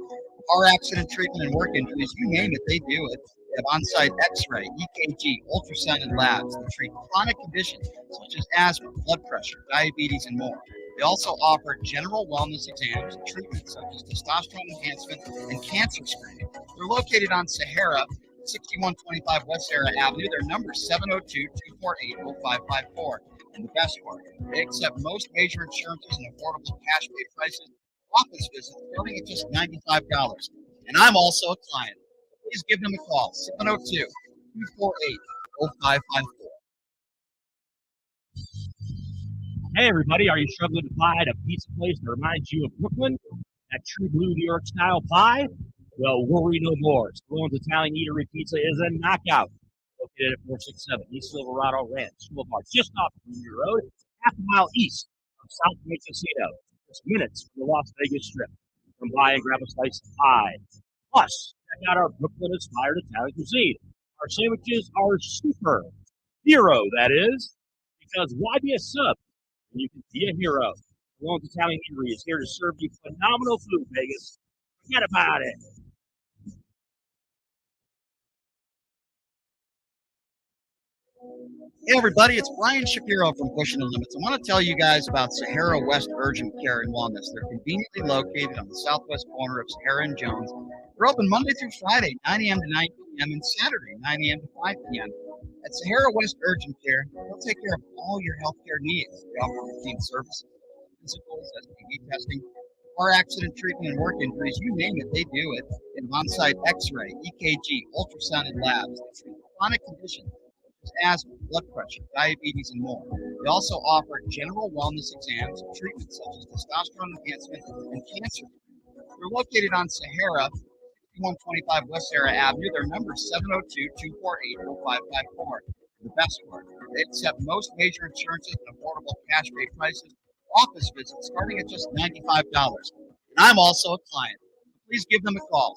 car accident treatment, and work injuries. You name it, they do it. They have on-site X-ray, EKG, ultrasound, and labs. They treat chronic conditions such as asthma, blood pressure, diabetes, and more. They also offer general wellness exams and treatments such as testosterone enhancement and cancer screening. They're located on Sahara, 6125 West Sahara Avenue. Their number is 702-248-0554. And the best part, they accept most major insurances and affordable cash pay prices. Office visits starting at just $95. And I'm also a client. Please give them a call, 702-248-0554. Hey, everybody, are you struggling to find a pizza place that reminds you of Brooklyn? That true blue New York style pie? Well, worry no more. Stallone's Italian Eatery Pizza is a knockout. Located at 467 East Silverado Ranch Boulevard, just off Union Road, half a mile east of South Lake Casino, just minutes from the Las Vegas Strip. Come by and grab a slice of pie. Plus, check out our Brooklyn-inspired Italian cuisine. Our sandwiches are super. Hero, that is. Because why be a sub when you can be a hero? Stallone's Italian Eatery is here to serve you phenomenal food, Vegas. Forget about it. Hey everybody, it's Brian Shapiro from Pushing the Limits. I want to tell you guys about Sahara West Urgent Care and Wellness. They're conveniently located on the southwest corner of Sahara and Jones. They're open Monday through Friday, 9 a.m. to 9 p.m. and Saturday, 9 a.m. to 5 p.m. At Sahara West Urgent Care, they'll take care of all your healthcare needs. They offer routine services, physicals, STD testing, car accident treatment, and work injuries. You name it, they do it. They have on-site X-ray, EKG, ultrasound, and labs. They treat chronic conditions such as asthma, blood pressure, diabetes, and more. They also offer general wellness exams and treatments such as testosterone enhancement and cancer. They're located on Sahara, 6125 West Sahara Avenue. Their number is 702-248-0554. The best part, they accept most major insurances and affordable cash pay prices. Office visits starting at just $95. And I'm also a client. Please give them a call,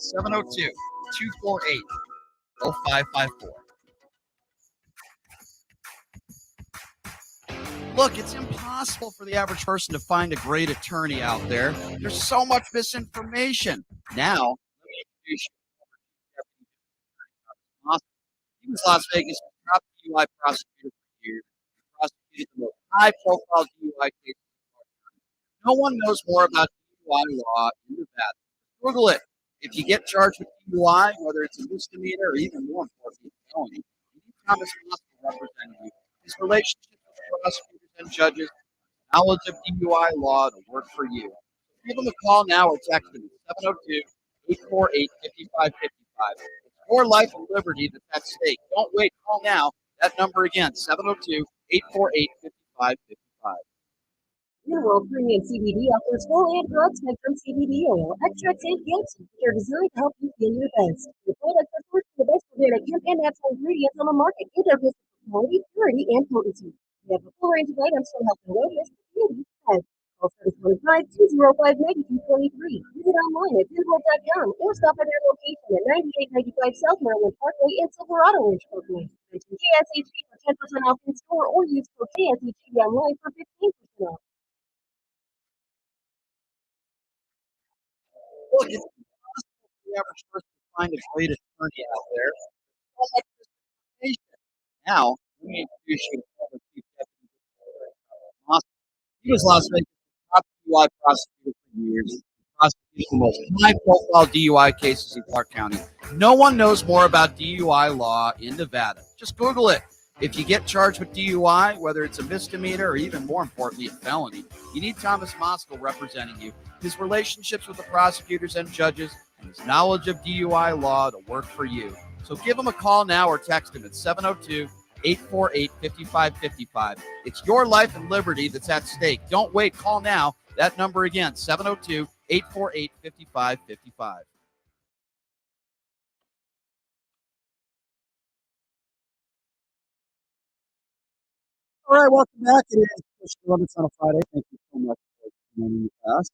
702-248-0554. Look, it's impossible for the average person to find a great attorney out there. There's so much misinformation. Now, let me introduce you. He was Las Vegas' top DUI prosecutor for years. He prosecuted the most high-profile DUI cases. No one knows more about DUI law in Nevada. Google it. If you get charged with DUI, whether it's a misdemeanor or even more importantly, a felony, you need Thomas Moskal representing you. His relationship with prosecutors and judges, knowledge of DUI law to work for you. Give him a call now or text him at 702-848-5555. It's your life and liberty that's at stake. Don't wait. Call now. That number again, 702-848-5555. Your World Premium CBD offers full and broad spectrum CBD oil, extracts, and capsules that are designed to help you feel your best. The products are sourced from the best organic hemp and natural ingredients on the market, and are listed for quality, purity, and potency. We have a full range of items from health and wellness to beauty. Call Call 725-205-9223. Visit online at tinworld.com or stop by their location at 9895 South Maryland Parkway in Silverado Ranch, Parkway. Mention KSHP for 10% off in store or use code KSHP online for 15% off. Look, it's impossible for the average person to find a great attorney out there. All that discrimination. Now, let me introduce you to former Chief Deputy Thomas Moskal. He was Las Vegas' top DUI prosecutor for years, prosecuting the most high-profile DUI cases in Clark County. No one knows more about DUI law in Nevada. Just Google it. If you get charged with DUI, whether it's a misdemeanor or even more importantly, a felony, you need Thomas Moskal representing you. His relationships with the prosecutors and judges and his knowledge of DUI law to work for you. So give him a call now or text him at 702-848-5555. It's your life and liberty that's at stake. Don't wait. Call now. That number again, 702-848-5555. All right, welcome back. It is Push the Limits on a Friday. Thank you so much for joining us.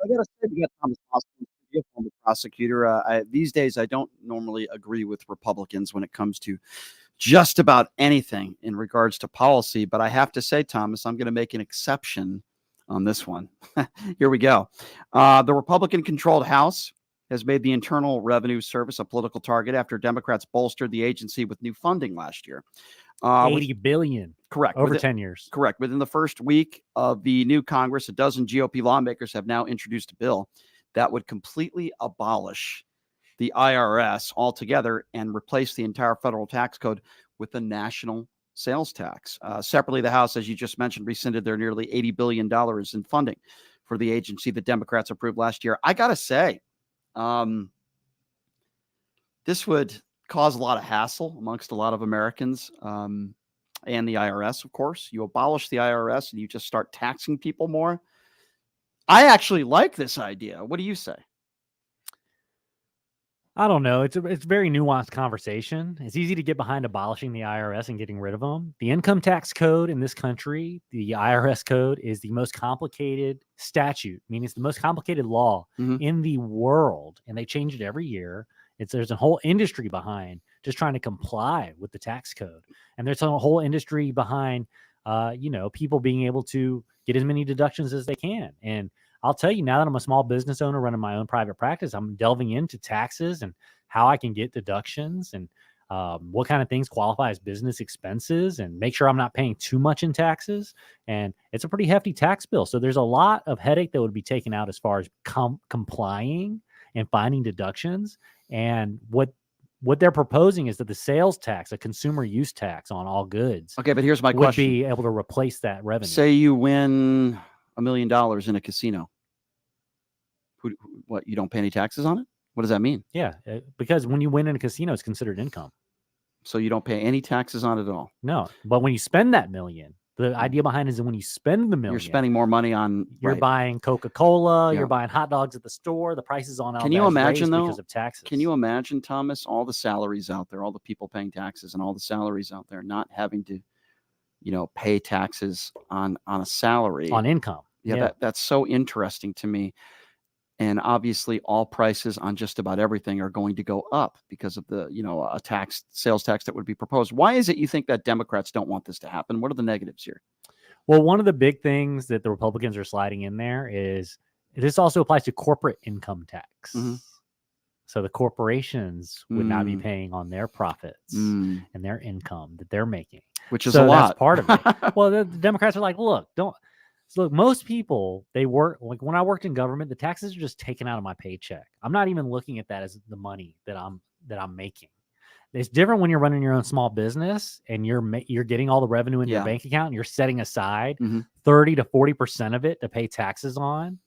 I got to say, we got Thomas Moskal, former prosecutor. These days, I don't normally agree with Republicans when it comes to just about anything in regards to policy, but I have to say, Thomas, I'm going to make an exception on this one. Here we go. The Republican-controlled House has made the Internal Revenue Service a political target after Democrats bolstered the agency with new funding last year. $80 billion. Correct. Over 10 years. Correct. Within the first week of the new Congress, a dozen GOP lawmakers have now introduced a bill that would completely abolish the IRS altogether and replace the entire federal tax code with a national sales tax. Separately, the House, as you just mentioned, rescinded their nearly $80 billion in funding for the agency that Democrats approved last year. I got to say, this would cause a lot of hassle amongst a lot of Americans and the IRS, of course. You abolish the IRS and you just start taxing people more. I actually like this idea. What do you say? I don't know. It's a very nuanced conversation. It's easy to get behind abolishing the IRS and getting rid of them. The income tax code in this country, the IRS code, is the most complicated statute, meaning it's the most complicated law in the world, and they change it every year. There's a whole industry behind just trying to comply with the tax code, and there's a whole industry behind, people being able to get as many deductions as they can. And I'll tell you, now that I'm a small business owner running my own private practice, I'm delving into taxes and how I can get deductions and what kind of things qualify as business expenses and make sure I'm not paying too much in taxes. And it's a pretty hefty tax bill. So there's a lot of headache that would be taken out as far as complying and finding deductions. And what they're proposing is that the sales tax, a consumer use tax on all goods, Okay, but here's my would question. be able to replace that revenue. Say you win $1 million in a casino. What, you don't pay any taxes on it? What does that mean? Yeah, because when you win in a casino, it's considered income. So you don't pay any taxes on it at all? No, but when you spend that million, the idea behind it is that when you spend the million, You're spending more money on... you're right. buying Coca-Cola, Yeah. you're buying hot dogs at the store, the prices on all Can you that's imagine, raised though? because of taxes. Can you imagine, Thomas, all the salaries out there, all the people paying taxes and all the salaries out there not having to, pay taxes on a salary? On income. Yeah. That's so interesting to me. And obviously all prices on just about everything are going to go up because of the, a sales tax that would be proposed. Why is it you think that Democrats don't want this to happen? What are the negatives here? Well, one of the big things that the Republicans are sliding in there is this also applies to corporate income tax. So the corporations would not be paying on their profits and their income that they're making. Which is a lot. That's part of it. Well, the Democrats are like, look, most people, they work, like when I worked in government, the taxes are just taken out of my paycheck. I'm not even looking at that as the money that I'm making. It's different when you're running your own small business and you're getting all the revenue in your bank account and you're setting aside 30 to 40% of it to pay taxes on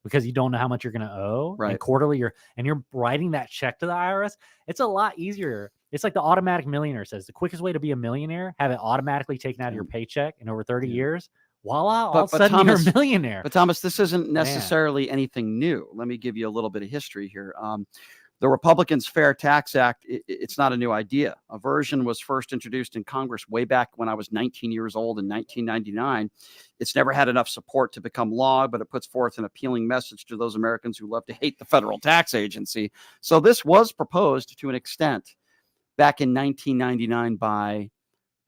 because you don't know how much you're going to owe. Right. And quarterly you're writing that check to the IRS. It's a lot easier. It's like the automatic millionaire says, the quickest way to be a millionaire, have it automatically taken out of your paycheck in over 30 years. Voila, all of a sudden you're a millionaire. But Thomas, this isn't necessarily anything new. Let me give you a little bit of history here. The Republicans' Fair Tax Act, it's not a new idea. A version was first introduced in Congress way back when I was 19 years old in 1999. It's never had enough support to become law, but it puts forth an appealing message to those Americans who love to hate the federal tax agency. So this was proposed to an extent back in 1999 by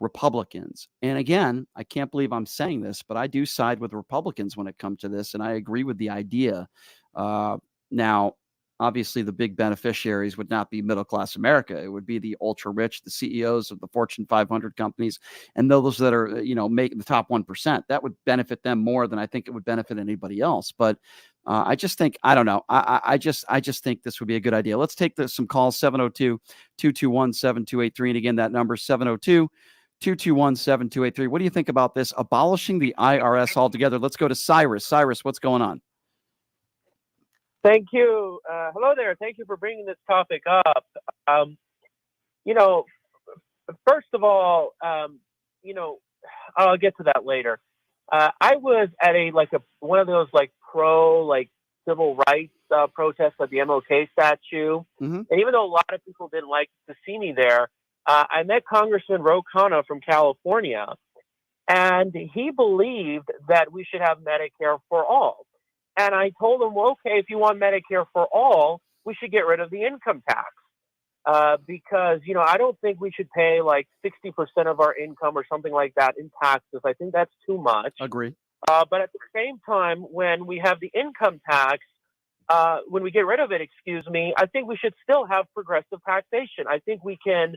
Republicans. And again, I can't believe I'm saying this, but I do side with Republicans when it comes to this, and I agree with the idea. Now, obviously, the big beneficiaries would not be middle-class America. It would be the ultra-rich, the CEOs of the Fortune 500 companies, and those that are, making the top 1%. That would benefit them more than I think it would benefit anybody else. But I just think, I don't know. I just think this would be a good idea. Let's take some calls, 702-221-7283. And again, that number is 702-221-7283. What do you think about this? Abolishing the IRS altogether. Let's go to Cyrus. Cyrus, what's going on? Thank you. Hello there. Thank you for bringing this topic up. First of all, I'll get to that later. I was at one of those pro civil rights protests at the MLK statue, and even though a lot of people didn't like to see me there, I met Congressman Ro Khanna from California, and he believed that we should have Medicare for all. And I told him, well, okay, if you want Medicare for all, we should get rid of the income tax. Because, I don't think we should pay 60% of our income or something like that in taxes. I think that's too much. Agree. But at the same time, when we have the income tax, when we get rid of it, I think we should still have progressive taxation. I think we can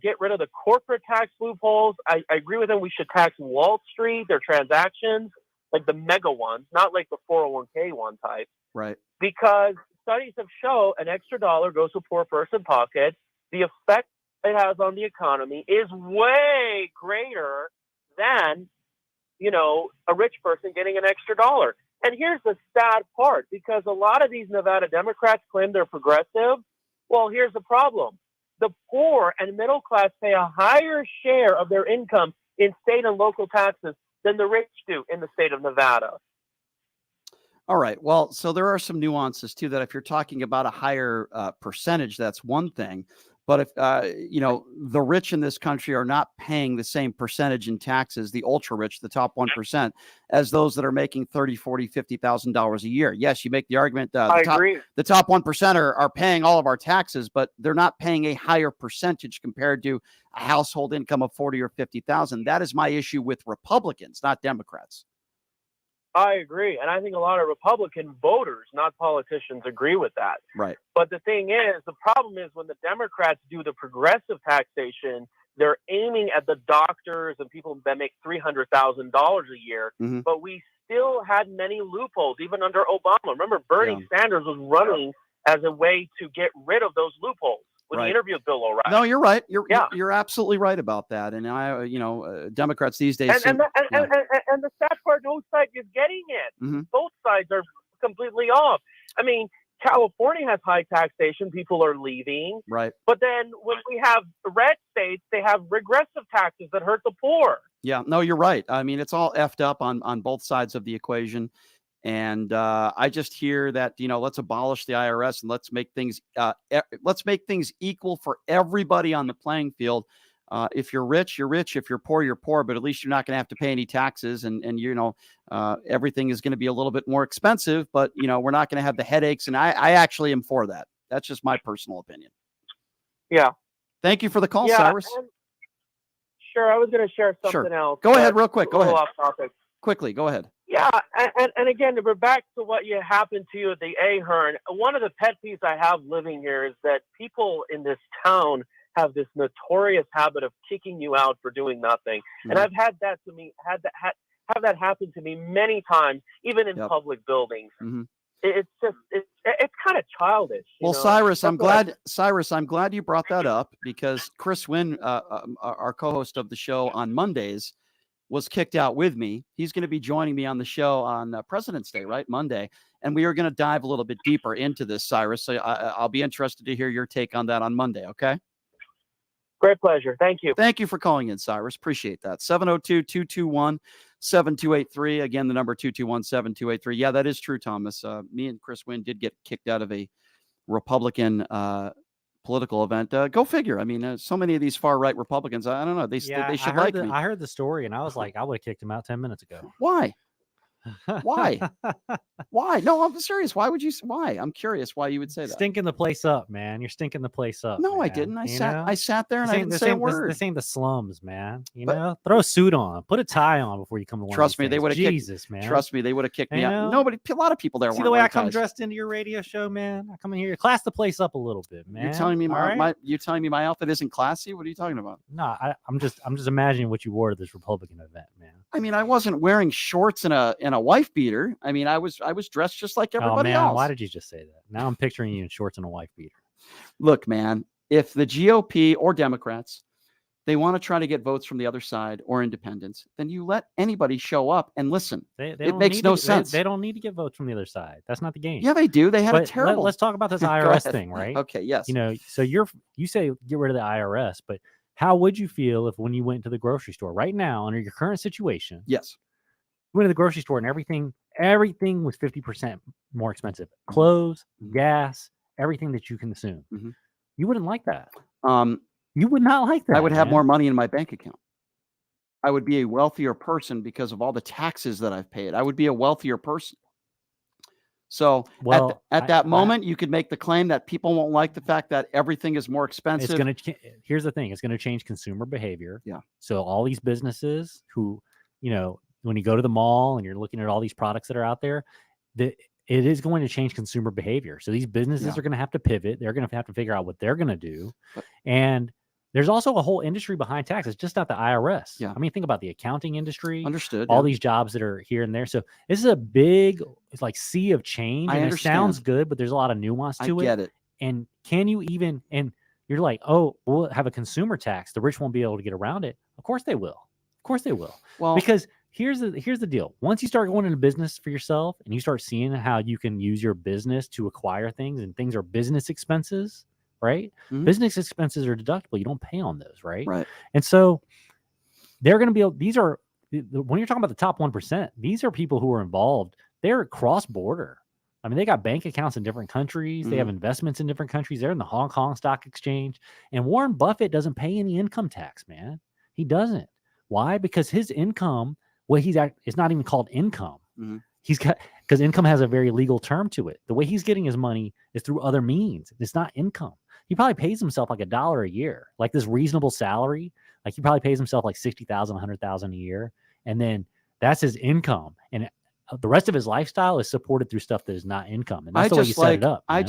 get rid of the corporate tax loopholes. I agree with him. We should tax Wall Street, their transactions, like the mega ones, not like the 401k one type. Right. Because studies have shown an extra dollar goes to a poor person pocket. The effect it has on the economy is way greater than, a rich person getting an extra dollar. And here's the sad part, because a lot of these Nevada Democrats claim they're progressive. Well, here's the problem. The poor and middle class pay a higher share of their income in state and local taxes than the rich do in the state of Nevada. All right. Well, so there are some nuances too, that if you're talking about a higher percentage, that's one thing. But if, the rich in this country are not paying the same percentage in taxes, the ultra rich, the top 1%, as those that are making $30,000, $40,000, $50,000 a year. Yes, you make the argument that the top 1% are paying all of our taxes, but they're not paying a higher percentage compared to a household income of $40,000 or $50,000. That is my issue with Republicans, not Democrats. I agree. And I think a lot of Republican voters, not politicians, agree with that. Right. But the thing is, the problem is when the Democrats do the progressive taxation, they're aiming at the doctors and people that make $300,000 a year. Mm-hmm. But we still had many loopholes, even under Obama. Remember, Bernie Sanders was running as a way to get rid of those loopholes when he interviewed Bill O'Reilly. No, you're right. You're absolutely right about that. And Democrats these days. And the sad part, no side is getting it. Mm-hmm. Both sides are completely off. I mean, California has high taxation. People are leaving. Right. But then when we have red states, they have regressive taxes that hurt the poor. Yeah, no, you're right. I mean, it's all effed up on both sides of the equation. And I just hear that, let's abolish the IRS and let's make things equal for everybody on the playing field. If you're rich, you're rich. If you're poor, you're poor. But at least you're not going to have to pay any taxes, and everything is going to be a little bit more expensive. But we're not going to have the headaches. And I actually am for that. That's just my personal opinion. Yeah. Thank you for the call, Cyrus. Sure, I was going to share something else. Go ahead, real quick. Go ahead. Off topic. Quickly, go ahead. Yeah, and again, we're back to what happened to you at the Ahern. One of the pet peeves I have living here is that people in this town have this notorious habit of kicking you out for doing nothing. Mm-hmm. And I've had that have that happen to me many times, even in public buildings. Mm-hmm. It's kind of childish. Well, Cyrus, I'm glad you brought that up, because Chris Wynn, our co-host of the show on Mondays, was kicked out with me. He's going to be joining me on the show on President's Day, right? Monday. And we are going to dive a little bit deeper into this, Cyrus. So I'll be interested to hear your take on that on Monday. Okay. Great pleasure. Thank you. Thank you for calling in, Cyrus. Appreciate that. 702-221-7283. Again, the number 221-7283. Yeah, that is true, Thomas. Me and Chris Wynn did get kicked out of a Republican political event. Go figure. I mean, so many of these far right Republicans, I don't know. They should like me. I heard the story and I was like, I would have kicked him out 10 minutes ago. Why? Why? Why? No, I'm serious. Why would you? Why? I'm curious why you would say that. Stinking the place up, man. You're stinking the place up. No, man. I didn't. I sat there and I didn't say a word. This ain't the slums, man. You know, throw a suit on, put a tie on before you come to one. Trust me, they would have Jesus, man. Trust me, they would have kicked me out. Nobody, a lot of people there. See the way I come dressed into your radio show, man. I come in here, class the place up a little bit, man. You're telling me my outfit isn't classy? What are you talking about? No, I'm just imagining what you wore to this Republican event, man. I mean, I wasn't wearing shorts and a wife beater. I mean, I was dressed just like everybody else. Why did you just say that? Now I'm picturing you in shorts and a wife beater. Look, man, if the GOP or Democrats, they want to try to get votes from the other side or independents, then you let anybody show up and listen. It makes no sense. They don't need to get votes from the other side. That's not the game. Yeah, they do. They had a terrible. Let's talk about this IRS thing, right? Okay, yes. You know, so you say get rid of the IRS, but how would you feel if when you went to the grocery store right now under your current situation? Yes. You went to the grocery store and everything was 50% more expensive. Clothes, gas, everything that you consume. Mm-hmm. You wouldn't like that. You would not like that. I would have more money in my bank account. I would be a wealthier person because of all the taxes that I've paid. I would be a wealthier person. So at that moment, you could make the claim that people won't like the fact that everything is more expensive. Here's the thing. It's going to change consumer behavior. Yeah. So all these businesses who, when you go to the mall and you're looking at all these products that are out there, it is going to change consumer behavior. So these businesses are going to have to pivot. They're going to have to figure out what they're going to do. And there's also a whole industry behind taxes, just not the IRS. Yeah. I mean, think about the accounting industry. Understood. All these jobs that are here and there. So this is a big, it's like sea of change. I and understand. It sounds good, but there's a lot of nuance to it. I get it. And can you even, and you're like, oh, we'll have a consumer tax. The rich won't be able to get around it. Of course they will. Of course they will. Well, because here's the deal. Once you start going into business for yourself and you start seeing how you can use your business to acquire things, and things are business expenses, right? Mm-hmm. Business expenses are deductible. You don't pay on those, right? Right. And so they're going to be, when you're talking about the top 1%, these are people who are involved. They're cross-border. I mean, they got bank accounts in different countries. They have investments in different countries. They're in the Hong Kong Stock Exchange. And Warren Buffett doesn't pay any income tax, man. He doesn't. Why? Because his income, it's not even called income. Mm-hmm. Because income has a very legal term to it. The way he's getting his money is through other means. It's not income. He probably pays himself like $1 a year, like this reasonable salary. Like he probably pays himself like $60,000, $100,000 a year. And then that's his income. And the rest of his lifestyle is supported through stuff that is not income. And that's the way you set it up. I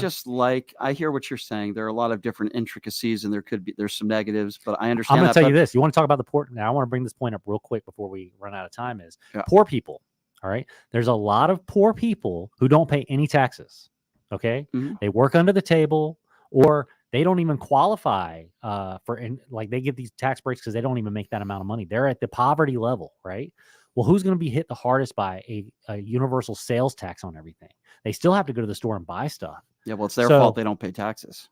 hear what you're saying. There are a lot of different intricacies and there's some negatives, but I understand. I'm going to tell you this. You want to talk about the poor? Now I want to bring this point up real quick before we run out of time poor people. All right. There's a lot of poor people who don't pay any taxes. Okay. Mm-hmm. They work under the table, or they don't even qualify they get these tax breaks because they don't even make that amount of money. They're at the poverty level. Right. Well, who's going to be hit the hardest by a universal sales tax on everything? They still have to go to the store and buy stuff. Yeah, well, it's their fault they don't pay taxes.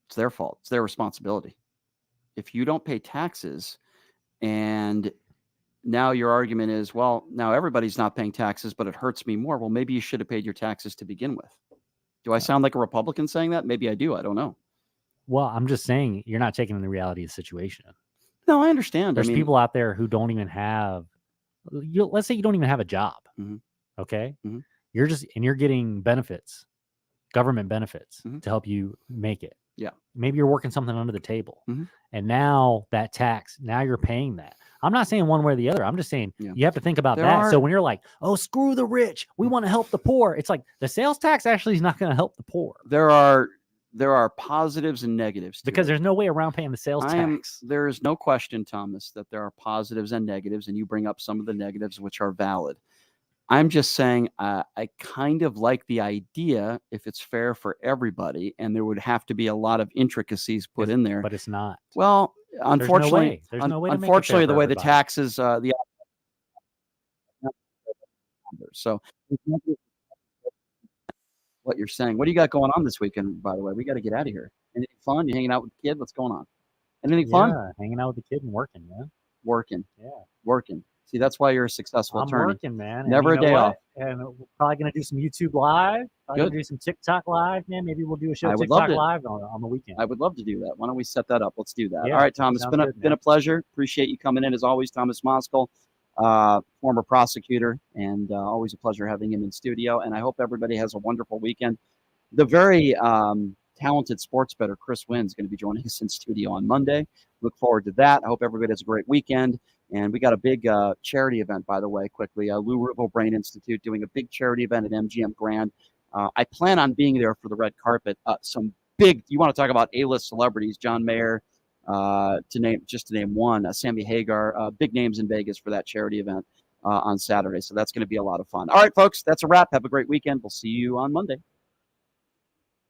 It's their fault. It's their responsibility. If you don't pay taxes, and now your argument is, well, now everybody's not paying taxes, but it hurts me more. Well, maybe you should have paid your taxes to begin with. Do I sound like a Republican saying that? Maybe I do. I don't know. Well, I'm just saying you're not taking in the reality of the situation. No, I understand. There's people out there who don't even have, let's say you don't even have a job. Mm-hmm. Okay. Mm-hmm. You're getting benefits, government benefits to help you make it. Yeah. Maybe you're working something under the table, mm-hmm. and now that tax, now you're paying that. I'm not saying one way or the other. I'm just saying you have to think about that. So when you're like, oh, screw the rich, we want to help the poor. It's like the sales tax actually is not going to help the poor. There are positives and negatives because there's no way around paying the sales tax. There is no question, Thomas, that there are positives and negatives, and you bring up some of the negatives which are valid. I'm just saying I kind of like the idea if it's fair for everybody, and there would have to be a lot of intricacies put in there. But it's not. Well, unfortunately, there's no way to unfortunately, the way everybody. the taxes, so what you're saying. What do you got going on this weekend, by the way? We got to get out of here. Anything fun? You hanging out with the kid? What's going on? Anything fun? Yeah, hanging out with the kid and working, man. Working. Yeah. Working. See, that's why you're a successful attorney. I'm working, man. Never a day off. And we're probably going to do some YouTube Live Probably Good. do some TikTok live, man. Maybe we'll do a show I would love TikTok to. live on the weekend. I would love to do that. Why don't we set that up? Let's do that. Yeah, All right, Tom. It's sounds been good, been man. a pleasure. Appreciate you coming in as always, Thomas Moskal, former prosecutor, and always a pleasure having him in studio. And I hope everybody has a wonderful weekend. The very talented sports bettor Chris Wynn is going to be joining us in studio on Monday. Look forward to that. I hope everybody has a great weekend. And we got a big charity event, by the way, quickly. Lou Rivel Brain Institute doing a big charity event at MGM Grand. I plan on being there for the red carpet. Some big, you want to talk about A-list celebrities, John Mayer, to name one, Sammy Hagar, big names in Vegas for that charity event on Saturday. So that's going to be a lot of fun. All right, folks, that's a wrap. Have a great weekend. We'll see you on Monday.